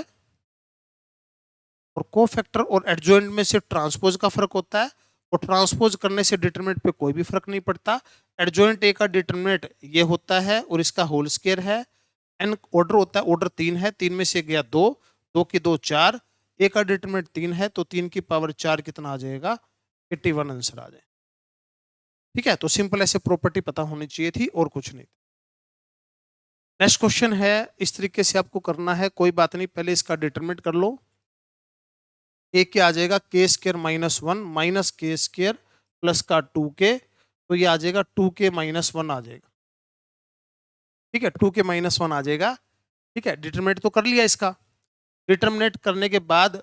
A: और कोफैक्टर और एडजॉइंट में से ट्रांसपोज का फर्क होता है, और ट्रांसपोज करने से डिटरमिनेंट पे कोई भी फर्क नहीं पड़ता। एडजॉइंट ए का डिटरमिनेंट ये होता है और इसका होल स्क्वायर है। एन ऑर्डर होता है, ऑर्डर 3 है, 3 में से गया 2, 2 की 2 4, ए का डिटरमिनेंट 3 है तो 3 की पावर 4 कितना आ जाएगा, 81 आंसर आ जाए, ठीक है। तो सिंपल ऐसे प्रॉपर्टी पता होनी चाहिए थी और कुछ नहीं। नेक्स्ट क्वेश्चन है, इस तरीके से आपको करना है, कोई बात नहीं, पहले इसका डिटरमिनेंट कर लो। ए क्या आ जाएगा, के स्क्र -1 माइनस के स्क्र प्लस का 2k, तो ये आ जाएगा 2k - 1 आ जाएगा, ठीक है। 2k - 1 आ जाएगा, ठीक है। डिटरमिनेंट तो कर लिया इसका, डिटरमिनेट करने के बाद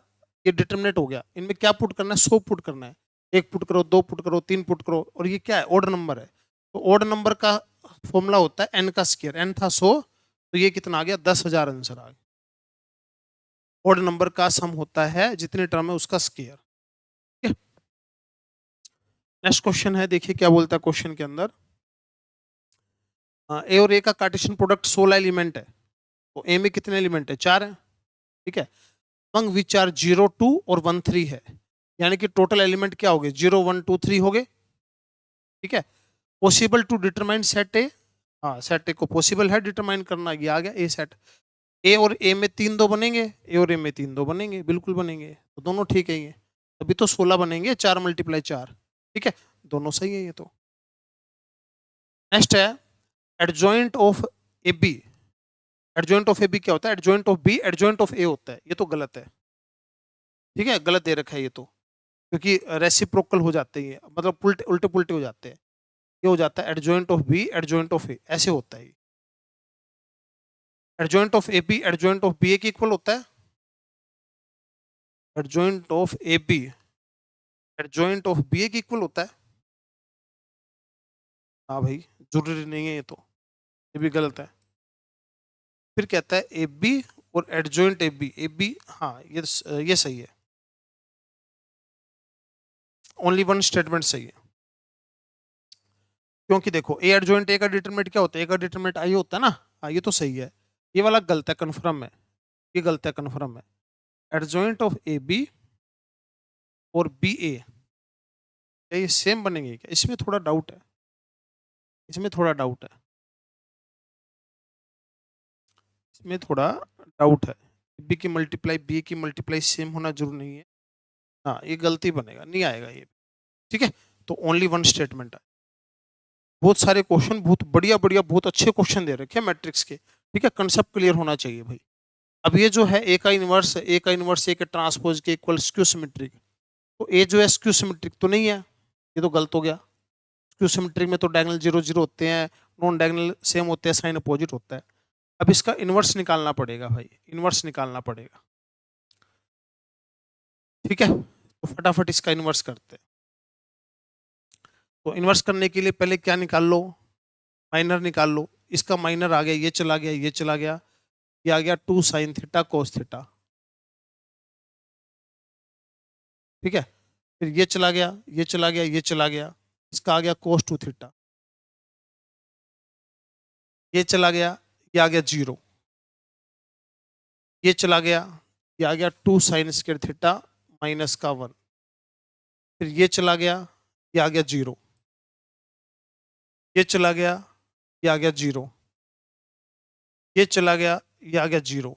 A: ये डिटरमिनेट हो गया, इनमें क्या पुट करना है, 100 पुट करना है, 1 पुट करो, 2 पुट करो, 3 पुट करो, और ये क्या है, ऑड नंबर है, तो ऑड नंबर का फॉर्मूला होता है एन का स्क्वायर, एन था 100, तो ये कितना आ गया, 10,000 आंसर आ गया। ऑड नंबर का सम होता है जितने टर्म है उसका स्क्वायर, ठीक है। नेक्स्ट क्वेश्चन है, देखिए क्या बोलता है क्वेश्चन के अंदर। ए और ए का कार्टेशियन प्रोडक्ट 16 एलिमेंट है, तो ए में कितने एलिमेंट है, 4 है, ठीक है। अमंग विच आर 0 2 और 1 3 है, यानी कि टोटल एलिमेंट क्या हो गए, 0 1 2 3 हो गए, ठीक है। Possible to determine set a, हाँ सेट ए को पॉसिबल है डिटरमाइन करना, ये आ गया ए सेट। ए और ए में 3 2 बनेंगे, ए और ए में 3 2 बनेंगे, बिल्कुल बनेंगे, तो दोनों ठीक है ये, अभी तो 16 बनेंगे, 4 × 4, ठीक है, दोनों सही है ये तो। नेक्स्ट है adjoint of A B, adjoint of A B क्या होता है, adjoint of B adjoint of A होता है, ये तो गलत है, ठीक है, गलत दे रखा है ये तो, क्योंकि रेसिप्रोकल हो जाते हैं, मतलब उल्टे उल्टे पुल्टे हो जाते हैं, ये हो जाता है adjoint of B adjoint of A, ऐसे होता है। Adjoint of A B adjoint of B A के इक्वल होता है, adjoint of A B adjoint of B A के इक्वल होता है, हाँ भाई, जरूरी नहीं है ये तो, ये भी गलत है। फिर कहता है ए बी और एडजॉइंट ए बी, हाँ ये सही है, ओनली वन स्टेटमेंट सही है, क्योंकि देखो ए एडजॉइंट ए का डिटरमिनेंट क्या होता है, ए का डिटरमिनेंट आई होता है ना, हाँ ये तो सही है, ये वाला गलत है, कन्फर्म है, ये गलत है, कन्फर्म है। एडजॉइंट ऑफ ए बी और बी ए, क्या ये सेम बनेंगे क्या, इसमें थोड़ा डाउट है, इसमें थोड़ा डाउट है, इसमें थोड़ा डाउट है, बी की मल्टीप्लाई बी की मल्टीप्लाई सेम होना जरूर नहीं है, हाँ ये गलती बनेगा, नहीं आएगा ये, ठीक है। तो ओनली वन स्टेटमेंट है। बहुत सारे क्वेश्चन, बहुत बढ़िया बढ़िया बहुत अच्छे क्वेश्चन दे रखे हैं मैट्रिक्स के, ठीक है, कंसेप्ट क्लियर होना चाहिए भाई। अब ये जो है ए का इनवर्स, ए का इनवर्स ए के ट्रांसपोज के इक्वल स्क्यू सिमेट्रिक, तो ए जो है स्क्यू सिमेट्रिक तो नहीं है, ये तो गलत हो गया, स्क्यू सिमेट्रिक में तो डायगोनल 0 0 होते हैं, नॉन डायगोनल सेम होते हैं, साइन अपोजिट होता है। अब इसका इनवर्स निकालना पड़ेगा भाई, इनवर्स निकालना पड़ेगा, ठीक है, तो फटाफट इसका इन्वर्स करते हैं। तो इन्वर्स करने के लिए पहले क्या निकाल लो, माइनर निकाल लो। इसका माइनर आ गया, ये चला गया, ये चला गया, ये आ गया 2 साइन थीटा कोस थीटा। ठीक है, फिर ये चला गया, ये चला गया, ये चला गया, इसका आ गया कोस 2 थीटा। ये चला गया, ये आ गया 0, ये चला गया, ये आ गया 2 साइन स्क्वायर थीटा माइनस का 1। फिर ये चला गया, ये आ गया 0, ये चला गया, ये आ गया 0, ये चला गया, ये आ गया 0,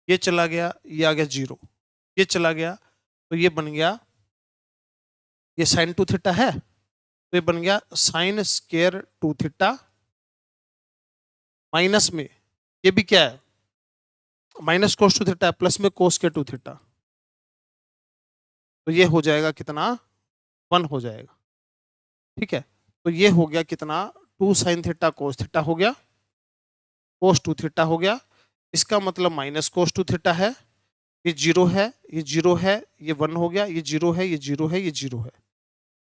A: ये चला गया, ये आ गया 0, ये चला गया, तो ये बन गया, ये साइन 2 थीटा है, तो ये बन गया साइन स्क्वायर 2 थीटा माइनस में ये भी क्या है, माइनस कोस 2 थीटा प्लस में कोस के 2 थीटा। तो ये हो जाएगा कितना, 1 हो जाएगा। ठीक है, तो ये हो गया कितना, 2 साइन थीटा कोस थीटा हो गया, कोस 2 थीटा हो गया। इसका मतलब माइनस कोस 2 थीटा है, ये 0 है, ये 0 है, ये 1 हो गया, ये 0 है, ये 0 है, ये 0 है।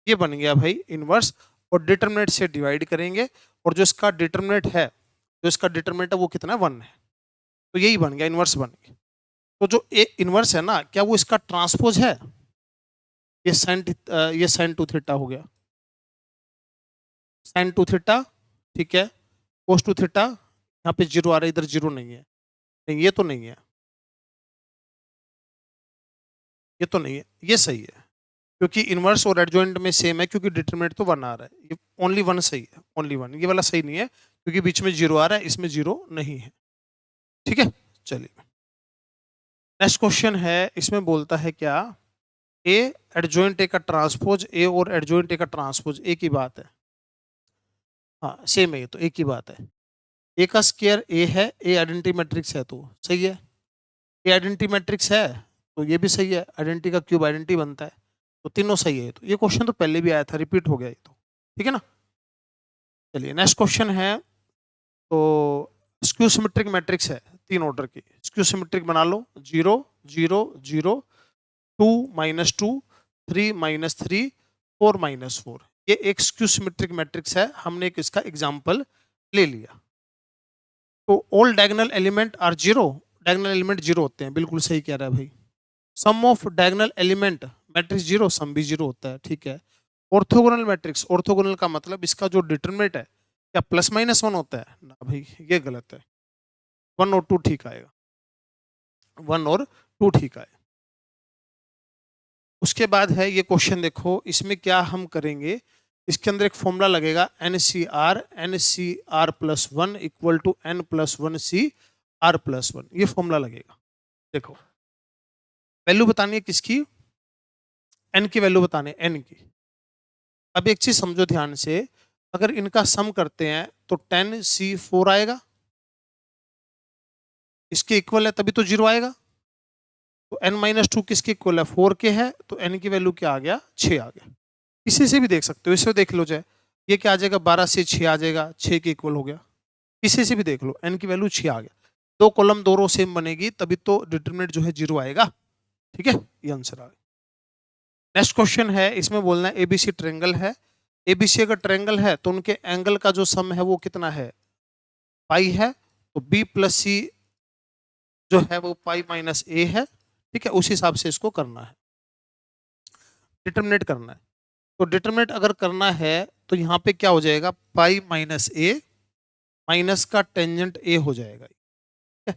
A: ये बन गया भाई इनवर्स। और डिटरमिनेंट से डिवाइड करेंगे, और जो इसका डिटरमिनेंट है, जो इसका डिटरमिनेंट है वो कितना है, 1 है। तो यही बन गया, इनवर्स बन गया। तो जो ए इनवर्स है ना, क्या वो इसका ट्रांसपोज है? ये साइन 2 थीटा हो गया, साइन 2 थीटा। ठीक है, कोस 2 थीटा, यहाँ पे 0 आ रहा है, इधर 0 नहीं है, नहीं ये तो नहीं है, ये तो नहीं है, ये सही है, क्योंकि इनवर्स और एडजॉइंट में सेम है, क्योंकि डिटरमिनेंट तो 1 आ रहा है। ये ओनली 1 सही है, ओनली 1। ये वाला सही नहीं है, क्योंकि बीच में 0 आ रहा है, इसमें 0 नहीं है। ठीक है, चलिए नेक्स्ट क्वेश्चन है। इसमें बोलता है क्या, ए एडजॉइंट ए का ट्रांसपोज ए और एडजॉइंट ए का ट्रांसपोज एक ही बात है। हाँ सेम है, ये तो एक ही बात है। ए का स्क्वायर ए है, ए आइडेंटिटी मैट्रिक्स है, तो सही है। ए आइडेंटिटी मैट्रिक्स है, तो ये भी सही है, आइडेंटिटी का क्यूब आइडेंटिटी बनता है, तो तीनों सही है। तो ये क्वेश्चन तो पहले भी आया था, रिपीट हो गया ये तो, ठीक है ना। चलिए नेक्स्ट क्वेश्चन है। तो स्क्यू सिमेट्रिक मैट्रिक्स है 3 ऑर्डर की, स्क्यू सिमेट्रिक बना लो, 0 0 0 2 -2 3 -3 4 -4। ये एक स्क्यू सिमेट्रिक मैट्रिक्स है, हमने एक इसका एग्जांपल ले लिया। तो all diagonal element are 0, diagonal element 0 होते हैं, बिल्कुल सही कह रहा है भाई। Sum of diagonal element matrix 0, sum भी 0 होता है, ठीक है। ऑर्थोगोनल मैट्रिक्स, ऑर्थोगोनल का मतलब इसका जो डिटरमिनेंट है क्या +-1 होता है ना भाई, ये गलत है। 1 और 2 ठीक आएगा, 1 और 2 ठीक आए। उसके बाद है ये क्वेश्चन, देखो इसमें क्या हम करेंगे। इसके अंदर एक फॉर्मूला लगेगा, NCR+1 इक्वल टू N+1CR+1, ये फॉर्मूला लगेगा। देखो वैल्यू बतानी है किसकी, n की वैल्यू बताने, n की। अब एक चीज समझो ध्यान से, अगर इनका सम करते हैं तो 10C4 आएगा, इसके इक्वल है तभी तो 0 आएगा। तो n-2 किसके इक्वल है, 4 के है, तो n की वैल्यू क्या आ गया, 6 आ गया। इसी से भी देख सकते हो, इससे देख लो जाए, ये क्या आ जाएगा, 12 से 6 आ जाएगा, 6 के इक्वल हो गया। इसी से भी देख लो, n की वैल्यू 6 आ गया। 2 कॉलम 2 रो सेम बनेगी, तभी तो डिटरमिनेंट जो है 0 आएगा। ठीक है, ये आंसर आ गया। नेक्स्ट क्वेश्चन है, इसमें बोलना है एबीसी ट्रायंगल है। एबीसी अगर ट्रायंगल है तो उनके एंगल का जो सम है वो कितना है, पाई है। तो बी प्लस सी जो है वो पाई माइनस ए है। ठीक है, उस हिसाब से इसको करना है, डिटरमिनेट करना है। तो डिटरमिनेट अगर करना है तो यहाँ पे क्या हो जाएगा, पाई माइनस ए, माइनस का टेंजेंट ए हो जाएगा। ठीक है?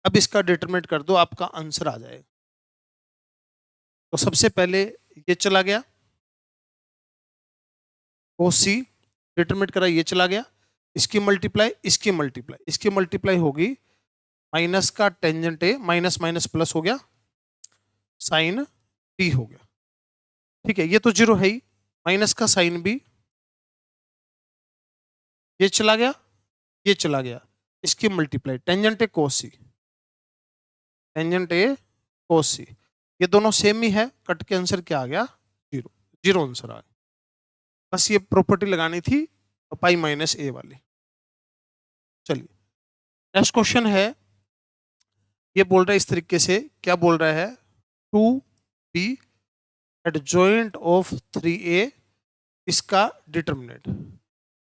A: अब इसका डिटरमिनेट कर दो, आपका आंसर आ जाएगा। तो सबसे पहले ये चला गया, ओ सी डिटरमिनेट करा, ये चला गया, इसकी मल्टीप्लाई, इसकी मल्टीप्लाई, इसकी मल्टीप्लाई होगी, माइनस का टेंजेंट ए, माइनस माइनस प्लस हो गया, साइन बी हो गया। ठीक है, ये तो 0 है ही, माइनस का साइन बी, ये चला गया, ये चला गया, इसकी multiply, tangent A cos C, tangent A cos C, ये दोनों सेम ही है, कट के आंसर क्या आ गया, 0, 0 आंसर आ गया। बस ये प्रॉपर्टी लगानी थी, पाई माइनस ए वाली। चलिए नेक्स्ट क्वेश्चन है, ये बोल रहा है इस तरीके से, क्या बोल रहा है, 2 बी एडजॉइंट ऑफ 3a इसका डिटर्मिनेंट।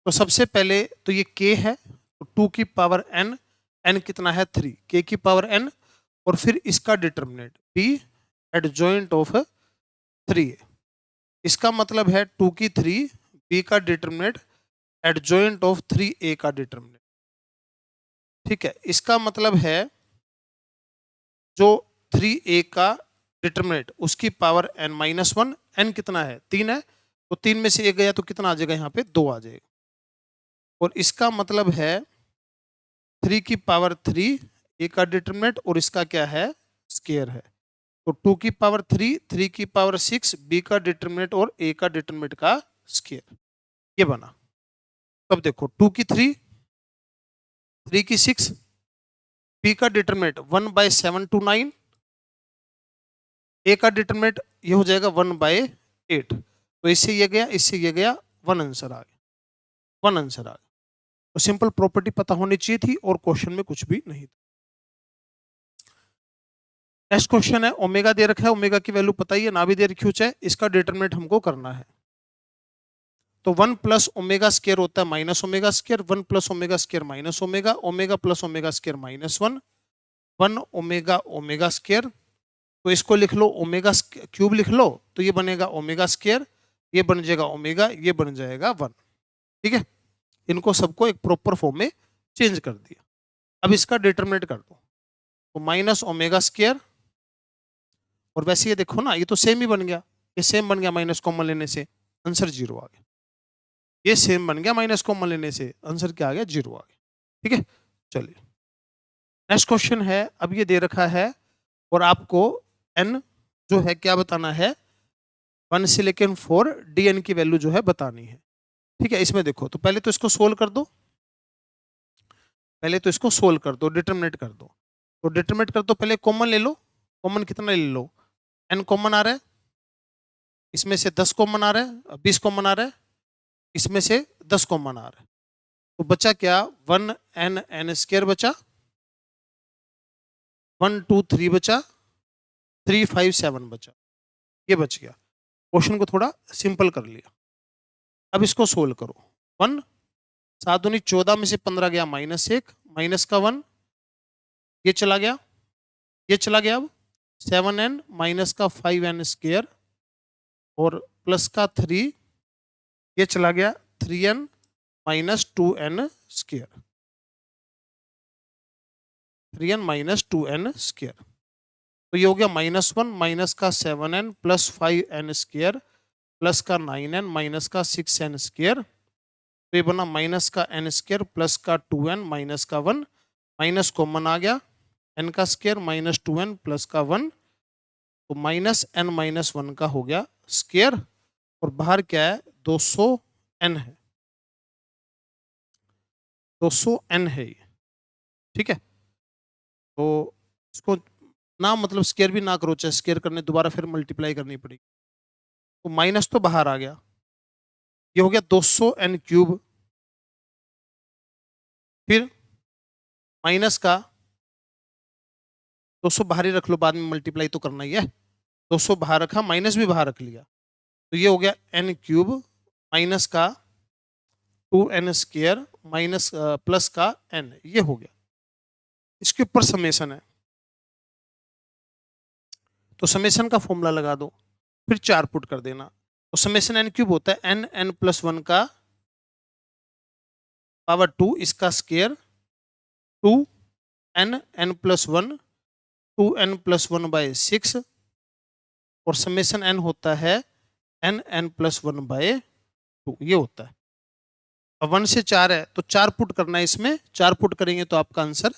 A: तो सबसे पहले तो ये k है, तो 2 की पावर n, n कितना है 3, k की पावर n, और फिर इसका determinant b adjoint of 3a। इसका मतलब है 2 की 3, b का डिटर्मिनेंट एडजॉइंट ऑफ 3a का डिटर्मिनेंट। ठीक है, इसका मतलब है जो 3a का डिटर्मिनेंट उसकी पावर n माइनस 1, n कितना है 3 है, तो 3 में से 1 गया तो कितना आ जाएगा यहाँ पे 2 आ जाएगा। और इसका मतलब है 3 की पावर 3 a का डिटर्मिनेंट और इसका क्या है स्क्वायर है, तो 2 की पावर 3, 3 की पावर 6 b का डिटर्मिनेंट और a का डिटर्मिनेंट का स्क्वायर, ये बना। तब देखो 2 की 3, 3 की 6, b का डिटर्मिनेंट 1/7 to 9, a का डिटर्मिनेंट ये हो जाएगा 1/8, तो इससे ये गया, इससे ये गया, 1 आंसर आ गया, 1 आंसर आ गया। तो सिंपल प्रॉपर्टी पता होनी चाहिए थी और क्वेश्चन में कुछ भी नहीं था। नेक्स्ट क्वेश्चन है, ओमेगा दे रखा है, ओमेगा की वैल्यू पता ही है, ना भी दे रखी हो चाहे, इसका डिटरमिनेंट हमको करना है। तो 1 प्लस ओमेगा स्क्वायर होता है minus omega square, 1 plus omega square minus omega, omega plus omega square -1, 1 omega omega square. तो इसको लिख लो ओमेगा क्यूब लिख लो, तो ये बनेगा ओमेगा स्क्वायर, ये बन जाएगा ओमेगा, ये बन जाएगा 1। ठीक है, इनको सबको एक प्रॉपर फॉर्म में चेंज कर दिया। अब इसका डिटरमिनेंट कर दो, तो माइनस ओमेगा स्क्वायर, और वैसे ये देखो ना, ये तो सेम ही बन गया, ये सेम बन गया, माइनस कॉमन लेने से आंसर 0 आ गया। ये सेम बन गया, माइनस कॉमन लेने से आंसर क्या आ गया 0 आ गया। ठीक है, चलिए नेक्स्ट क्वेश्चन है। अब ये दे रखा है और आपको n जो है क्या बताना है, 1 से लेकर 4 dn की वैल्यू जो है बतानी है। ठीक है, इसमें देखो, तो पहले तो इसको सोल्व कर दो, पहले तो इसको सोल्व कर दो, डिटरमिनेट कर दो। तो डिटरमिनेट कर दो, पहले कॉमन ले लो, कॉमन कितना ले लो, n कॉमन आ रहा है, इसमें से 10 कॉमन आ रहा है, 20 कॉमन आ रहा है, इसमें से 10 कॉमन आ रहा है, तो बचा क्या 1n स्क्वायर बचा, 1 2 3 बचा, 3 5 7 बचा, ये बच गया। क्वेश्चन को थोड़ा सिंपल कर लिया। अब इसको सोल्व करो, 1 7 दूनी 14 में से 15 गया -1, माइनस का 1 ये चला गया, ये चला गया। अब 7n माइनस का 5n स्क्वायर और प्लस का 3 ये चला गया, 3n minus 2n square, 3n minus 2n square, तो ये हो गया -1 माइनस का 7n plus 5n square plus का 9n माइनस का 6n स्क्वायर, तो ये बना माइनस का n स्क्वायर प्लस का 2n माइनस का 1, माइनस कॉमन आ गया, n का स्क्वायर माइनस 2n प्लस का 1, तो माइनस n माइनस 1 का हो गया स्क्वायर, और बाहर क्या है 200n है, 200n है ये। ठीक है, तो इसको ना मतलब स्क्वायर भी ना करो, चाहे स्क्वायर करने दोबारा फिर मल्टीप्लाई करनी पड़ेगी, तो माइनस तो बाहर आ गया, ये हो गया 200n क्यूब, फिर माइनस का 200 बाहर ही रख लो, बाद में मल्टीप्लाई तो करना ही है, 200 बाहर रखा, माइनस भी बाहर रख लिया, तो ये हो गया n क्यूब माइनस का 2n स्क्वायर माइनस प्लस का n, ये हो गया। इसके ऊपर समेशन है, तो समेशन का फॉर्मूला लगा दो, फिर 4 पुट कर देना, तो समेशन n क्यूब होता है n प्लस 1 का पावर 2 इसका square 2n plus 1 2n plus 1/6, और समेशन n होता है n प्लस 1/2, ये होता है। अब 1 से 4 है तो 4 पुट करना है, इसमें 4 पुट करेंगे तो आपका आंसर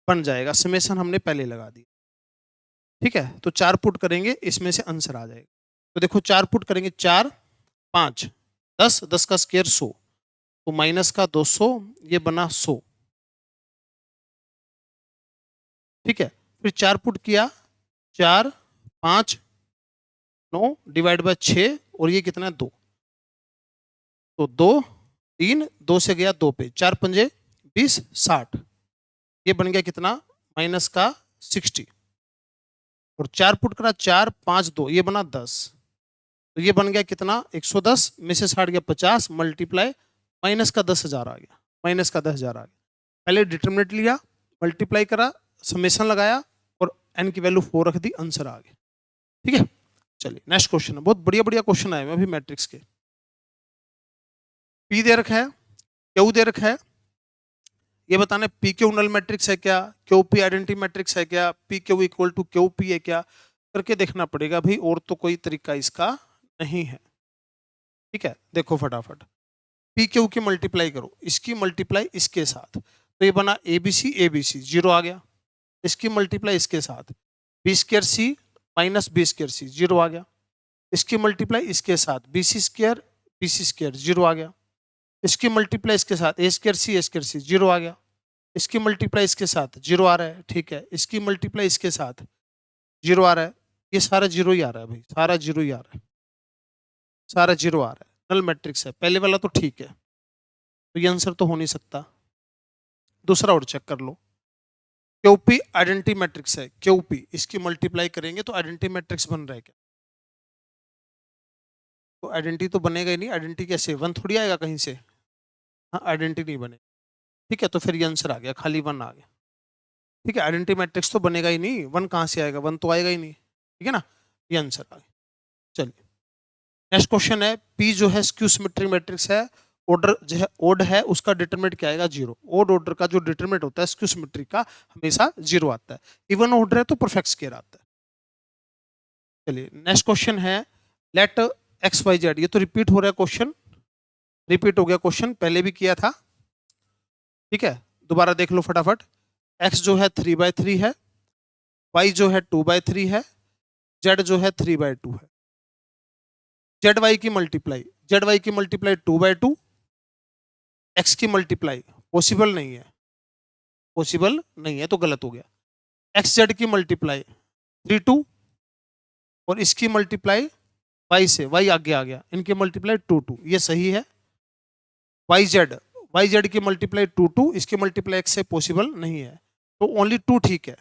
A: बन जाएगा, समेशन हमने पहले लगा दी। ठीक है, तो 4 पुट करेंगे, इसमें से आंसर आ जाएगा। तो देखो 4 पुट करेंगे, 4 5 10, 10 का स्क्वायर 100, तो माइनस का 200, ये बना 100। ठीक है, फिर 4 पुट किया, 4 5 9 डिवाइड बाय 6, और ये कितना है 2, तो 2 3 2 से गया 2 पे, 4 पंजे 20 60, ये बन गया कितना माइनस का 60, और 4 पुट करा 4 5 2 ये बना 10, तो ये बन गया कितना 110 में से 60 गया 50 मल्टीप्लाई माइनस का 10,000 आ गया, माइनस का 10,000 आ गया। पहले डिटरमिनेंट लिया, मल्टीप्लाई करा, समेशन लगाया और n की वैल्यू 4 रख दी, आंसर आ गया। ठीक है, चलिए नेक्स्ट क्वेश्चन है, बहुत बढ़िया बढ़िया क्वेश्चन आए हैं अभी मैट्रिक्स के। P दे रखा है, Q दे रखा है, ये बताना पी क्यू नल मैट्रिक्स है क्या, क्यू पी आइडेंटिटी मैट्रिक्स है क्या, p q equal to q p है क्या, करके देखना पड़ेगा भाई, और तो कोई तरीका इसका नहीं है। ठीक है, देखो फटाफट, पी क्यू की मल्टीप्लाई करो, इसकी मल्टीप्लाई इसके साथ, तो ये बना ए बी सी जीरो आ गया। इसकी मल्टीप्लाई इसके साथ बी स्क्र सी माइनस बी स्क्र सी जीरो आ गया। इसकी मल्टीप्लाई इसके साथ बी सी स्क्र जीरो आ गया। इसकी मल्टीप्लाई इसके साथ ए स्क्र सी जीरो आ गया। इसकी मल्टीप्लाई इसके साथ जीरो आ रहा है। ठीक है, इसकी मल्टीप्लाई इसके साथ जीरो आ रहा है, ये सारा जीरो ही आ रहा है भाई, सारा जीरो ही आ रहा है, सारा जीरो आ रहा है, नल मैट्रिक्स है। पहले वाला तो ठीक है, तो ये आंसर तो हो नहीं सकता। दूसरा और चेक कर लो, क्यूपी आइडेंटिटी मैट्रिक्स है, क्यूपी इसकी मल्टीप्लाई करेंगे तो आइडेंटिटी मैट्रिक्स बन रहा है क्या, तो आइडेंटिटी तो बनेगा ही नहीं, आइडेंटिटी कैसे, वन थोड़ी आएगा कहीं से, हाँ आइडेंटिटी नहीं बनेगा। ठीक है, तो फिर ये आंसर आ गया, खाली वन आ गया। ठीक है, आइडेंटिटी मैट्रिक्स तो बनेगा ही नहीं, वन कहाँ से आएगा, वन तो आएगा ही नहीं। ठीक है ना, ये आंसर आ गया। चलिए नेक्स्ट क्वेश्चन है, पी जो है स्क्यू सिमेट्रिक मैट्रिक्स है, ऑर्डर जो है ओड है, उसका डिटरमिनेंट क्या आएगा, जीरो। ओड ऑर्डर का जो डिटरमिनेंट होता है स्क्यू सिमेट्रिक का हमेशा जीरो आता है। इवन ऑर्डर है तो परफेक्ट स्क्वायर आता है। चलिए नेक्स्ट क्वेश्चन है, लेट एक्स वाई जेड, ये तो रिपीट हो रहा है क्वेश्चन, रिपीट हो गया क्वेश्चन, पहले भी किया था। ठीक है, दोबारा देख लो फटाफट, एक्स जो है 3/3 है, वाई जो है 2/3 है, जेड जो है 3/2 है। जेड वाई की मल्टीप्लाई, जेड वाई की मल्टीप्लाई 2/2, एक्स की मल्टीप्लाई पॉसिबल नहीं है, पॉसिबल नहीं है तो गलत हो गया। एक्स जेड की मल्टीप्लाई 3/2 और इसकी मल्टीप्लाई वाई से, वाई आगे आ गया, इनकी मल्टीप्लाई 2/2, ये सही है। वाई जेड की मल्टीप्लाई 2/2, इसकी मल्टीप्लाई एक्स से पॉसिबल नहीं है, तो ओनली 2 ठीक है,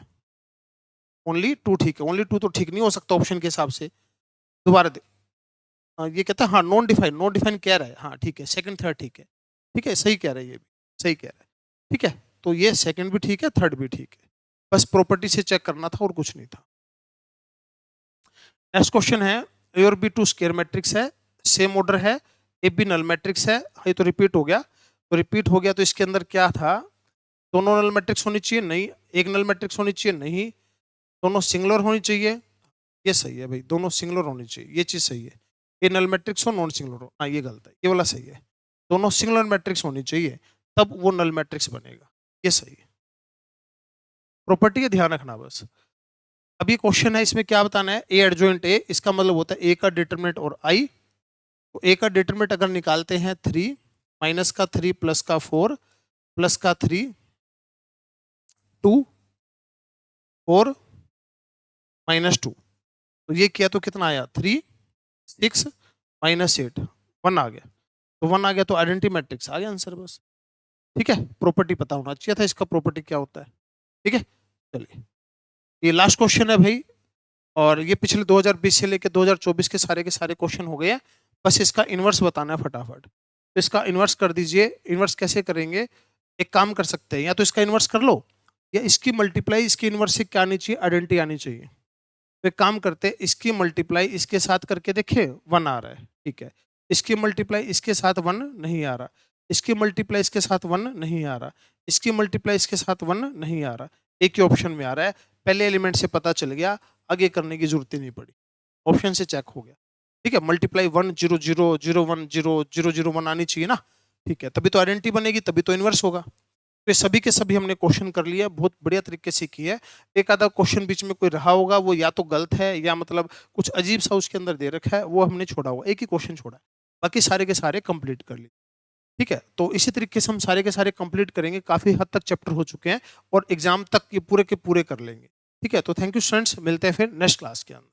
A: ओनली 2 ठीक है, ओनली 2 तो ठीक नहीं हो सकता ऑप्शन के हिसाब से। दोबारा दे, ये कहता है हाँ नॉन डिफाइन, नॉन डिफाइन कह रहा है, हाँ ठीक है, सेकंड थर्ड ठीक है, ठीक है सही कह रहा है, ये भी सही कह रहा है। ठीक है, तो ये सेकंड भी ठीक है, थर्ड भी ठीक है, बस प्रॉपर्टी से चेक करना था और कुछ नहीं था। नेक्स्ट क्वेश्चन है, ए और बी टू स्क्वायर मैट्रिक्स है, सेम ऑर्डर है, ए बी नल मैट्रिक्स है, ये तो रिपीट हो गया, तो रिपीट हो गया तो इसके अंदर क्या था, दोनों नल मैट्रिक्स होनी चाहिए, नहीं, एक नल मैट्रिक्स होनी चाहिए, नहीं, दोनों सिंगुलर होनी चाहिए, ये सही है भाई, दोनों सिंगुलर होनी चाहिए, ये चीज सही है। ये नल मैट्रिक्स हो नॉन सिंगुलर हो, हाँ ये गलत है, ये वाला सही है, दोनों सिंगुलर मैट्रिक्स होनी चाहिए तब वो नल मैट्रिक्स बनेगा, ये सही है। प्रॉपर्टी का ध्यान रखना बस। अब ये क्वेश्चन है, इसमें क्या बताना है, ए एडजॉइंट ए, इसका मतलब होता है ए का डिटरमिनेंट और आई, तो ए का डिटरमिनेंट अगर निकालते हैं 3 माइनस का 3 प्लस का 4 प्लस का 3 2 4 -2, तो ये किया तो कितना आया 3 6 -8 1 आ गया, तो 1 आ गया तो आइडेंटिटी मैट्रिक्स आ गया आंसर बस। ठीक है, प्रॉपर्टी पता होना चाहिए था इसका, प्रॉपर्टी क्या होता है। ठीक है, चलिए ये लास्ट क्वेश्चन है भाई, और ये पिछले 2020 से लेकर 2024 के सारे क्वेश्चन हो गए हैं, बस इसका इन्वर्स बताना है फटाफट। तो इसका इन्वर्स कर दीजिए, इन्वर्स कैसे करेंगे, एक काम कर सकते हैं, या तो इसका इन्वर्स कर लो, या इसकी मल्टीप्लाई इसकी इन्वर्स से क्या आनी चाहिए, आइडेंटिटी आनी चाहिए। तो एक काम करते हैं, इसकी मल्टीप्लाई इसके साथ करके देखे 1 आ रहा है, ठीक है, इसकी मल्टीप्लाई इसके साथ 1 नहीं आ रहा, इसकी मल्टीप्लाई इसके साथ 1 नहीं आ रहा, इसकी मल्टीप्लाई इसके साथ 1 नहीं आ रहा, एक ही ऑप्शन में आ रहा है, पहले एलिमेंट से पता चल गया, आगे करने की जरूरत ही नहीं पड़ी, ऑप्शन से चेक हो गया। ठीक है, मल्टीप्लाई 1 0 0 0 1 0 0 0 1 आनी चाहिए ना, ठीक है, तभी तो आइडेंटिटी बनेगी, तभी तो इन्वर्स होगा। तो ये सभी के सभी हमने क्वेश्चन कर लिया, बहुत बढ़िया तरीके से किया है। एक आधा क्वेश्चन बीच में कोई रहा होगा, वो या तो गलत है या मतलब कुछ अजीब सा उसके अंदर दे रखा है, वो हमने छोड़ा हुआ, एक ही क्वेश्चन छोड़ा है, बाकी सारे के सारे कंप्लीट कर लिए। ठीक है, तो इसी तरीके से हम सारे के सारे कंप्लीट करेंगे, काफी हद तक चैप्टर हो चुके हैं और एग्जाम तक ये पूरे के पूरे कर लेंगे। ठीक है, तो थैंक यू स्टूडेंट्स, मिलते हैं फिर नेक्स्ट क्लास के अंदर।